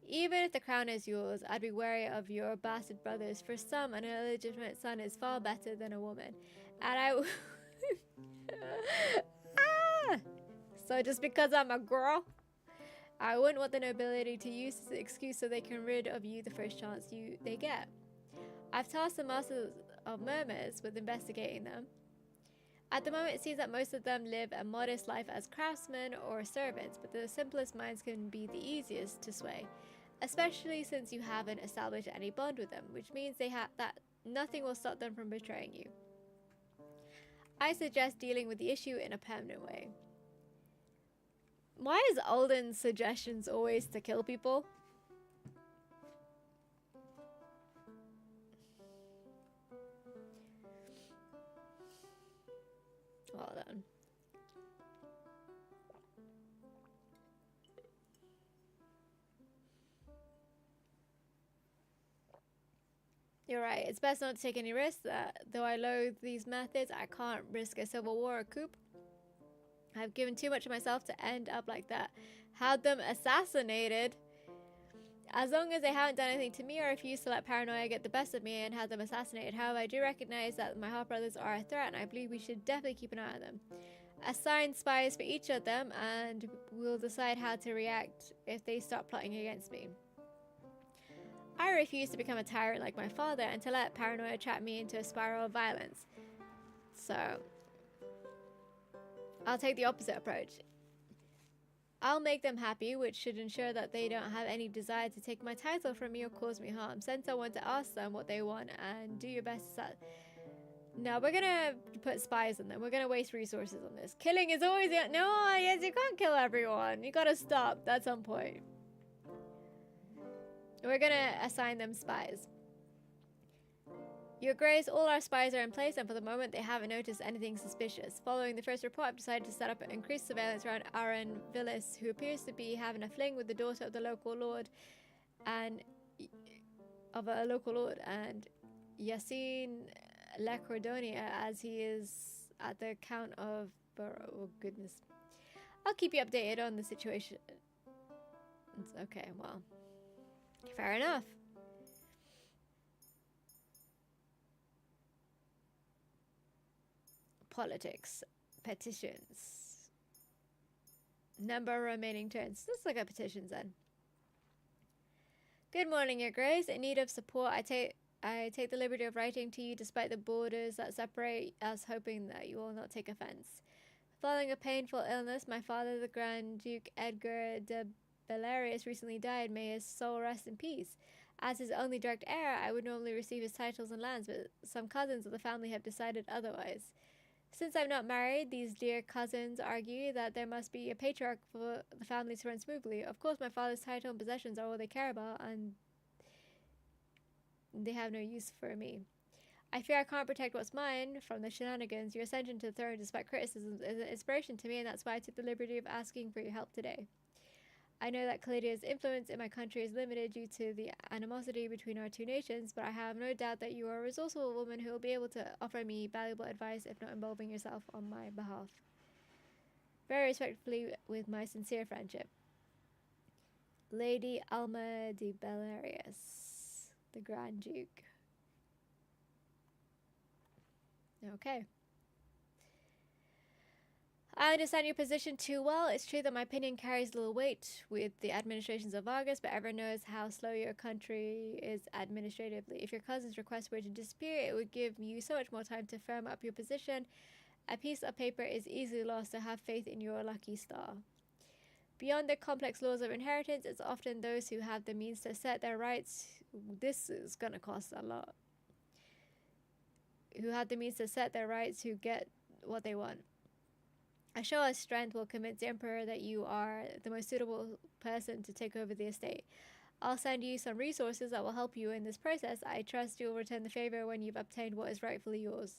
Even if the crown is yours, I'd be wary of your bastard brothers. For some, an illegitimate son is far better than a woman. And I... So just because I'm a girl, I wouldn't want the nobility to use this excuse so they can rid of you the first chance they get. I've tasked the masters of murmurs with investigating them. At the moment, it seems that most of them live a modest life as craftsmen or servants, but the simplest minds can be the easiest to sway, especially since you haven't established any bond with them, which means that nothing will stop them from betraying you. I suggest dealing with the issue in a permanent way. Why is Alden's suggestions always to kill people? Well done. You're right. It's best not to take any risks. Though I loathe these methods, I can't risk a civil war or coup. I've given too much of myself to end up like that. Had them assassinated. As long as they haven't done anything to me, I refuse to let paranoia get the best of me and have them assassinated. However, I do recognize that my half brothers are a threat, and I believe we should definitely keep an eye on them. Assign spies for each of them, and we'll decide how to react if they start plotting against me. I refuse to become a tyrant like my father and to let paranoia trap me into a spiral of violence. So, I'll take the opposite approach. I'll make them happy, which should ensure that they don't have any desire to take my title from me or cause me harm. Send someone to ask them what they want and do your best to No, we're gonna put spies on them. We're gonna waste resources on this. Killing is always... No, yes, you can't kill everyone. You gotta stop at some point. We're gonna assign them spies. Your Grace, all our spies are in place, and for the moment they haven't noticed anything suspicious. Following the first report, I've decided to set up increased surveillance around Aaron Villis, who appears to be having a fling with the daughter of the local lord, and Yassine Lacordonia, as he is at the Count of Borough. Oh goodness! I'll keep you updated on the situation. It's okay, well, fair enough. Politics. Petitions. Number of remaining turns. Let's look at petitions then. Good morning, Your Grace. In need of support, I take the liberty of writing to you despite the borders that separate us, hoping that you will not take offense. Following a painful illness, my father, the Grand Duke Edgar de Bellarius, recently died. May his soul rest in peace. As his only direct heir, I would normally receive his titles and lands, but some cousins of the family have decided otherwise. Since I'm not married, these dear cousins argue that there must be a patriarch for the family to run smoothly. Of course, my father's title and possessions are all they care about, and they have no use for me. I fear I can't protect what's mine from the shenanigans. Your ascension to the throne, despite criticisms, is an inspiration to me, and that's why I took the liberty of asking for your help today. I know that Caladia's influence in my country is limited due to the animosity between our two nations, but I have no doubt that you are a resourceful woman who will be able to offer me valuable advice, if not involving yourself on my behalf. Very respectfully, with my sincere friendship. Lady Alma de Bellarius, the Grand Duke. Okay. I understand your position too well. It's true that my opinion carries little weight with the administrations of Vargas, but everyone knows how slow your country is administratively. If your cousin's request were to disappear, it would give you so much more time to firm up your position. A piece of paper is easily lost, so have faith in your lucky star. Beyond the complex laws of inheritance, it's often those who have the means to assert their rights. This is going to cost a lot. Who have the means to assert their rights, who get what they want. A show of strength will convince the Emperor that you are the most suitable person to take over the estate. I'll send you some resources that will help you in this process. I trust you'll return the favor when you've obtained what is rightfully yours.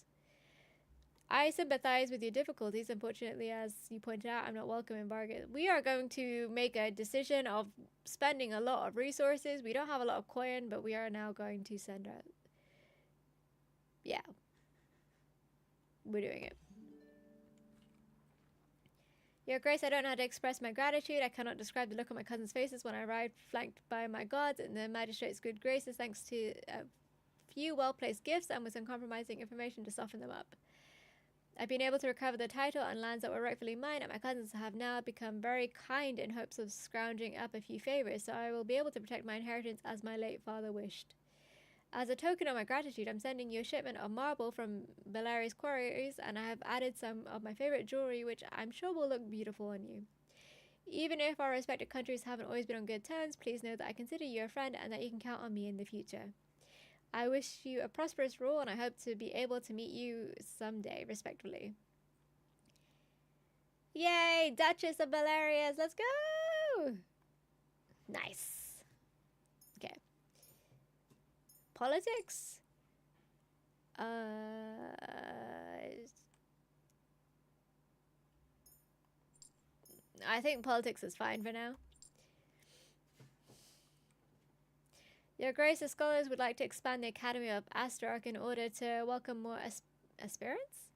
I sympathize with your difficulties. Unfortunately, as you pointed out, I'm not welcome in Vargas. We are going to make a decision of spending a lot of resources. We don't have a lot of coin, but we are now going to send out... Yeah. We're doing it. Your Grace, I don't know how to express my gratitude. I cannot describe the look on my cousins' faces when I arrived, flanked by my guards and the magistrate's good graces, thanks to a few well-placed gifts and with uncompromising information to soften them up. I've been able to recover the title and lands that were rightfully mine, and my cousins have now become very kind in hopes of scrounging up a few favors, so I will be able to protect my inheritance as my late father wished. As a token of my gratitude, I'm sending you a shipment of marble from Bellarius quarries, and I have added some of my favorite jewelry, which I'm sure will look beautiful on you. Even if our respective countries haven't always been on good terms, please know that I consider you a friend and that you can count on me in the future. I wish you a prosperous rule, and I hope to be able to meet you someday, respectfully. Yay! Duchess of Bellarius, let's go! Nice. Okay. Politics? I think politics is fine for now. Your Grace, the scholars would like to expand the Academy of Astaroth in order to welcome more aspirants.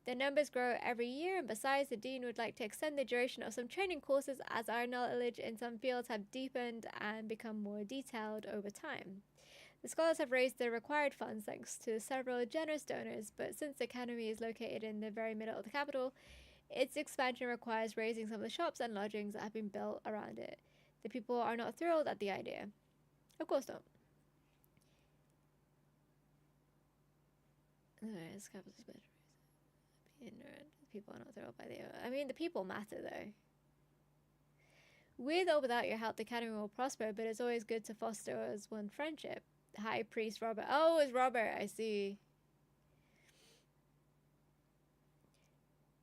Their numbers grow every year, and besides, the Dean would like to extend the duration of some training courses as our knowledge in some fields have deepened and become more detailed over time. The scholars have raised the required funds thanks to several generous donors, but since the Academy is located in the very middle of the capital, its expansion requires raising some of the shops and lodgings that have been built around it. The people are not thrilled at the idea. Of course not. People are not thrilled by the... I mean, the people matter, though. With or without your help, the Academy will prosper, but it's always good to foster as one friendship. High Priest Robert. Oh, it's Robert. I see.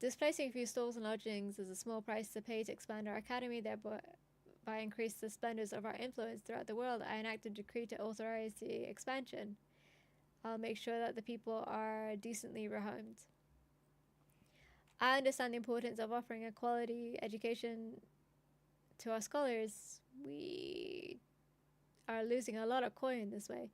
Displacing a few stalls and lodgings is a small price to pay to expand our academy, thereby increase the splendors of our influence throughout the world. I enact a decree to authorize the expansion. I'll make sure that the people are decently rehomed. I understand the importance of offering a quality education to our scholars. We are losing a lot of coin this way.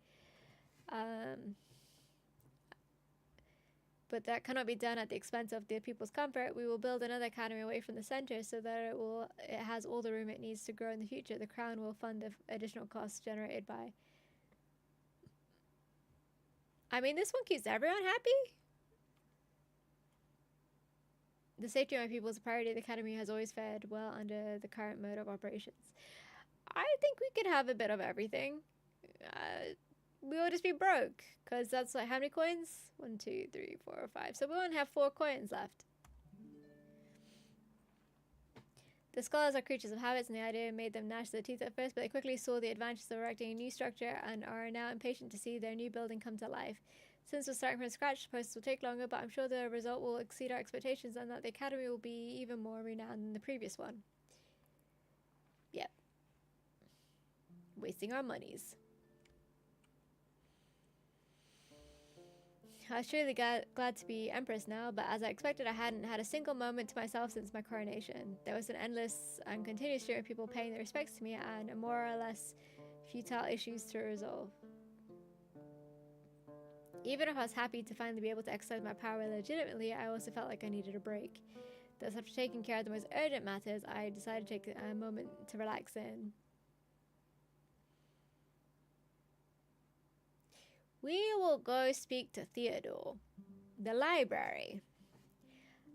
But that cannot be done at the expense of the people's comfort. We will build another academy away from the center so that it has all the room it needs to grow in the future. The crown will fund the additional costs generated by... I mean, this one keeps everyone happy. The safety of my people is a priority. The academy has always fared well under the current mode of operations. I think we could have a bit of everything. We will just be broke, because that's like how many coins? 1, 2, 3, 4, 5. So we only have 4 coins left. The scholars are creatures of habits, and the idea made them gnash their teeth at first, but they quickly saw the advantages of erecting a new structure and are now impatient to see their new building come to life. Since we're starting from scratch, the process will take longer, but I'm sure the result will exceed our expectations and that the academy will be even more renowned than the previous one. Yep. Wasting our monies. I was truly glad to be Empress now, but as I expected, I hadn't had a single moment to myself since my coronation. There was an endless and continuous stream of people paying their respects to me and more or less futile issues to resolve. Even if I was happy to finally be able to exercise my power legitimately, I also felt like I needed a break. Thus, after taking care of the most urgent matters, I decided to take a moment to relax in. We will go speak to Theodore. The library.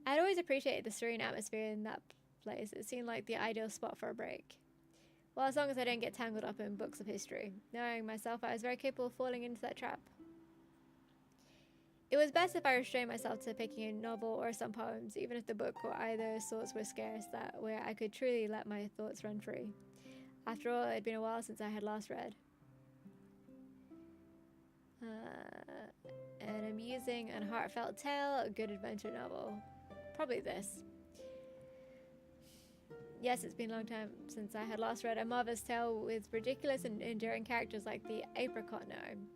I'd always appreciated the serene atmosphere in that place. It seemed like the ideal spot for a break. Well, as long as I didn't get tangled up in books of history. Knowing myself, I was very capable of falling into that trap. It was best if I restrained myself to picking a novel or some poems, even if the book or either sorts were scarce, that way I could truly let my thoughts run free. After all, it had been a while since I had last read. An amusing and heartfelt tale, a good adventure novel. Probably this. Yes, it's been a long time since I had last read a marvelous tale with ridiculous and enduring characters like the apricot gnome.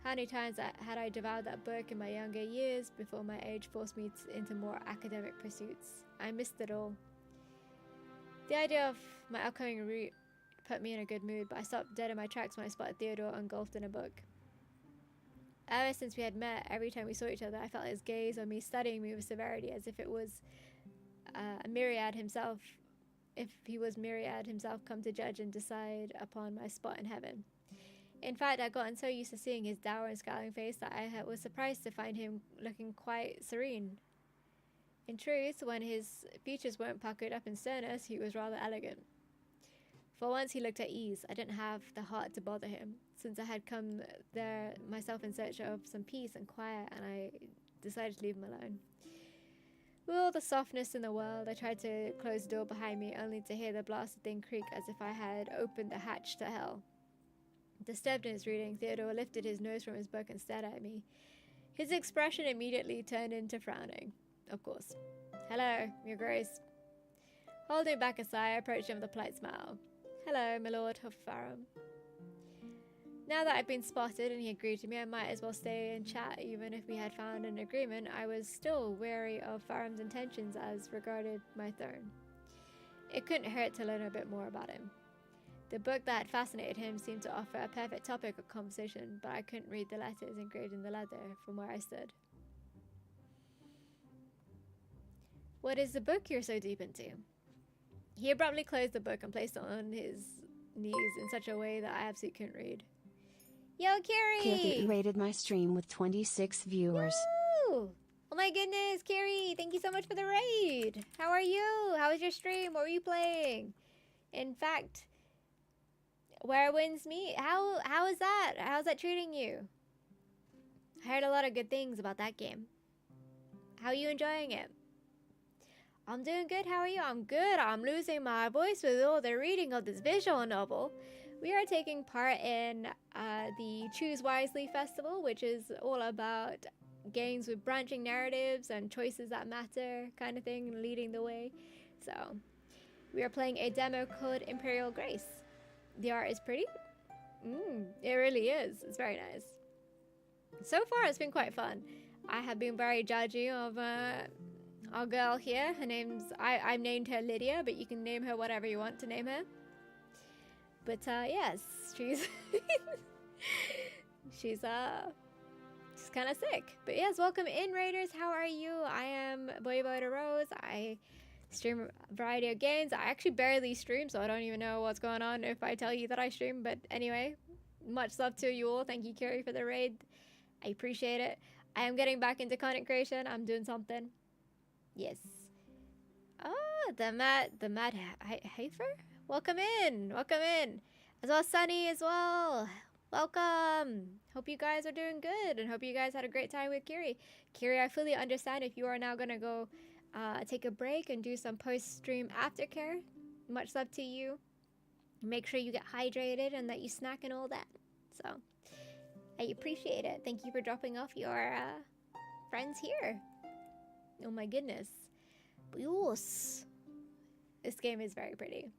How many times had I devoured that book in my younger years before my age forced me into more academic pursuits? I missed it all. The idea of my upcoming route put me in a good mood, but I stopped dead in my tracks when I spotted Theodore engulfed in a book. Ever since we had met, every time we saw each other, I felt his gaze on me, studying me with severity, as if it was Myriad himself, if he was Myriad himself come to judge and decide upon my spot in heaven. In fact, I'd gotten so used to seeing his dour and scowling face that I was surprised to find him looking quite serene. In truth, when his features weren't puckered up in sternness, he was rather elegant. For once he looked at ease. I didn't have the heart to bother him, since I had come there myself in search of some peace and quiet, and I decided to leave him alone. With all the softness in the world, I tried to close the door behind me, only to hear the blasted thing creak as if I had opened the hatch to hell. Disturbed in his reading, Theodore lifted his nose from his book and stared at me. His expression immediately turned into frowning. Of course. Hello, Your Grace. Holding back a sigh, I approached him with a polite smile. Hello, my lord of Farum. Now that I've been spotted and he agreed to me, I might as well stay and chat even if we had found an agreement. I was still wary of Faram's intentions as regarded my throne. It couldn't hurt to learn a bit more about him. The book that had fascinated him seemed to offer a perfect topic of conversation, but I couldn't read the letters engraved in the leather from where I stood. What is the book you're so deep into? He abruptly closed the book and placed it on his knees in such a way that I absolutely couldn't read. Yo, Carrie! Kirky rated my stream with 26 viewers. Woo! Oh my goodness, Carrie! Thank you so much for the raid! How are you? How was your stream? What were you playing? In fact, Where Winds Meet. How is that? How's that treating you? I heard a lot of good things about that game. How are you enjoying it? I'm doing good. How are you? I'm good. I'm losing my voice with all the reading of this visual novel. We are taking part in the Choose Wisely Festival, which is all about games with branching narratives and choices that matter kind of thing, leading the way. So we are playing a demo called Imperial Grace. The art is pretty. It really is. It's very nice. So far, it's been quite fun. I have been very judgy of our girl here. Her name's... I've named her Lydia, but you can name her whatever you want to name her. But, yes, she's... she's kind of sick. But, yes, welcome in, Raiders. How are you? I am Voivode Rose. I stream a variety of games. I actually barely stream, so I don't even know what's going on if I tell you that I stream. But anyway, much love to you all. Thank you, Carrie, for the raid. I appreciate it. I am getting back into content creation. I'm doing something. Yes. Oh, the Mad Hafer? Welcome in. Welcome in. As well as Sunny as well. Welcome. Hope you guys are doing good and hope you guys had a great time with Kiri. Kiri, I fully understand if you are now going to go take a break and do some post-stream aftercare. Much love to you. Make sure you get hydrated and that you snack and all that. So, I appreciate it. Thank you for dropping off your friends here. Oh my goodness. Yes. This game is very pretty.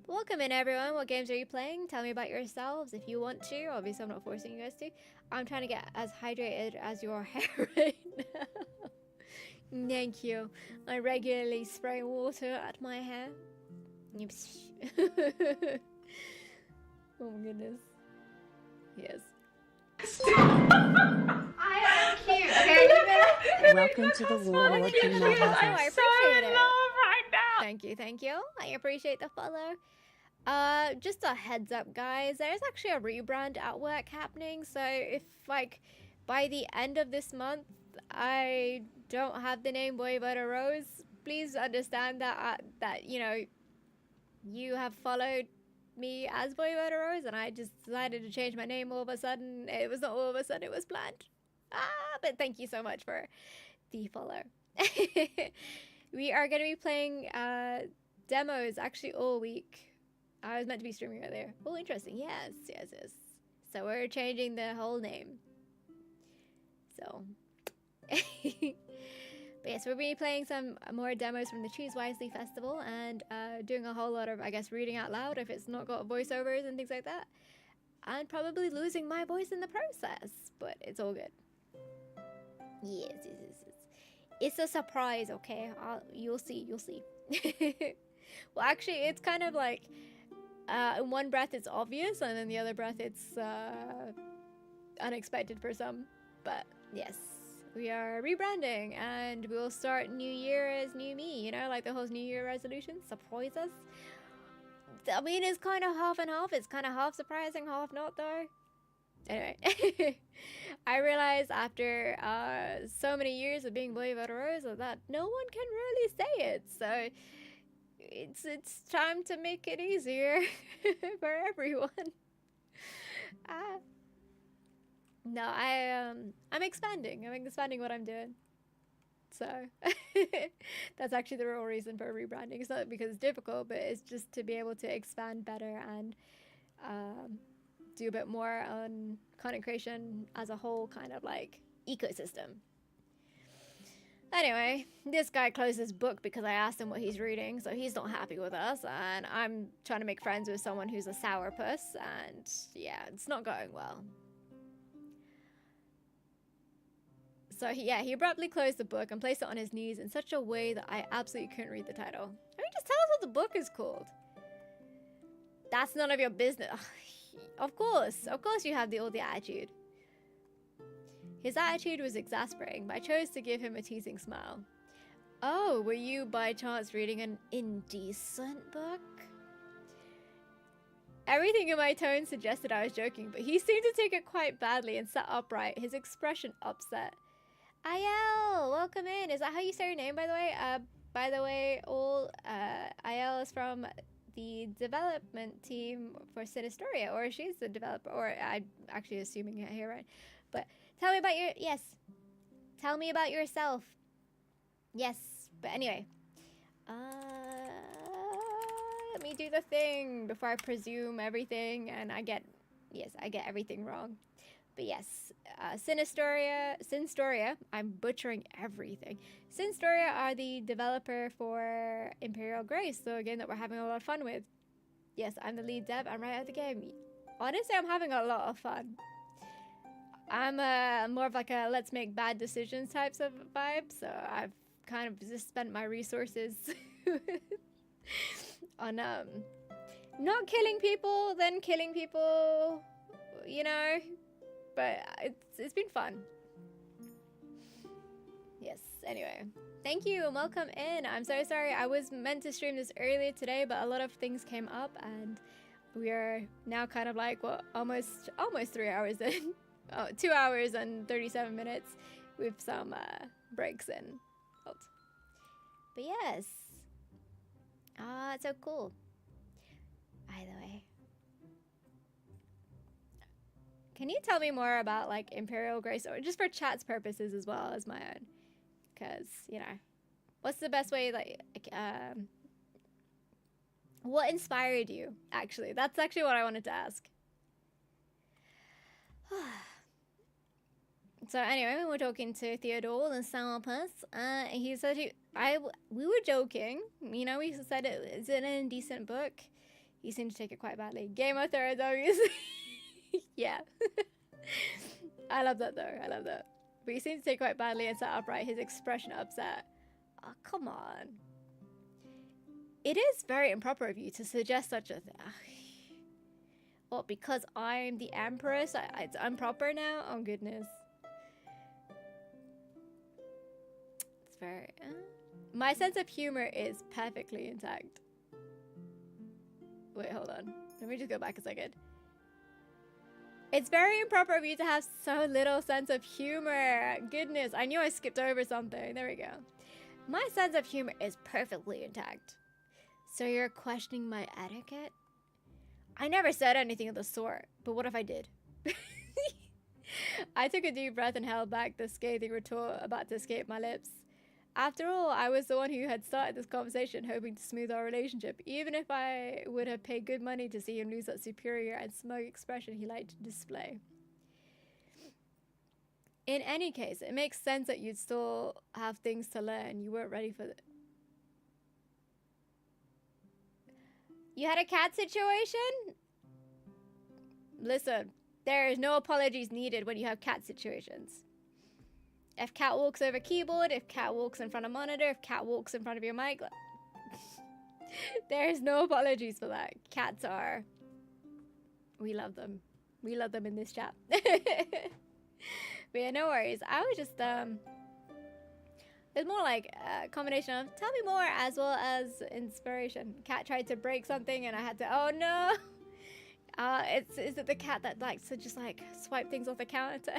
But welcome in, everyone. What games are you playing? Tell me about yourselves if you want to. Obviously, I'm not forcing you guys to. I'm trying to get as hydrated as your hair right now. Thank you. I regularly spray water at my hair. Oh my goodness. Yes. I am cute. Okay, Welcome to the Warlord King Mad I Hatter. appreciate it. Right now. Thank you. I appreciate the follow. Just a heads up, guys. There's actually a rebrand at work happening. So if like by the end of this month I don't have the name Voivode Rose, please understand that that you know you have followed me as Voivode Rose, and I just decided to change my name all of a sudden. It was not all of a sudden, it was planned. But thank you so much for the follow. We are going to be playing demos actually all week. I was meant to be streaming earlier. Oh, interesting. Yes. So we're changing the whole name. So, but yes, we'll be playing some more demos from the Choose Wisely Festival and doing a whole lot of, I guess, reading out loud if it's not got voiceovers and things like that. And probably losing my voice in the process, but it's all good. Yes. It's a surprise, okay? You'll see. Well, actually, it's kind of like, in one breath it's obvious, and then the other breath it's unexpected for some. But yes, we are rebranding, and we'll start New Year as new me, you know, like the whole New Year resolution, surprises. I mean, it's kind of half and half. It's kind of half surprising, half not, though. Anyway, I realized after so many years of being Voivode Rose that no one can really say it, so it's time to make it easier for everyone. No, I'm expanding. I'm expanding what I'm doing. So that's actually the real reason for rebranding. It's not because it's difficult, but it's just to be able to expand better and do a bit more on content creation as a whole kind of like ecosystem. Anyway, this guy closed his book because I asked him what he's reading, so he's not happy with us, and I'm trying to make friends with someone who's a sourpuss, and yeah, it's not going well. So he abruptly closed the book and placed it on his knees in such a way that I absolutely couldn't read the title. I mean, just tell us what the book is called. That's none of your business. Of course you have all the attitude. His attitude was exasperating, but I chose to give him a teasing smile. Oh, were you by chance reading an indecent book? Everything in my tone suggested I was joking, but he seemed to take it quite badly and sat upright, his expression upset. Ayel, welcome in. Is that how you say your name, by the way? Ayel is from the development team for Sinistoria, or she's the developer, or I'm actually assuming it here, right? But tell me about tell me about yourself. Yes, but anyway. Let me do the thing before I presume everything and I get everything wrong. But yes, Sinstoria, I'm butchering everything. Sinstoria are the developer for Imperial Grace, the game that we're having a lot of fun with. Yes, I'm the lead dev, I'm right out the game. Honestly, I'm having a lot of fun. I'm more of like a let's make bad decisions types of vibe, so I've kind of just spent my resources on not killing people, then killing people, you know. But it's been fun. Yes, anyway. Thank you and welcome in. I'm so sorry. I was meant to stream this earlier today, but a lot of things came up and we are now kind of like, well, almost 3 hours in. 2 hours and 37 minutes with some breaks in. Hold. But yes. It's so cool. Either way. Can you tell me more about like Imperial Grace, or just for chat's purposes as well as my own? Because, you know, what's the best way, like, what inspired you, actually? That's actually what I wanted to ask. So anyway, we were talking to Theodore, the sourpuss, and he said we were joking. You know, we said it's an indecent book. He seemed to take it quite badly. Game of Thrones, obviously. Yeah. I love that, though. I love that. But he seemed to take it quite badly and sat upright, his expression upset. Oh, come on. It is very improper of you to suggest such a thing. Well, because I'm the Empress, it's improper now? Oh, goodness. It's very... my sense of humor is perfectly intact. Wait, hold on. Let me just go back a second. It's very improper of you to have so little sense of humor. Goodness, I knew I skipped over something. There we go. My sense of humor is perfectly intact. So you're questioning my etiquette? I never said anything of the sort, but what if I did? I took a deep breath and held back the scathing retort about to escape my lips. After all, I was the one who had started this conversation, hoping to smooth our relationship, even if I would have paid good money to see him lose that superior and smug expression he liked to display. In any case, it makes sense that you'd still have things to learn. You weren't ready for it. You had a cat situation? Listen, there is no apologies needed when you have cat situations. If cat walks over keyboard, if cat walks in front of monitor, if cat walks in front of your mic, there is no apologies for that. Cats are... we love them. We love them in this chat. But yeah, no worries. I was just... it's more like a combination of tell me more as well as inspiration. Cat tried to break something and I had to... oh no! Is it the cat that likes to just like swipe things off the counter?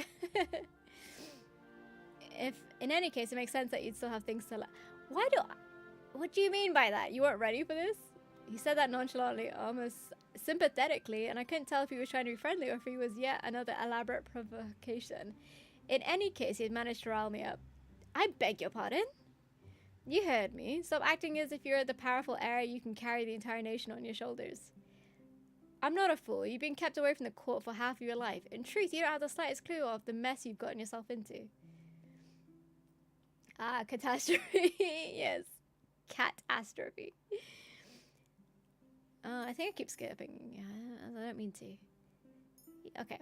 If in any case it makes sense that you'd still have things to what do you mean by that? You weren't ready for this? He said that nonchalantly, almost sympathetically, and I couldn't tell if he was trying to be friendly or if he was yet another elaborate provocation. In any case, he had managed to rile me up. I beg your pardon? You heard me. Stop acting as if you're the powerful heir you can carry the entire nation on your shoulders. I'm not a fool. You've been kept away from the court for half of your life. In truth, you don't have the slightest clue of the mess you've gotten yourself into. Ah, catastrophe. Yes. Catastrophe. I think I keep skipping. I don't mean to. Okay.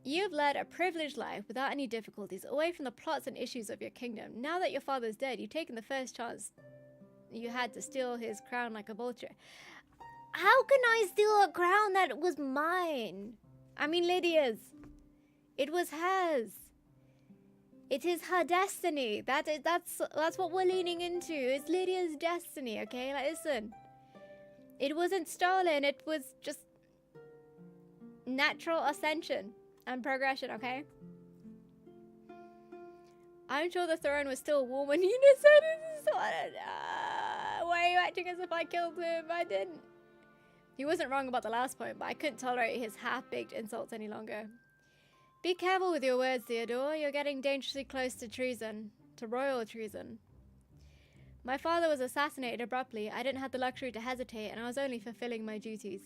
You've led a privileged life without any difficulties, away from the plots and issues of your kingdom. Now that your father's dead, you've taken the first chance you had to steal his crown like a vulture. How can I steal a crown that was mine? I mean, Lydia's. It was hers. It is her destiny. That's what we're leaning into. It's Lydia's destiny, okay? Like, listen. It wasn't stolen. It was just natural ascension and progression, okay? I'm sure the throne was still warm when Nina said it. Why are you acting as if I killed him? I didn't. He wasn't wrong about the last point, but I couldn't tolerate his half-baked insults any longer. Be careful with your words, Theodore. You're getting dangerously close to treason. To royal treason. My father was assassinated abruptly. I didn't have the luxury to hesitate, and I was only fulfilling my duties.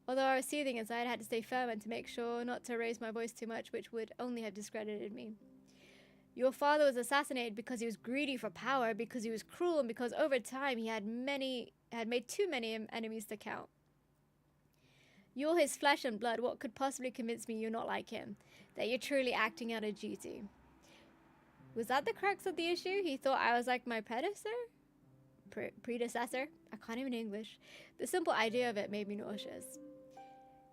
Although I was seething inside, I had to stay firm and to make sure not to raise my voice too much, which would only have discredited me. Your father was assassinated because he was greedy for power, because he was cruel, and because over time he had made too many enemies to count. You're his flesh and blood. What could possibly convince me you're not like him? That you're truly acting out of duty? Was that the crux of the issue? He thought I was like my predecessor? Predecessor? I can't even English. The simple idea of it made me nauseous.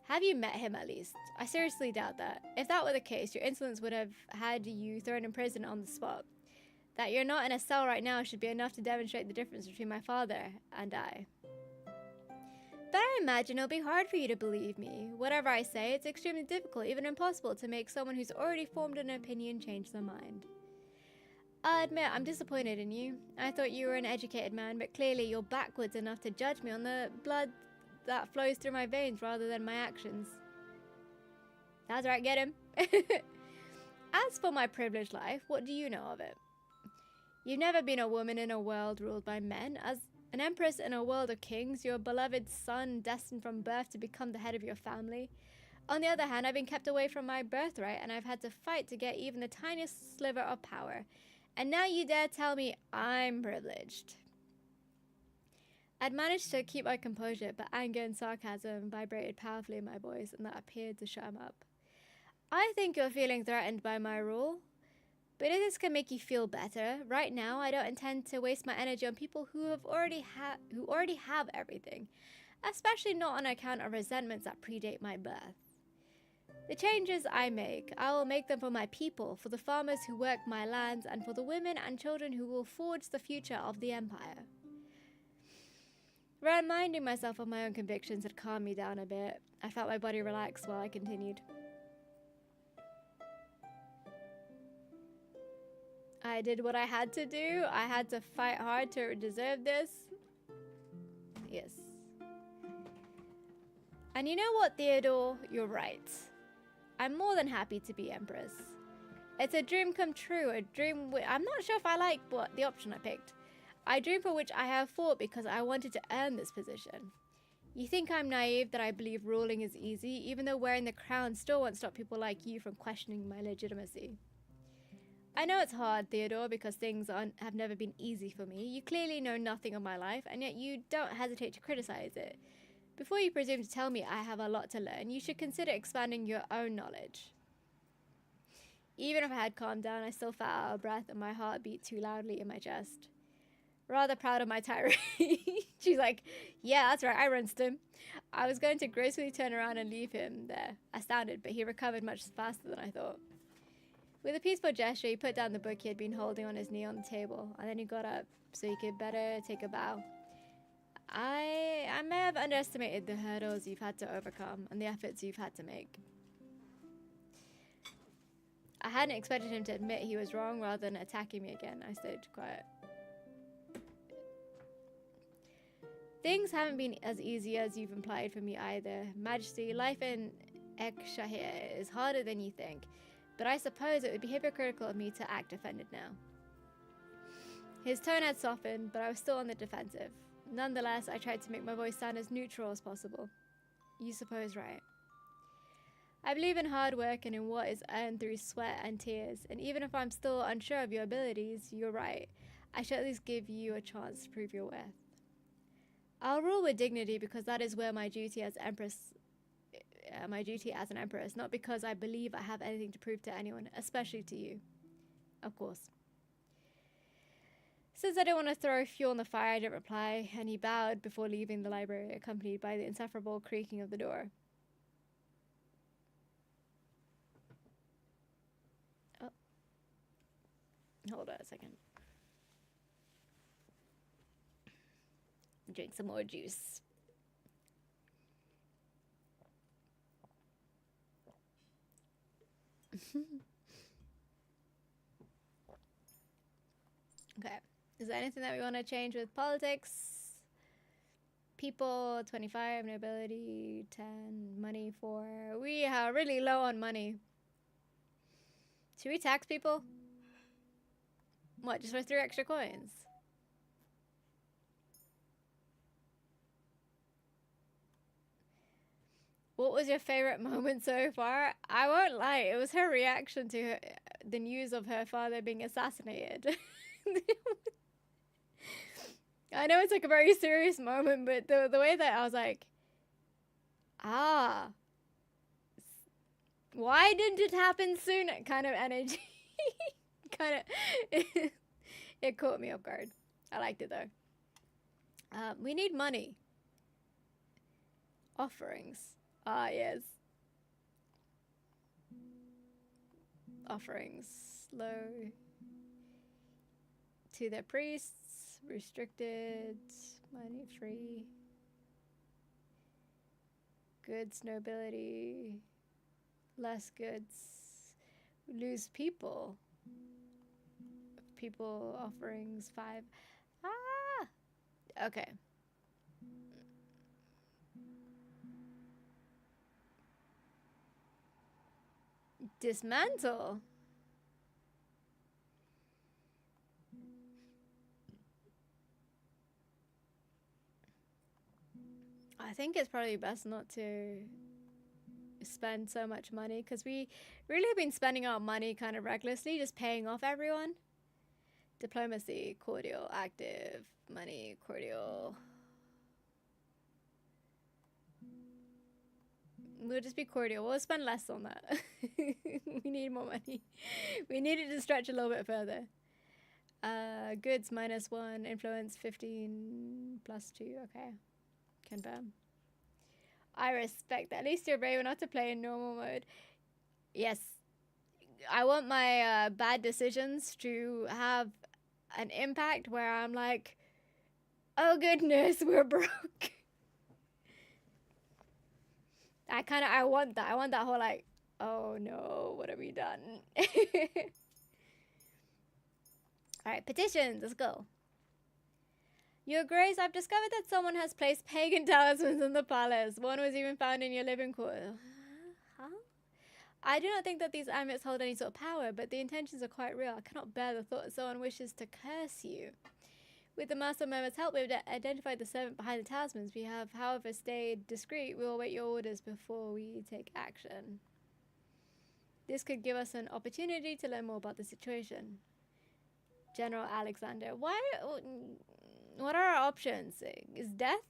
Have you met him at least? I seriously doubt that. If that were the case, your insolence would have had you thrown in prison on the spot. That you're not in a cell right now should be enough to demonstrate the difference between my father and I. But I imagine it'll be hard for you to believe me. Whatever I say, it's extremely difficult, even impossible, to make someone who's already formed an opinion change their mind. I admit, I'm disappointed in you. I thought you were an educated man, but clearly you're backwards enough to judge me on the blood that flows through my veins rather than my actions. That's right, get him. As for my privileged life, what do you know of it? You've never been a woman in a world ruled by men. As an empress in a world of kings, your beloved son destined from birth to become the head of your family. On the other hand, I've been kept away from my birthright, and I've had to fight to get even the tiniest sliver of power. And now you dare tell me I'm privileged. I'd managed to keep my composure, but anger and sarcasm vibrated powerfully in my voice, and that appeared to shut him up. I think you're feeling threatened by my rule. But if this can make you feel better, right now I don't intend to waste my energy on people who already have everything, especially not on account of resentments that predate my birth. The changes I make, I will make them for my people, for the farmers who work my lands, and for the women and children who will forge the future of the empire. Reminding myself of my own convictions had calmed me down a bit. I felt my body relax while I continued. I did what I had to do. I had to fight hard to deserve this. Yes. And you know what, Theodore? You're right. I'm more than happy to be Empress. It's a dream come true, a dream I'm not sure if I like the option I picked. A dream for which I have fought because I wanted to earn this position. You think I'm naive that I believe ruling is easy, even though wearing the crown still won't stop people like you from questioning my legitimacy. I know it's hard, Theodore, because things have never been easy for me. You clearly know nothing of my life, and yet you don't hesitate to criticize it. Before you presume to tell me I have a lot to learn, you should consider expanding your own knowledge. Even if I had calmed down, I still felt out of breath and my heart beat too loudly in my chest. Rather proud of my tirade. She's like, yeah, that's right, I rinsed him. I was going to gracefully turn around and leave him there, astounded, but he recovered much faster than I thought. With a peaceful gesture, he put down the book he had been holding on his knee on the table, and then he got up so he could better take a bow. I may have underestimated the hurdles you've had to overcome and the efforts you've had to make. I hadn't expected him to admit he was wrong rather than attacking me again. I stayed quiet. Things haven't been as easy as you've implied for me either. Majesty, life in Ekshahir is harder than you think. But I suppose it would be hypocritical of me to act offended now. His tone had softened, but I was still on the defensive. Nonetheless, I tried to make my voice sound as neutral as possible. You suppose right. I believe in hard work and in what is earned through sweat and tears, and even if I'm still unsure of your abilities, you're right. I should at least give you a chance to prove your worth. I'll rule with dignity because that is where my duty as empress, my duty as an empress, not because I believe I have anything to prove to anyone, especially to you. Of course. Since I didn't want to throw fuel on the fire, I didn't reply, and he bowed before leaving the library, accompanied by the insufferable creaking of the door. Oh. Hold on a second. Drink some more juice. Okay. Is there anything that we want to change with politics? People, 25, nobility, 10, money, 4. We are really low on money. Should we tax people? What, just for 3 extra coins? What was your favorite moment so far? I won't lie, it was her reaction to the news of her father being assassinated. I know it's like a very serious moment, but the way that I was like, why didn't it happen sooner? Kind of energy. Kind of, it caught me off guard. I liked it though. We need money. Offerings. Ah, yes. Offerings. Low. To the priests. Restricted. Money free. Goods, nobility. Less goods. Lose people. People offerings 5. Ah! Okay. Dismantle. I think it's probably best not to spend so much money because we really have been spending our money kind of recklessly, just paying off everyone. Diplomacy, cordial, active, money, cordial. We'll just be cordial. We'll spend less on that. We need more money. We need it to stretch a little bit further. Goods -1, influence 15 +2. Okay. Confirm. I respect that. At least you're brave enough to play in normal mode. Yes. I want my bad decisions to have an impact where I'm like, oh goodness, we're broke. I want that. I want that whole like, oh no, what have we done? Alright, petitions, let's go. Your Grace, I've discovered that someone has placed pagan talismans in the palace. One was even found in your living quarters. Huh? I do not think that these amulets hold any sort of power, but the intentions are quite real. I cannot bear the thought that someone wishes to curse you. With the Master Mermaid's help, we've identified the servant behind the talismans. We have, however, stayed discreet. We will await your orders before we take action. This could give us an opportunity to learn more about the situation. General Alexander. What are our options? Is death?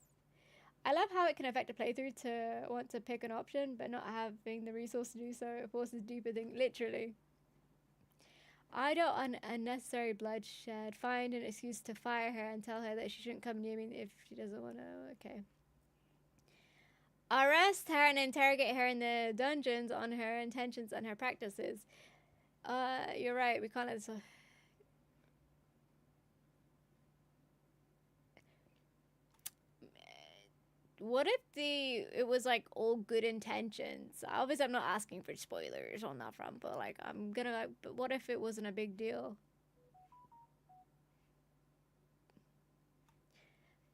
I love how it can affect a playthrough to want to pick an option, but not having the resource to do so. It forces deeper things, literally. I don't want unnecessary bloodshed. Find an excuse to fire her and tell her that she shouldn't come near me if she doesn't want to. Okay. Arrest her and interrogate her in the dungeons on her intentions and her practices. You're right. We can't let this... What if it was like all good intentions? Obviously, I'm not asking for spoilers on that front, but like I'm gonna like. But what if it wasn't a big deal?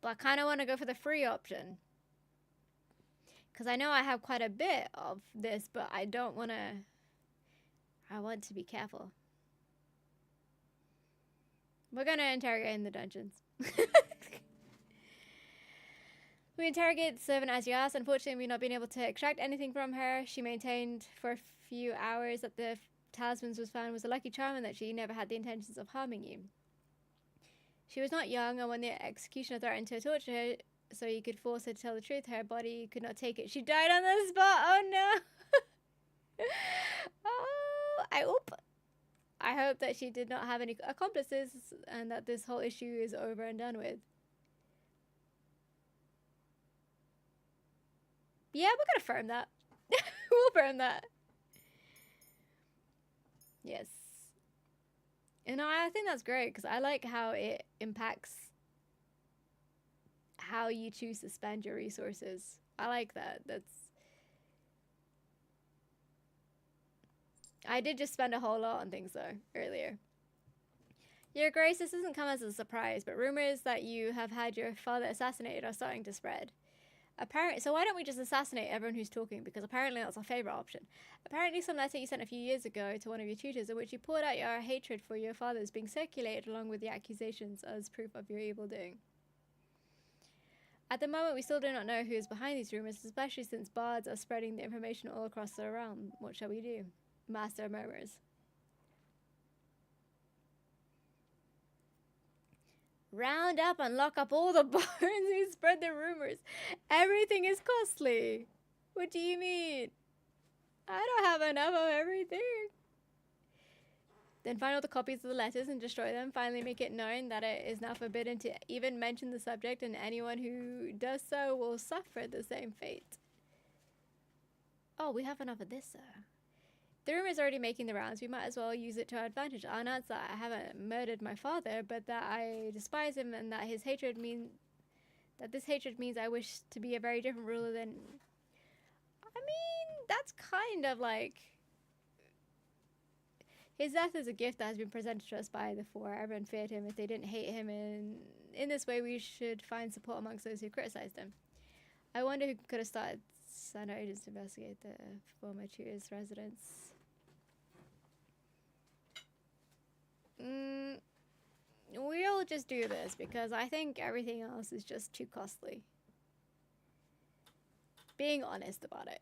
But I kind of want to go for the free option because I know I have quite a bit of this, but I don't want to. I want to be careful. We're gonna interrogate in the dungeons. We interrogated the servant as you asked. Unfortunately, we've not been able to extract anything from her. She maintained for a few hours that the talisman was found was a lucky charm and that she never had the intentions of harming you. She was not young, and when the executioner threatened to torture her so he could force her to tell the truth, her body could not take it. She died on the spot. Oh no. Oh, I hope that she did not have any accomplices and that this whole issue is over and done with. Yeah, we're gonna firm that. We'll firm that. Yes. And I think that's great because I like how it impacts how you choose to spend your resources. I like that. I did just spend a whole lot on things though earlier. Your Grace, this doesn't come as a surprise, but rumors that you have had your father assassinated are starting to spread. So why don't we just assassinate everyone who's talking, because apparently that's our favourite option. Apparently some letter you sent a few years ago to one of your tutors in which you poured out your hatred for your father is being circulated along with the accusations as proof of your evil doing. At the moment, we still do not know who is behind these rumours, especially since bards are spreading the information all across the realm. What shall we do? Master murmurs. Round up and lock up all the bards who spread the rumors. Everything is costly. What do you mean? I don't have enough of everything. Then find all the copies of the letters and destroy them. Finally make it known that it is now forbidden to even mention the subject, and anyone who does so will suffer the same fate. Oh, we have enough of this, sir. The rumor is already making the rounds. We might as well use it to our advantage. I'll announce that I haven't murdered my father, but that I despise him, and that this hatred means I wish to be a very different ruler than... I mean, that's kind of like... His death is a gift that has been presented to us by the four. Everyone feared him if they didn't hate him, and in this way we should find support amongst those who criticized him. I wonder who could have started Sano agents to investigate the former tutor's residence. We'll just do this because I think everything else is just too costly. Being honest about it.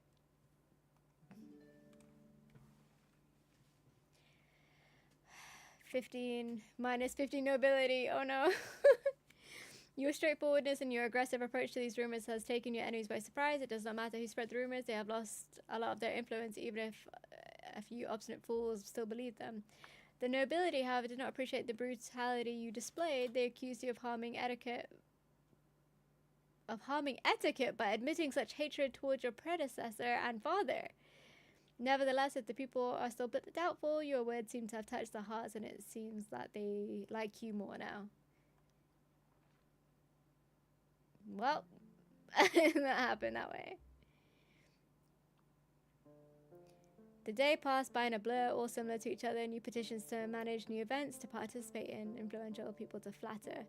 -15 nobility. Oh no. Your straightforwardness and your aggressive approach to these rumors has taken your enemies by surprise. It does not matter who spread the rumors. They have lost a lot of their influence, even if a few obstinate fools still believe them. The nobility, however, did not appreciate the brutality you displayed. They accused you of harming etiquette by admitting such hatred towards your predecessor and father. Nevertheless, if the people are still but doubtful, your words seem to have touched their hearts, and it seems that they like you more now. Well, that happened that way. The day passed by in a blur, all similar to each other. New petitions to manage new events, to participate in, influential people to flatter.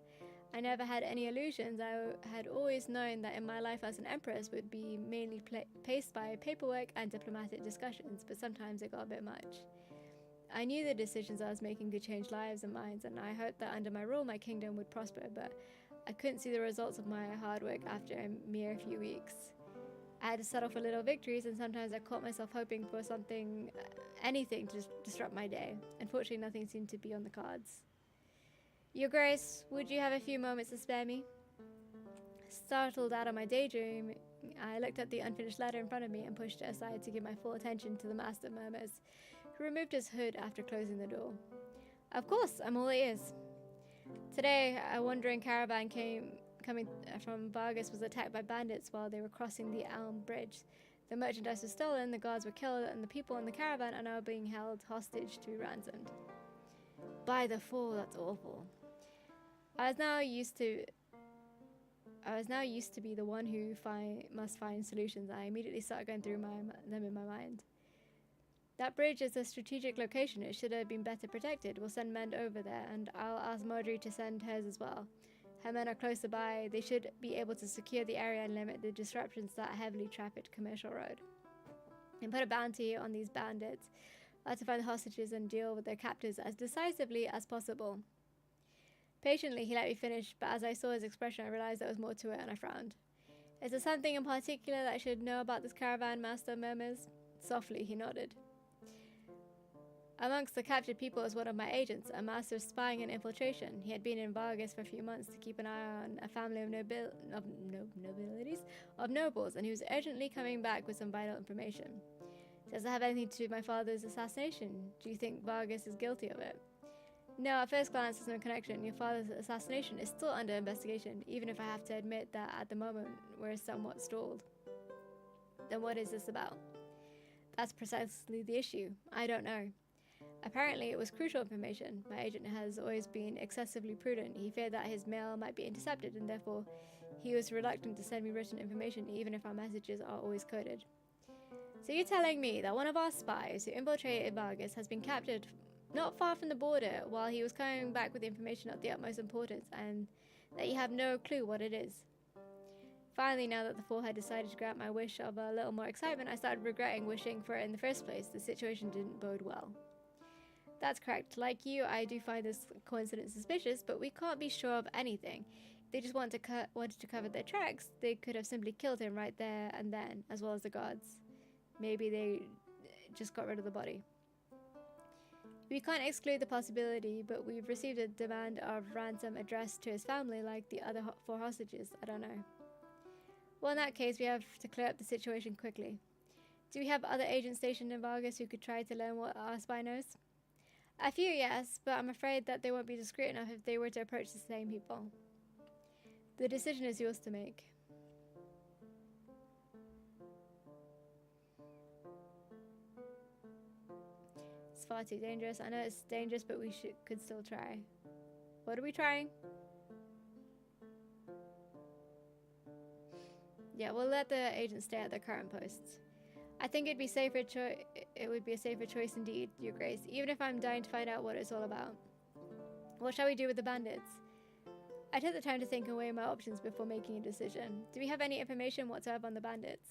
I never had any illusions. I had always known that in my life as an empress would be mainly paced by paperwork and diplomatic discussions, but sometimes it got a bit much. I knew the decisions I was making could change lives and minds, and I hoped that under my rule my kingdom would prosper, but I couldn't see the results of my hard work after a mere few weeks. I had to settle for little victories, and sometimes I caught myself hoping for anything to disrupt my day. Unfortunately, nothing seemed to be on the cards. Your Grace, would you have a few moments to spare me? Startled out of my daydream, I looked at the unfinished letter in front of me and pushed it aside to give my full attention to the Master Murmurs, who removed his hood after closing the door. Of course, I'm all ears. Today, a wandering caravan coming from Vargas was attacked by bandits while they were crossing the Elm Bridge. The merchandise was stolen, the guards were killed, and the people in the caravan are now being held hostage to ransomed. By the fall, that's awful. I was now used to be the one who must find solutions. I immediately started going through them in my mind. That bridge is a strategic location. It should have been better protected. We'll send men over there, and I'll ask Marjorie to send hers as well. Her men are closer by. They should be able to secure the area and limit the disruptions to that heavily trafficked commercial road. And put a bounty on these bandits. I'll have to find the hostages and deal with their captors as decisively as possible. Patiently, he let me finish, but as I saw his expression, I realized there was more to it, and I frowned. Is there something in particular that I should know about this caravan, Master murmurs? Softly, he nodded. Amongst the captured people was one of my agents, a master of spying and infiltration. He had been in Vargas for a few months to keep an eye on a family of nobles, and he was urgently coming back with some vital information. Does it have anything to do with my father's assassination? Do you think Vargas is guilty of it? No, at first glance there's no connection. Your father's assassination is still under investigation, even if I have to admit that at the moment we're somewhat stalled. Then what is this about? That's precisely the issue. I don't know. Apparently, it was crucial information. My agent has always been excessively prudent. He feared that his mail might be intercepted, and therefore he was reluctant to send me written information, even if our messages are always coded. So you're telling me that one of our spies who infiltrated Vargas has been captured not far from the border while he was coming back with information of the utmost importance, and that you have no clue what it is? Finally, now that the fool had decided to grant my wish of a little more excitement, I started regretting wishing for it in the first place. The situation didn't bode well. That's correct. Like you, I do find this coincidence suspicious, but we can't be sure of anything. If they just wanted to cover their tracks, they could have simply killed him right there and then, as well as the guards. Maybe they just got rid of the body. We can't exclude the possibility, but we've received a demand of ransom addressed to his family like the other 4 hostages. I don't know. Well, in that case, we have to clear up the situation quickly. Do we have other agents stationed in Vargas who could try to learn what our spy knows? A few, yes, but I'm afraid that they won't be discreet enough if they were to approach the same people. The decision is yours to make. It's far too dangerous. I know it's dangerous, but we could still try. What are we trying? Yeah, we'll let the agents stay at their current posts. I think it would be a safer choice indeed, Your Grace, even if I'm dying to find out what it's all about. What shall we do with the bandits? I took the time to think and weigh my options before making a decision. Do we have any information whatsoever on the bandits?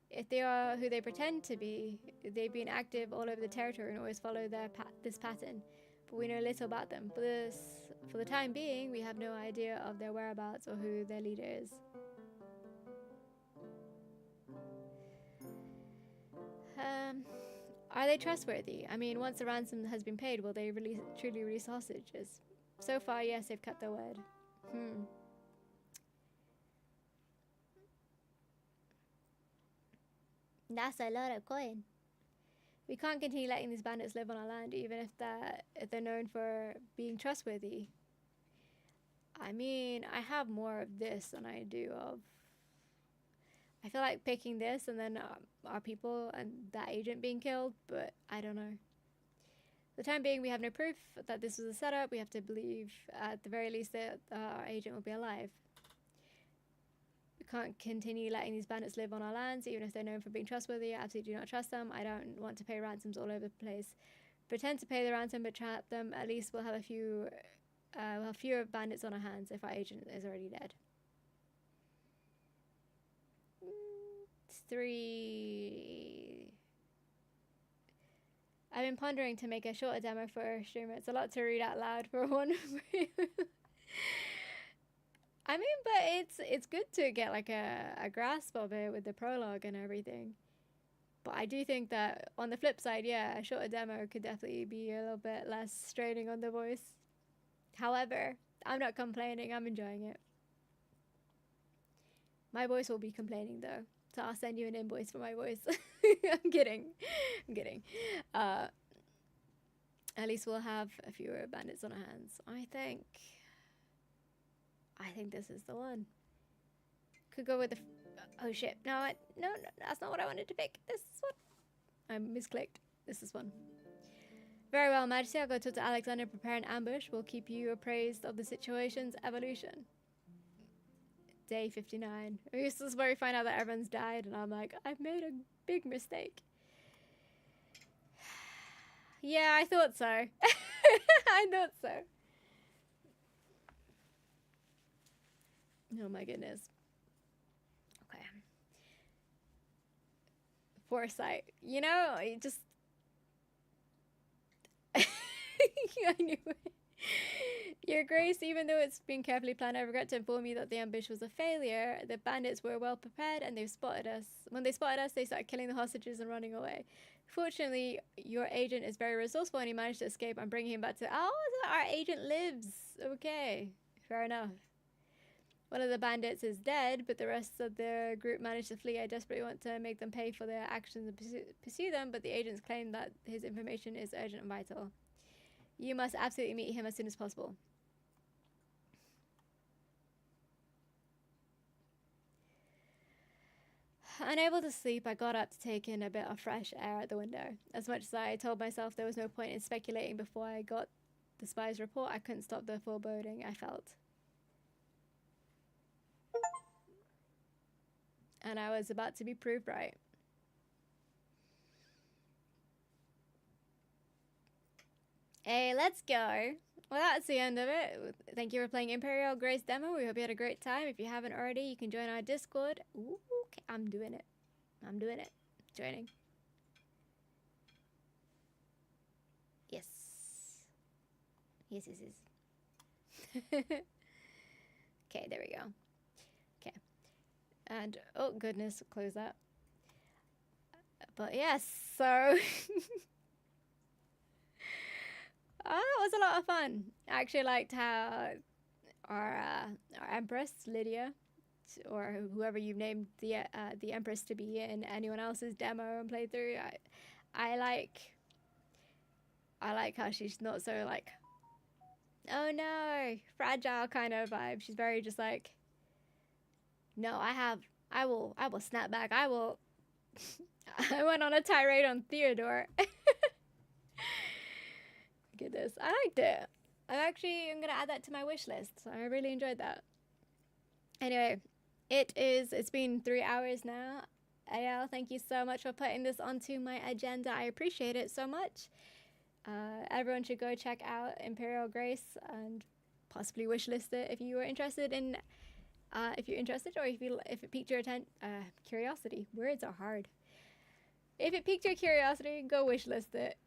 If they are who they pretend to be, they've been active all over the territory and always follow this pattern, but we know little about them. For the time being, we have no idea of their whereabouts or who their leader is. Are they trustworthy? I mean, once the ransom has been paid, will they truly release hostages? So far, yes, they've kept their word. That's a lot of coin. We can't continue letting these bandits live on our land, even if they're known for being trustworthy. I mean, I have more of this than I do of... I feel like picking this and then our people and that agent being killed, but I don't know. For the time being, we have no proof that this was a setup. We have to believe, at the very least, that our agent will be alive. We can't continue letting these bandits live on our lands, even if they're known for being trustworthy. I absolutely do not trust them. I don't want to pay ransoms all over the place. Pretend to pay the ransom, but trap them. At least we'll have fewer bandits on our hands if our agent is already dead. 3. I've been pondering to make a shorter demo for a streamer. It's a lot to read out loud for one. I mean, but it's good to get like a grasp of it with the prologue and everything. But I do think that on the flip side, yeah, a shorter demo could definitely be a little bit less straining on the voice. However, I'm not complaining. I'm enjoying it. My voice will be complaining though. So I'll send you an invoice for my voice. I'm kidding. At least we'll have a fewer bandits on our hands. I think this is the one. Could go with the... oh shit. No, that's not what I wanted to pick. This is one. I misclicked. This is one. Very well, Majesty. I'll go talk to Alexander, prepare an ambush. We'll keep you appraised of the situation's evolution. Day 59. This is where we find out that everyone's died, and I'm like, I've made a big mistake. Yeah, I thought so. I thought so. Oh my goodness. Okay. Foresight. You know, it just... I knew it. Your Grace, even though it's been carefully planned, I regret to inform you that the ambush was a failure. The bandits were well prepared and they've spotted us. When they spotted us, they started killing the hostages and running away. Fortunately, your agent is very resourceful and he managed to escape. I'm bringing him back to... Oh, so our agent lives. Okay, fair enough. One of the bandits is dead, but the rest of the group managed to flee. I desperately want to make them pay for their actions and pursue them, but the agents claim that his information is urgent and vital. You must absolutely meet him as soon as possible. Unable to sleep, I got up to take in a bit of fresh air at the window. As much as I told myself there was no point in speculating before I got the spy's report, I couldn't stop the foreboding I felt. And I was about to be proved right. Hey, let's go. Well, that's the end of it. Thank you for playing Imperial Grace demo. We hope you had a great time. If you haven't already, you can join our Discord. Ooh, okay. I'm doing it. I'm doing it. Joining. Yes. Yes, yes, yes. Okay, there we go. Okay. And, oh goodness, close that. But yes, so... oh, that was a lot of fun. I actually liked how our Empress, Lydia, or whoever you've named the Empress to be in anyone else's demo and playthrough, I like how she's not so like, oh no, fragile kind of vibe. She's very just like, no, I will snap back. I went on a tirade on Theodore. Goodness, I liked it. I'm gonna add that to my wish list. I really enjoyed that. Anyway, it's been 3 hours now. Ayel, thank you so much for putting this onto my agenda. I appreciate it so much. Everyone should go check out Imperial Grace and possibly wishlist it if you were interested in, if you're interested, or if it piqued your curiosity. Words are hard. If it piqued your curiosity, go wishlist it.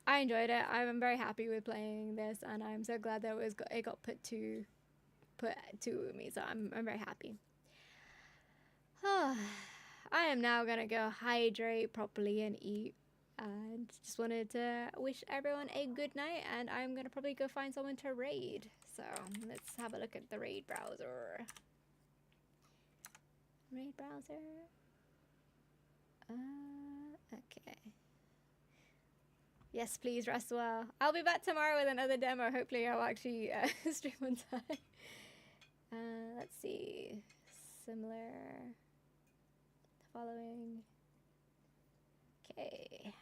I enjoyed it. I'm very happy with playing this, and I'm so glad that it got put to me. So I'm very happy. I am now gonna go hydrate properly and eat. And just wanted to wish everyone a good night, and I'm gonna probably go find someone to raid. So let's have a look at the raid browser. Raid browser. Okay. Yes, please rest well. I'll be back tomorrow with another demo. Hopefully I'll actually stream on time. Let's see. Similar. Following. Okay.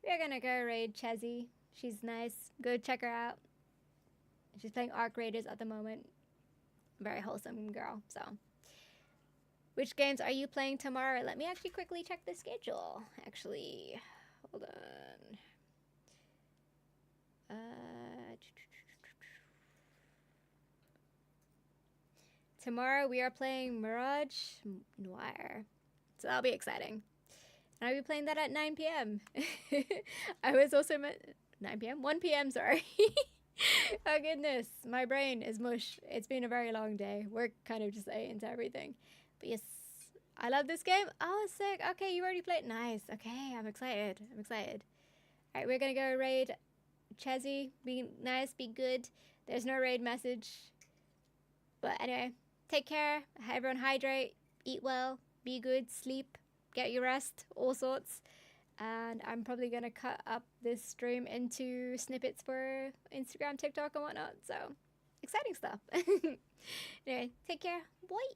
We're gonna go raid Chezzy. She's nice. Go check her out. She's playing Arc Raiders at the moment. Very wholesome girl, so. Which games are you playing tomorrow? Let me actually quickly check the schedule. Actually, hold on. Tomorrow we are playing Mirage Noir. So that'll be exciting. And I'll be playing that at 9 p.m. I was also 9 p.m? 1 p.m, sorry. Oh goodness, my brain is mush. It's been a very long day. Work kind of just ate into everything. But yes, I love this game. Oh, sick. Okay, you already played. Nice. Okay, I'm excited. I'm excited. All right, we're going to go raid Chezzy. Be nice, be good. There's no raid message. But anyway, take care. Everyone hydrate, eat well, be good, sleep, get your rest, all sorts. And I'm probably going to cut up this stream into snippets for Instagram, TikTok, and whatnot. So, exciting stuff. Anyway, take care. Bye.